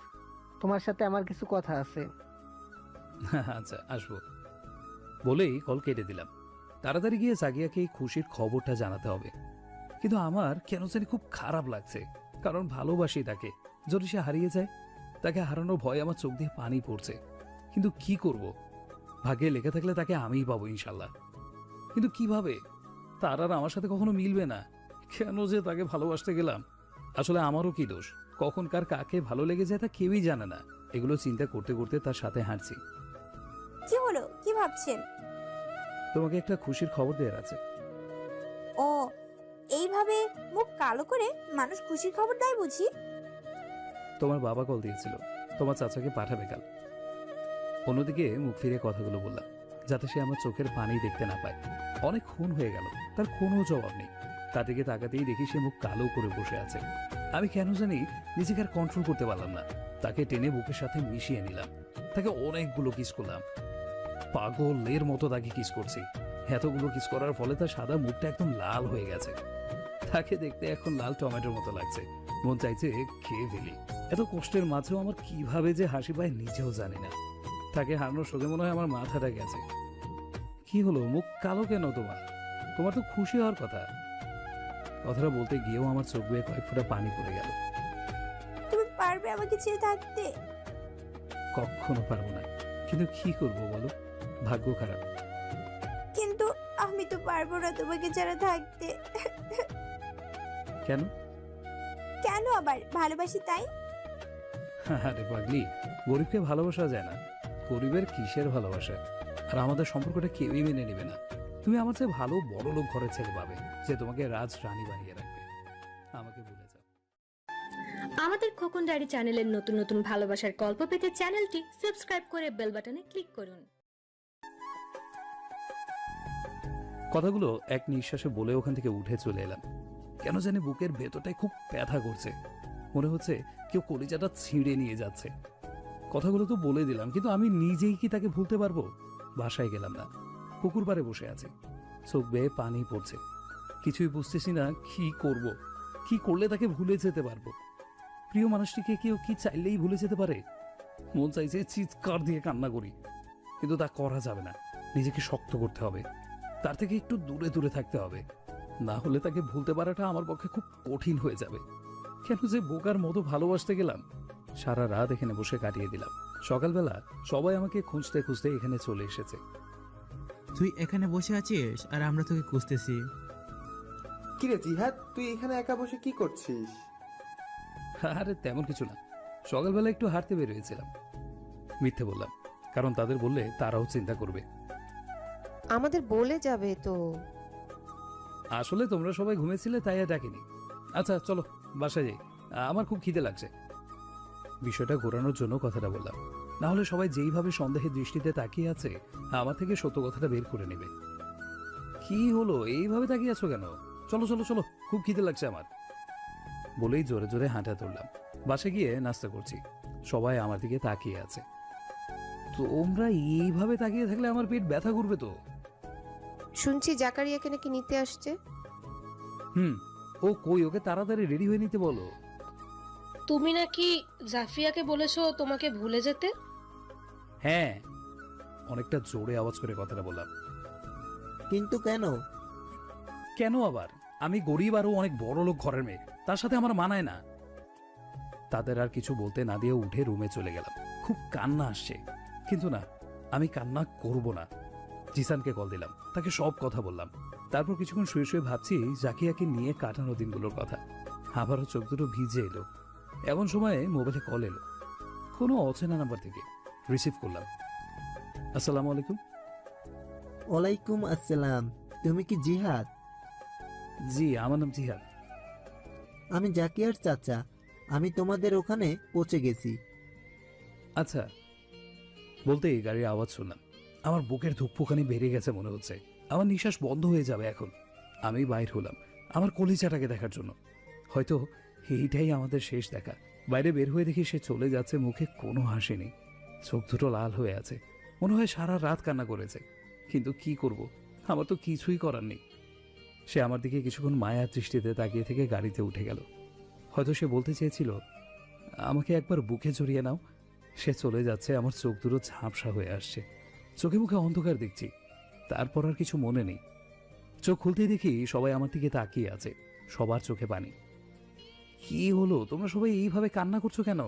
তোমার সাথে আমার কিছু কথা আছে। আচ্ছা, আসবো বলেই কল কেটে দিলাম। তাড়াতাড়ি গিয়ে জাকিয়াকে এই খুশির খবরটা জানাতে হবে। কিন্তু আমার কেন জানি খুব খারাপ লাগছে, কারণ ভালোবাসি তাকে। যদি সে হারিয়ে যায়, তাকে হারানোর ভয়ে আমার চোখ দিয়ে পানি পড়ছে। কিন্তু কি করব? ভাগ্যে লেখা থাকলে তাকে আমিই পাবো ইনশাল্লাহ। কিন্তু কিভাবে? তার আর আমার সাথে কখনো মিলবে না। কেন যে তাকে ভালোবাসতে গেলাম? আসলে আমারও কি দোষ? কখন কার কাকে ভালো লেগে যায় তা কেউই জানে না। এগুলো চিন্তা করতে করতে তার সাথে হাঁটছি। কি হলো, কি ভাবছেন? তোমাকে একটা খুশির খবর দেওয়ার আছে। ও, এইভাবে মুখ কালো করে মানুষ খুশির খবর দেয় বুঝি? তোমার বাবা কল দিয়েছিল, তোমার চাচাকে পাঠাবে কাল। অন্যদিকে মুখ ফিরে কথাগুলো বললাম, যাতে সে আমার চোখের পানি দেখতে না পায়। অনেক খুন হয়ে গেল, তার কোনো জবাব নেই। তার দিকে তাকাতেই দেখি সে মুখ কালো করে বসে আছে। আমি কেন জানি নিজেকে আর কন্ট্রোল করতে পারলাম না। তাকে টেনে বুকের সাথে মিশিয়ে নিলাম। তাকে অনেকগুলো কিস করলাম, পাগলের মতো তাকে কিস করছি। এতগুলো কিস করার ফলে তার সাদা মুখটা একদম লাল হয়ে গেছে। তাকে দেখতে এখন লাল টমেটোর মতো লাগছে। মন চাইছে খেয়ে ফেলি। এত কষ্টের মাঝেও আমার কিভাবে যে হাসি পায় নিজেও জানি না। তাকে হারানোর শোকে মনে হয় আমার মাথাটা গেছে। কি হলো, মুখ কালো কেন তোমার? তোমার তো খুশি হওয়ার কথা। কথাটা বলতে গিয়েও আমার চোখ বেয়ে কয়েক ফোঁটা পানি পড়ে গেল। তুমি পারবে আমাকে ছেড়ে থাকতে? কখনো পারবো না, কিন্তু কি করব বলো, ভাগ্য খারাপ। কিন্তু আমি তো পারবো না তোমাকে ছাড়া থাকতে। কেন? কেন আবার? ভালোবাসি তাই। আরে পাগলি, গরিবকে ভালোবাসা যায় না। গরিবের কিসের ভালোবাসা? আর আমাদের সম্পর্কটা কেউই মেনে নেবে না। তুমি আমার চেয়ে ভালো বড় লোক ঘরের ছেলে পাবে, যে তোমাকে রাজ রানী বানিয়ে রাখবে। আমাকে ভুলে যাও। আমাদের খোকন ডায়েরি চ্যানেলের নতুন নতুন ভালোবাসার গল্প পেতে চ্যানেলটি সাবস্ক্রাইব করে বেল বাটনে ক্লিক করুন। কথাগুলো এক নিঃশ্বাসে বলে ওখান থেকে উঠে চলে এলাম। কেন জানি বুকের ভেতরটাই খুব ব্যথা করছে। মনে হচ্ছে কেউ কলিজাটা ছিঁড়ে নিয়ে যাচ্ছে। কথাগুলো তো বলে দিলাম, কিন্তু আমি নিজেই কি তাকে ভুলতে পারবো? বাসায় গেলাম না, পুকুর পাড়ে বসে আছে। চোখ বেয়ে পানি পড়ছে। কিছুই বুঝতেছি না কি করব, কি করলে তাকে ভুলে যেতে পারবো। প্রিয় মানুষটিকে কেউ কি চাইলেই ভুলে যেতে পারে? মন চাইছে চিৎকার দিয়ে কান্না করি, কিন্তু তা করা যাবে না। নিজেকে শক্ত করতে হবে, তার থেকে একটু দূরে দূরে থাকতে হবে। না হলে তাকে ভুলতে পারাটা আমার পক্ষে খুব কঠিন হয়ে যাবে। কেন যে বোকার মতো ভালোবাসতে গেলাম। সারা রাত এখানে বসে কাটিয়ে দিলাম। সকালবেলা সবাই আমাকে খুঁজতে খুঁজতে এখানে চলে এসেছে। তুই এখানে বসে আছিস আর আমরা তোকে খুঁজতেছি। কিরে জিহাদ, তুই এখানে একা বসে কি করছিস? আরে তেমন কিছু না, সকালবেলা একটু হাঁটতে বের হয়েছিলাম। মিথ্যে বললাম, কারণ তাদের বললে তারাও চিন্তা করবে। আমাদের বলে যাবে তো। আসলে তোমরা সবাই ঘুমেছিলে, তাই আর ডাকিনি। আচ্ছা চলো বাসায় যাই, আমার খুব খিদে লাগছে। বিষয়টা ঘোরানোর জন্য কথাটা বললাম, না হলে সবাই যেইভাবে সন্দেহের দৃষ্টিতে তাকিয়ে আছে আমার থেকে সত্য কথাটা বের করে নেবে। কি হলো, এইভাবে তাকিয়ে আছো কেন? চলো চলো চলো, খুব খিদে লাগছে আমার। বলেই জোরে জোরে হাঁটা তুললাম। বাসে গিয়ে নাস্তা করছি। সবাই আমার দিকে তাকিয়ে আছে। তোমরা এইভাবে তাকিয়ে থাকলে আমার পেট ব্যথা করবে তো। শুনছি জাকারিয়াকে নাকি নিতে আসছে। ও কই? ওকে তাড়াতাড়ি রেডি হয়ে নিতে বলো। তুমি নাকি জাফিয়াকে বলেছো তোমাকে ভুলে যেতে? হ্যাঁ, অনেকটা জোরে আওয়াজ করে কথাটা বললাম। কিন্তু কেন? কেন আবার? আমি গরিব আর ও অনেক বড় লোক ঘরের মেয়ে, তার সাথে আমার মানায় না। তাদের আর কিছু বলতে না দিয়ে উঠে রুমে চলে গেলাম। খুব কান্না আসছে, কিন্তু না, আমি কান্না করব না। জিসানকে কল দিলাম, তাকে সব কথা বললাম। তারপর কিছুক্ষণ শুয়ে শুয়ে ভাবছি জাকিয়াকে নিয়ে কাটানো দিনগুলোর কথা। আবারও চোখ দুটো ভিজে এলো। এমন সময়ে মোবাইলে কল এলো, কোনো অচেনা নাম্বার থেকে। রিসিভ করলাম। আসসালামু আলাইকুম। ওয়ালাইকুম আসসালাম। তুমি কি জিহাদ? জি, আমার নাম জিহাদ। আমি জাকিয়ার চাচা। আমি তোমাদের ওখানে পৌঁছে গেছি। আচ্ছা। বলতেই গাড়ির আওয়াজ শুনলাম। আমার বুকের ধুকপুখানি বেড়ে গেছে মনে হচ্ছে। আমার নিঃশ্বাস বন্ধ হয়ে যাবে এখন। আমি বাইর হলাম আমার কলিজাটাকে দেখার জন্য। হয়তো এইটাই আমাদের শেষ দেখা। বাইরে বের হয়ে দেখি সে চলে যাচ্ছে, মুখে কোনো হাসি নেই, চোখ দুটো লাল হয়ে আছে। মনে হয় সারা রাত কান্না করেছে। কিন্তু কি করব, আমার তো কিছুই করার নেই। সে আমার দিকে কিছুক্ষণ মায়ার দৃষ্টিতে তাকিয়ে থেকে গাড়িতে উঠে গেল। হয়তো সে বলতে চেয়েছিল আমাকে একবার বুকে জড়িয়ে নাও। সে চলে যাচ্ছে, আমার চোখ দুটো ঝাপসা হয়ে আসছে। চোখে মুখে অন্ধকার দেখছি। তারপর আর কিছু মনে নেই। চোখ খুলতেই দেখি সবাই আমার দিকে তাকিয়ে আছে, সবার চোখে পানি। কি হলো, তোমরা সবাই এইভাবে কান্না করছো কেন?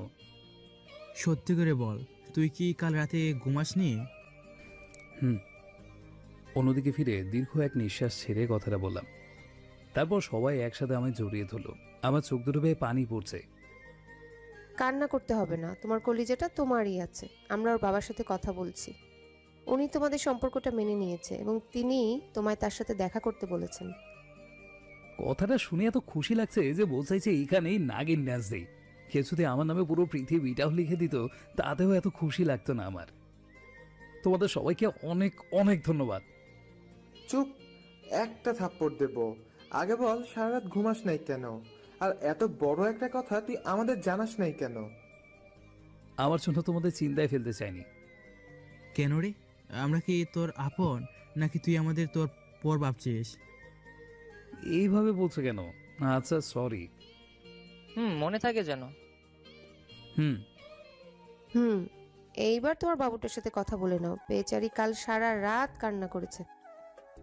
সত্যি করে বল, তুই কি কাল রাতে ঘুমাসনি? অন্যদিকে ফিরে দীর্ঘ এক নিঃশ্বাস ছেড়ে কথাটা বললাম। তারপর সবাই একসাথে আমায় জড়িয়ে ধরলো। আমার চোখ দুটো বেয়ে পানি পড়ছে। কান্না করতে হবে না, তোমার কলিজাটা তোমারই আছে। আমরা ওর বাবার সাথে কথা বলছি, উনি তোমাদের সম্পর্কটা মেনে নিয়েছে এবং তিনি তোমায় তার সাথে দেখা করতে বলেছেন। কথাটা শুনে এত খুশি লাগছে যে বলছে এইখানেই নাগিন ডান্স দেই। কেউ যদি আমার নামে পুরো পৃথিবীটাও লিখে দিত তাতেও এত খুশি লাগতো না আমার। তোমাদের সবাইকে অনেক অনেক ধন্যবাদ। চুপ, একটা থাপ্পড় দেব। আগে বল, সারা রাত ঘুমাস নাই কেন? আর এত বড় একটা কথা তুই আমাদের জানাস নাই কেন? আমার জন্য তোমাদের চিন্তায় ফেলতে চাইনি। কেন রে? আমরা কি তোর আপন, নাকি তুই আমাদের তোর পর ভাবছিস? এইভাবে বলছো কেন? আচ্ছা সরি। মনে থাকে যেন। এইবার তোমার বাবুটার সাথে কথা বলে নাও। বেচারি কাল সারা রাত কান্না করেছে।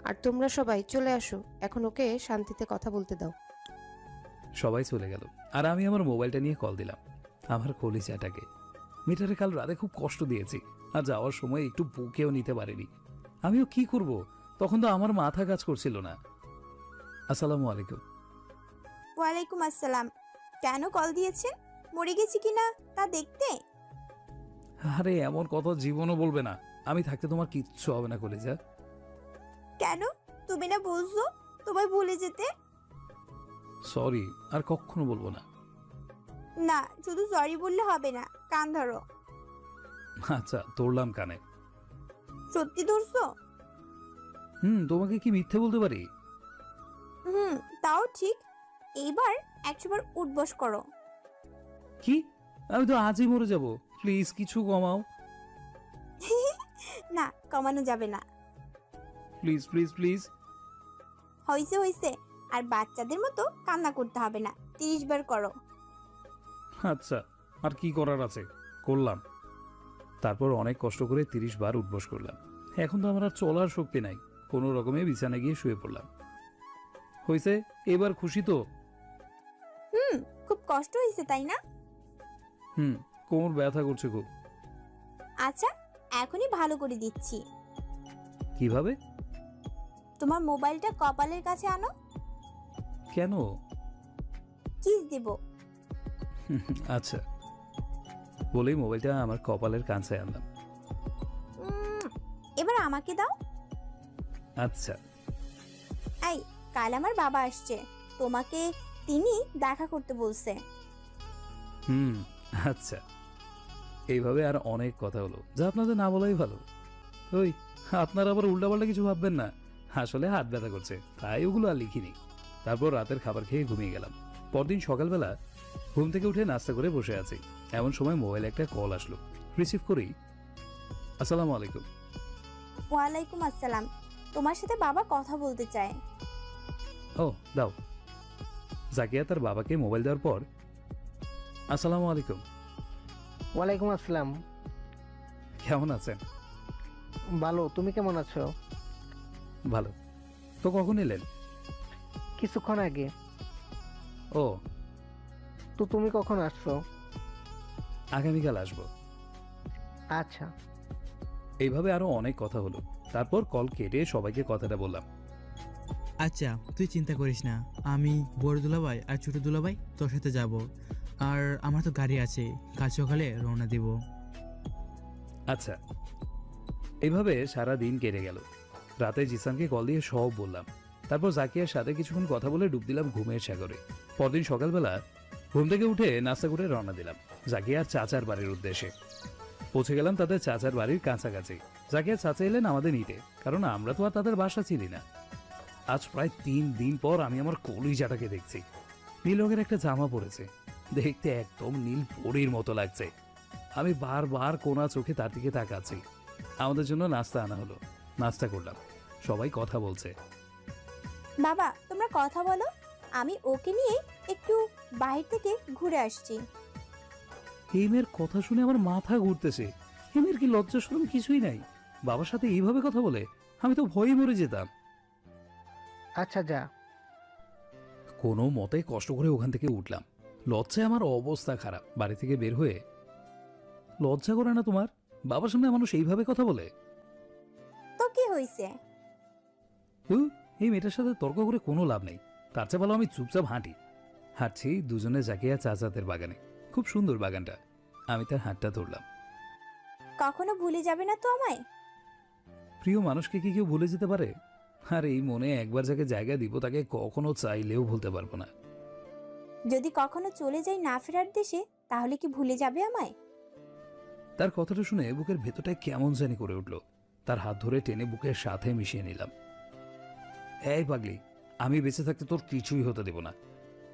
আর তোমরা সবাই চলে আসো, এখন ওকে শান্তিতে কথা বলতে দাও। সবাই চলে গেল আর আমি আমার মোবাইলটা নিয়ে কল দিলাম আমার কলিজাটাকে। মেয়েটারে কাল রাতে খুব কষ্ট দিয়েছি, আর যাওয়ার সময় একটু বুকেও নিতে পারিনি। আমিও কি করব, তখন তো আমার মাথা কাজ করছিল না। আসসালামু আলাইকুম। ওয়ালাইকুম আসসালাম। কেন কল দিয়েছেন? মরে গেছি কিনা তা দেখতে? আরে এমন কথা জীবনও বলবে না। আমি থাকতে তোমার কিচ্ছু হবে না কলিজা। কেন? তুমি না বলছো তোমায় ভুলে যেতে? সরি, আর কখনো বলবো না। না, শুধু সরি বললে হবে না, কান ধরো। আচ্ছা ধরলাম কানে। সত্যি ধরছো? তোমাকে কি মিথ্যে বলতে পারি? তাও ঠিক। এইবার 100 বার উঠবস করো। কি? আমি তো আজই মরে যাব। প্লিজ কিছু কমাও। না, কমানো যাবে না। Please please please. হইছে হইছে, আর বাচ্চাদের মতো কান্না করতে হবে না। 30 বার করো। আচ্ছা, আর কি করার আছে করলাম। তারপর অনেক কষ্ট করে 30 বার উঠবস করলাম। এখন তো আমার আর চলার শক্তি নাই। কোনো রকমে বিছানায় গিয়ে শুয়ে পড়লাম। হইছে, এবার খুশি তো? খুব কষ্ট হয়েছে তাই না? কোমর ব্যথা করছে খুব। আচ্ছা, এখনই ভালো করে দিচ্ছি। কিভাবে? তোমার মোবাইলটা কপালের কাছে আনো। কেন? কিস দেব। আচ্ছা বলেই মোবাইলটা আমার কপালের কাছে আনলাম। এবার আমাকে দাও। আচ্ছা। এই, কাল আমার বাবা আসছে, তোমাকে তিনি দেখা করতে বলছে। আচ্ছা। এইভাবে আর অনেক কথা হলো, যা আপনাদের না বলাই ভালো। ওই, আপনারা আবার উল্টাপাল্টা কিছু ভাববেন না। আসলে হাত ব্যথা করছে, তাই ওগুলো আর লিখিনি। তারপর রাতের খাবার খেয়ে ঘুমিয়ে গেলাম। পরদিন সকালবেলা ঘুম থেকে উঠে নাস্তা করে বসে আছি, এমন সময় মোবাইলে একটা কল আসলো। রিসিভ করি। আসসালামু আলাইকুম। ওয়ালাইকুম আসসালাম। তোমার সাথে বাবা কথা বলতে চায়। ও দাও। জাকিয়া তার বাবাকে মোবাইল দেওয়ার পর, আসসালামু আলাইকুম। ওয়ালাইকুম আসসালাম। কেমন আছেন? ভালো, তুমি কেমন আছো? ভালো। তো কখন এলেন? কিছুক্ষণ আগে। ও, তো তুমি কখন আসছো? আগামীকাল আসবো। আচ্ছা। এইভাবে আরো অনেক কথা হলো। তারপর কল কেটে সবাইকে কথাটা বললাম। আচ্ছা তুই চিন্তা করিস না, আমি বড় দুলাভাই আর ছোট দুলাভাই তোর সাথে যাব। আর আমার তো গাড়ি আছে, কাল সকালে রওনা দিব। আচ্ছা। এইভাবে সারা দিন কেটে গেল। রাতে জিসানকে কল দিয়ে সব বললাম। তারপর জাকিয়ার সাথে কিছুক্ষণ কথা বলে ডুব দিলাম ঘুমের সাগরে। পরদিন সকালবেলা ঘুম থেকে উঠে নাস্তা করে রওনা দিলাম জাকিয়ার চাচার বাড়ির উদ্দেশ্যে। পৌঁছে গেলাম তাদের চাচার বাড়ির কাছাকাছি। জাকিয়ার চাচা এলেন আমাদের নিতে, কারণ আমরা তো আর তাদের বাসা চিনি না। আজ প্রায় 3 দিন পর আমি আমার কলিজাটাকে দেখছি। নীল রঙের একটা জামা পরেছে, দেখতে একদম নীল পরীর মতো লাগছে। আমি বারবার কোনা চোখে তার দিকে তাকাচ্ছি। আমাদের জন্য নাস্তা আনা হলো, নাস্তা করলাম। সবাই কথা বলছে। বাবা, তোমরা কথা বলো, আমি ওকে নিয়ে একটু বাইরে থেকে ঘুরে আসছি। এই মেয়ের কথা শুনে আমার মাথা ঘুরতেছে। এই মেয়ের কি লজ্জা শরম কিছুই নাই? বাবার সাথে এইভাবে কথা বলে? আমি তো ভয়ে মরে যেতাম। আচ্ছা যা। কোনো মতে কষ্ট করে ওখান থেকে উঠলাম। লজ্জায় আমার অবস্থা খারাপ। বাড়ি থেকে বের হয়ে, লজ্জা করে না তোমার? বাবার সামনে মানুষ এইভাবে কথা বলে? তো কি হয়েছে? এই মেয়েটার সাথে তর্ক করে কোনো লাভ নেই। তার চেয়ে ভালো আমি চুপচাপ হাঁটছি দুজনে জাকিয়া চাচাদের বাগানে। খুব সুন্দর বাগানটা। আমি তার হাতটা ধরলাম। কখনো ভুলে যাবে না তো আমায়? প্রিয় মানুষকে কি কেউ ভুলে যেতে পারে? আর এই মনে একবার যাকে জায়গা দিব তাকে কখনো চাইলেও ভুলতে পারবো না। যদি কখনো চলে যাই না ফেরার দেশে, তাহলে কি ভুলে যাবে আমায়? তার কথাটা শুনে বুকের ভেতরটায় কেমন জানি করে উঠল। তার হাত ধরে টেনে বুকের সাথে মিশিয়ে নিলাম। এই পাগলি, আমি বেঁচে থাকতে তোর কিছুই হতে দেব না।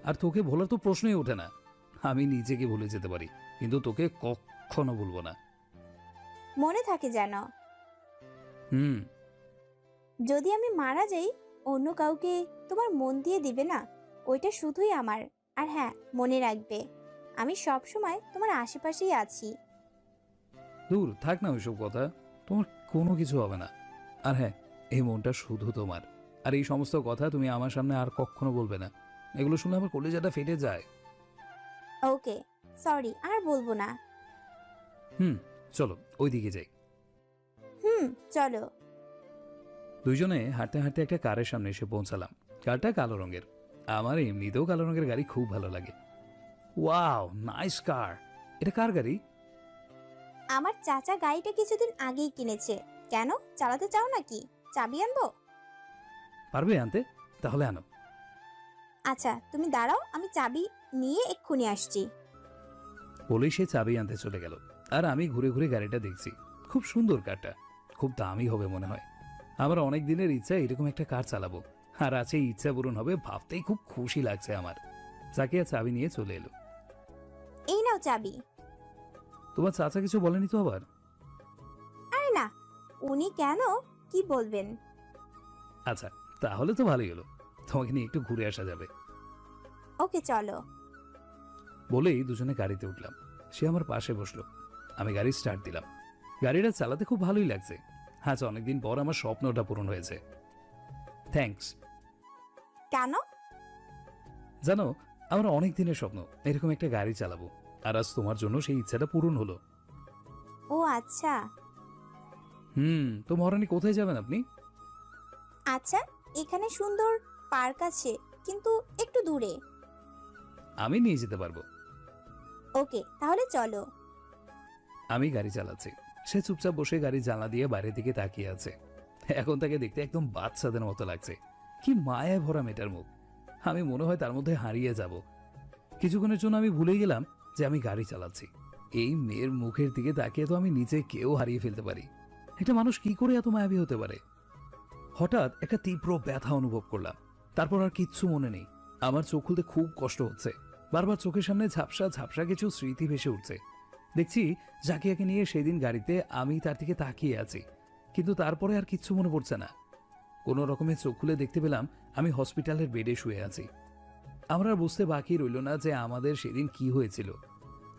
আর তোকে ভোলার তো প্রশ্নই ওঠে না। আমি নিজেকে ভুলে যেতে পারি, কিন্তু তোকে কখনো ভুলবো না। মনে থাকে যেন। যদি আমি মারা যাই, অন্য কাউকে তোমার মন দিয়ে দিবে না। ওইটা শুধুই আমার। আর হ্যাঁ, মনে রাখবে আমি সব সময় তোমার আশেপাশেই আছি। দূর থাক না ওইসব কথা। তোমার কোনো কিছু হবে না। আর হ্যাঁ, এই মনটা শুধু তোমার। আর এই সমস্ত কথা তুমি আমার সামনে আর কখনো বলবে না। এগুলো শুনে আমার কলিজাটা ফেটে যায়। ওকে, সরি, আর বলবো না। চলো ওইদিকে যাই। চলো। দুইজনে হাঁটতে হাঁটতে একটা কারের সামনে এসে পৌঁছালাম। কারটা কালো রঙের। আমার এমনিতেও কালো রঙের গাড়ি খুব ভালো লাগে। ওয়াও, নাইস কার। এটা কার গাড়ি? আমার চাচা গাড়িটা কিছুদিন আগেই কিনেছে। কেন, চালাতে চাও নাকি? চাবি আনবো? পারবে আনতে? তাহলে আনো। আচ্ছা তুমি দাঁড়াও, আমি চাবি নিয়ে এক্ষুনি আসছি। বলেই সে চাবি আনতে চলে গেল। আর আমি ঘুরে ঘুরে গাড়িটা দেখছি। খুব সুন্দর কারটা। খুব দামি হবে মনে হয়। আমার অনেক দিনের ইচ্ছা এরকম একটা কার চালাবো। আর আছে ইচ্ছা পূরণ হবে ভাবতেই খুব খুশি লাগছে আমার। জাকিয়া চাবি নিয়ে চলে এলো। এই নাও চাবি। তোমার চাচা কিছু বলেনি তো আবার? আরে না, উনি কেন, কি বলবেন? আচ্ছা, তাহলে তো ভালোই হলো। তোমাকে নিয়ে একটু ঘুরে আসা যাবে। ওকে চলো। বলেই দুজনে গাড়িতে উঠলাম। সে আমার পাশে বসলো। আমি গাড়ি স্টার্ট দিলাম। গাড়িটা চালাতে খুব ভালোই লাগছে। আচ্ছা, অনেকদিন পর আমার স্বপ্নটা পূরণ হয়েছে। থ্যাঙ্কস। কেন? জানো, আমার অনেক দিনের স্বপ্ন এরকম একটা গাড়ি চালাবো। আর আজ তোমার জন্য সেই ইচ্ছাটা পূরণ হলো। ও আচ্ছা। তো মহারানী, কোথায় যাবেন আপনি? আচ্ছা, এখানে সুন্দর পার্ক আছে, কিন্তু একটু দূরে। আমি নিয়ে যেতে পারবো। ওকে, তাহলে চলো। আমি গাড়ি চালাচ্ছি। সে চুপচাপ বসে গাড়ির জানলা দিয়ে বাইরের দিকে তাকিয়ে আছে। এখন তাকে দেখতে একদম বাচ্চাদের মতো লাগছে। কি মায়ায় ভরা মেয়েটার মুখ। আমি মনে হয় তার মধ্যে হারিয়ে যাব। কিছুক্ষণের জন্য আমি ভুলে গেলাম যে আমি গাড়ি চালাচ্ছি। এই মেয়ের মুখের দিকে তাকিয়ে তো আমি নিজে কেউ হারিয়ে ফেলতে পারি। একটা মানুষ কি করে এত মায়াবী হতে পারে? হঠাৎ একটা তীব্র ব্যথা অনুভব করলাম। তারপর আর কিচ্ছু মনে নেই। আমার চোখ খুলতে খুব কষ্ট হচ্ছে। বারবার চোখের সামনে ঝাপসা ঝাপসা কিছু স্মৃতি ভেসে উঠছে। দেখছি জাকিয়াকে নিয়ে সেদিন গাড়িতে আমি তার দিকে তাকিয়ে আছি, কিন্তু তারপরে আর কিচ্ছু মনে পড়ছে না। কোনো রকমের চোখ খুলে দেখতে পেলাম আমি হসপিটালের বেডে শুয়ে আছি। আমরা আর বুঝতে বাকি রইল না যে আমাদের সেদিন কি হয়েছিল।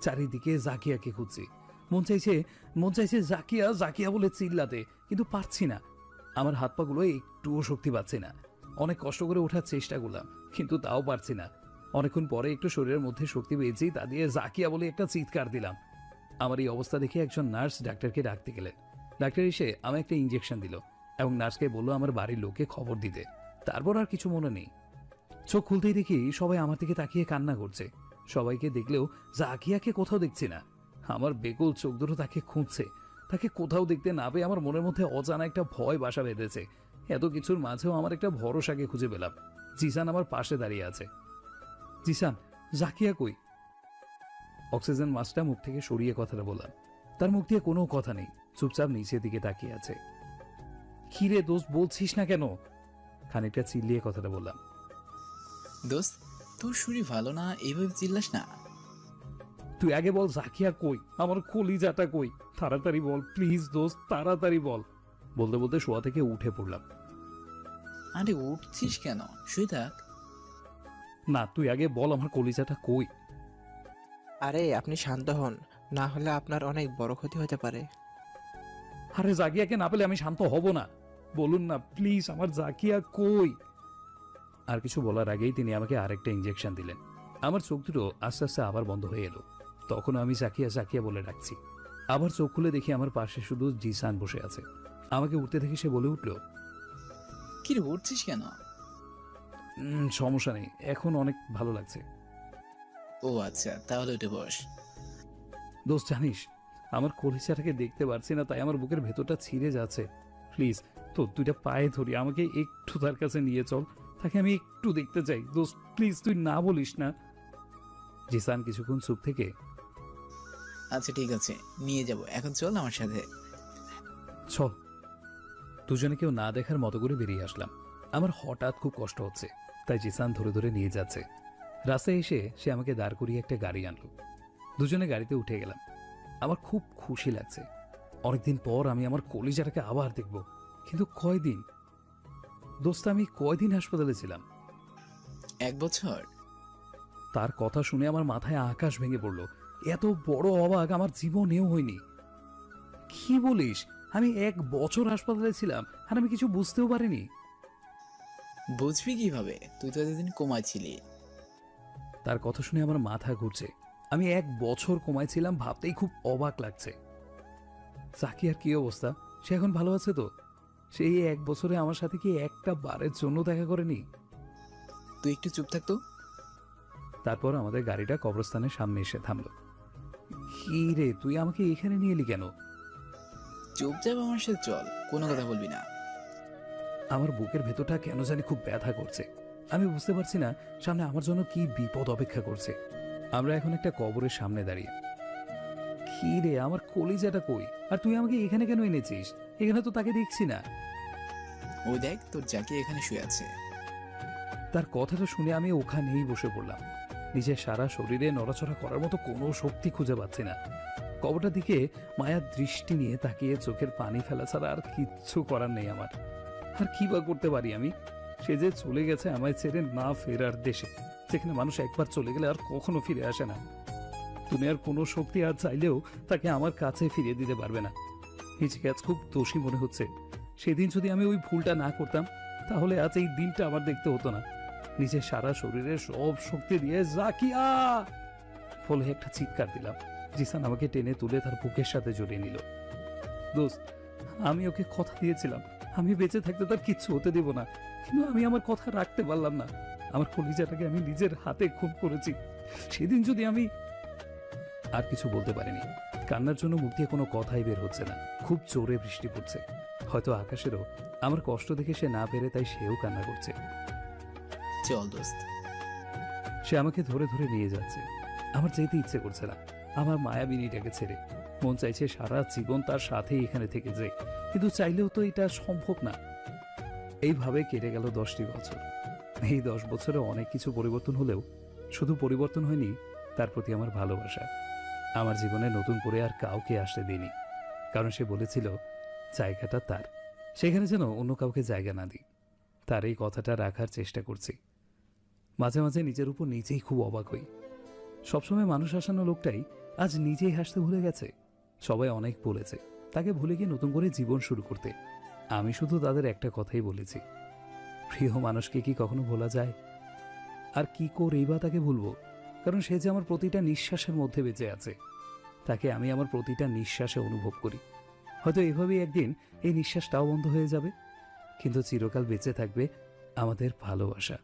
চারিদিকে জাকিয়াকে খুঁজছি। মন চাইছে জাকিয়া জাকিয়া বলে চিল্লাতে, কিন্তু পারছি না। আমার হাত পাগুলো একটুও শক্তি পাচ্ছে না। অনেক কষ্ট করে ওঠার চেষ্টা করলাম, কিন্তু তাও পারছি না। অনেকক্ষণ পরে একটু শরীরের মধ্যে শক্তি পেয়েছি, তা দিয়ে জাকিয়া বলে একটা চিৎকার দিলাম। আমার এই অবস্থা দেখে একজন নার্স ডাক্তারকে ডাকতে গেলেন। ডাক্তার এসে আমায় একটা ইঞ্জেকশন দিল এবং নার্সকে বলল আমার বাড়ির লোককে খবর দিতে। তারপর আর কিছু মনে নেই। চোখ খুলতেই দেখি সবাই আমার দিকে তাকিয়ে কান্না করছে। সবাইকে দেখলেও জাকিয়াকে কোথাও দেখছি না। আমার বেকুল চোখ দুটো তাকে খুঁজছে। তাকে কোথাও দেখতে না পেয়ে আমার মনের মধ্যে অজানা একটা ভয় বাসা বেঁধেছে। এত কিছুর মাঝেও আমার একটা ভরসাকে খুঁজে পেলাম। জিসান আমার পাশে দাঁড়িয়ে আছে। জিসান, জাকিয়া কই? অক্সিজেন মাস্কটা মুখ থেকে সরিয়ে কথাটা বললাম। তার মুখ দিয়ে কোনো কথা নেই, চুপচাপ নিচের দিকে তাকিয়ে আছে। কিরে দোস্ত, বলছিস না কেন? খানিকটা চিল্লিয়ে কথাটা বললাম। দোস্ত, তোর শরীর ভালো না, এইভাবে চিল্লাস না। তুই আগে বল জাকিয়া কই, আমার কলিজাটা কই, তাড়াতাড়ি বল প্লিজ দোস্ত, তাড়াতাড়ি বল। বলতে বলতে শোয়া থেকে উঠে পড়লাম। আরে উঠছিস কেন? শুয়ে থাক। না, তুই আগে বল আমার কলিজাটা কই। আরে আপনি শান্ত হন, না হলে আপনার অনেক বড় ক্ষতি হতে পারে। আরে জাকিয়াকে না পেলে আমি শান্ত হব না। বলুন না প্লিজ, আমার জাকিয়া কই? আর কিছু বলার আগেই তিনি আমাকে আরেকটা ইঞ্জেকশন দিলেন। আমার চোখ দুটো আস্তে আস্তে আবার বন্ধ হয়ে এলো। তখন আমি চাকিয়া চাকিয়া বলে রাখছি। আবার চোখ খুলে দেখি আমার পাশে শুধু জিসান বসে আছে। আমাকে উঠতে দেখে সে বলে উঠল, কি রে উঠছিস কেন? সমস্যা নেই, এখন অনেক ভালো লাগছে। ও আচ্ছা, তাহলে উঠে বস। দোস্ত জানিস, আমার কলিজাটাকে দেখতে পারছি না, তাই আমার বুকের ভেতরটা ছিঁড়ে যাচ্ছে। প্লিজ তোর দুইটা পায়ে ধরি, আমাকে একটু তার কাছে নিয়ে চল, তাকে আমি একটু দেখতে চাই। দোস্ত প্লিজ, তুই না বলিস না। জিসান কিছুক্ষণ চুপ থেকে, আচ্ছা ঠিক আছে, নিয়ে যাব, এখন চল আমার সাথে। চল। দুজনে কেউ না দেখার মতো করে বেরিয়ে আসলাম। আমার হঠাৎ খুব কষ্ট হচ্ছে, তাই জিসান ধরে ধরে নিয়ে যাচ্ছে। রাস্তায় এসে সে আমাকে দাঁড় করিয়ে একটা গাড়ি আনলো। দুজনে গাড়িতে উঠে গেলাম। আমার খুব খুশি লাগছে। অনেকদিন পর আমি আমার কলিজাটাকে আবার দেখব। কিন্তু কয়দিন দোস্ত, আমি কয়দিন হাসপাতালে ছিলাম? 1 বছর। তার কথা শুনে আমার মাথায় আকাশ ভেঙে পড়ল। এত বড় অবাক আমার জীবনেও হয়নি। কি বলিস? আমি 1 বছর হাসপাতালে ছিলাম আর আমি কিছু বুঝতেও পারিনি? বুঝবি কিভাবে, তুই তো এতদিন কোমায় ছিলি। তার কথা শুনে আমার মাথা ঘুরছে। আমি 1 বছর কোমায় ছিলাম, ভাবতেই খুব অবাক লাগছে। সাকিয়ার কি অবস্থা? সে এখন ভালো আছে তো? সেই 1 বছরে আমার সাথে কি একটা বারের জন্য দেখা করেনি? তুই একটু চুপ থাকতো। তারপর আমাদের গাড়িটা কবরস্থানের সামনে এসে থামলো। কি রে, তুই আমাকে এখানে নিয়ে এলি কেন? চুপচাপ আমার সাথে চল, কোনো কথা বলবি না। আমার বুকের ভেতরটা কেন জানি খুব ব্যথা করছে। আমি বুঝতে পারছি না সামনে আমার জন্য কি বিপদ অপেক্ষা করছে। আমরা এখন একটা কবরের সামনে দাঁড়িয়ে। কি রে, আমার কলিজাটা কই? আর তুই আমাকে এখানে কেন এনেছিস? এখানে তো তাকে দেখছি না। ওই দেখ, তোর জাকি এখানে শুয়ে আছে। তার কথাটা শুনে আমি ওখানেই বসে পড়লাম। নিজের সারা শরীরে নড়াচড়া করার মতো কোনো শক্তি খুঁজে পাচ্ছি না। কবরটার দিকে মায়ার দৃষ্টি নিয়ে তাকিয়ে চোখের পানি ফেলা ছাড়া আর কিচ্ছু করার নেই আমার। আর কি বা করতে পারি আমি? সে যে চলে গেছে আমায় ছেড়ে না ফেরার দেশে, যেখানে মানুষ একবার চলে গেলে আর কখনো ফিরে আসে না। দুনিয়ার কোনো শক্তি আর চাইলেও তাকে আমার কাছে ফিরিয়ে দিতে পারবে না। নিজেকে আজ খুব দোষী মনে হচ্ছে। সেদিন যদি আমি ওই ভুলটা না করতাম, তাহলে আজ এই দিনটা আমার দেখতে হতো না। নিজের সারা শরীরে সব শক্তি দিয়ে জাকিয়া ফলে একটা চিৎকার দিলাম। জিসান আমাকে টেনে তুলে তার বুকের সাথে জড়িয়ে নিল। দোস্ত, আমি ওকে কথা দিয়েছিলাম আমি বেঁচে থাকতে তার কিচ্ছু হতে দেব না, কিন্তু আমি আমার কথা রাখতে পারলাম না। আমার কলিজাটাকে আমি নিজের হাতে খুন করেছি। সেদিন যদি আমি আর কিছু বলতে পারিনি। কান্নার জন্য মুখ দিয়ে কোনো কথাই বের হচ্ছে না। খুব জোরে বৃষ্টি পড়ছে। হয়তো আকাশেরও আমার কষ্ট দেখে সে না পেরে তাই সেও কান্না করছে। চল দোস্ত। সে আমাকে ধরে ধরে নিয়ে যাচ্ছে। আমার যেতে ইচ্ছে করছে না আমার মায়াবিনীটাকে ছেড়ে। মন চাইছে সারা জীবন তার সাথে এখানে থেকে যাই, কিন্তু চাইলেও তো এটা সম্ভব না। এইভাবে কেটে গেল 10টি বছর। এই 10 বছরে অনেক কিছু পরিবর্তন হলেও শুধু পরিবর্তন হয়নি তার প্রতি আমার ভালোবাসা। আমার জীবনে নতুন করে আর কাউকে আসতে দিইনি, কারণ সে বলেছিল জায়গাটা তার, সেখানে যেন অন্য কাউকে জায়গা না দিই। তার এই কথাটা রাখার চেষ্টা করছি। মাঝে মাঝে নিজের উপর নিজেই খুব অবাক হই। সবসময় মানুষ হাসানো লোকটাই আজ নিজেই হাসতে ভুলে গেছে। সবাই অনেক বলেছে তাকে ভুলে গিয়ে নতুন করে জীবন শুরু করতে। আমি শুধু তাদের একটা কথাই বলেছি, প্রিয় মানুষকে কি কখনো ভোলা যায়? আর কি করেই বা তাকে ভুলবো? কারণ সে যে আমার প্রতিটা নিঃশ্বাসের মধ্যে বেঁচে আছে। তাকে আমি আমার প্রতিটা নিঃশ্বাসে অনুভব করি। হয়তো এভাবেই একদিন এই নিঃশ্বাসটাও বন্ধ হয়ে যাবে, কিন্তু চিরকাল বেঁচে থাকবে আমাদের ভালোবাসা।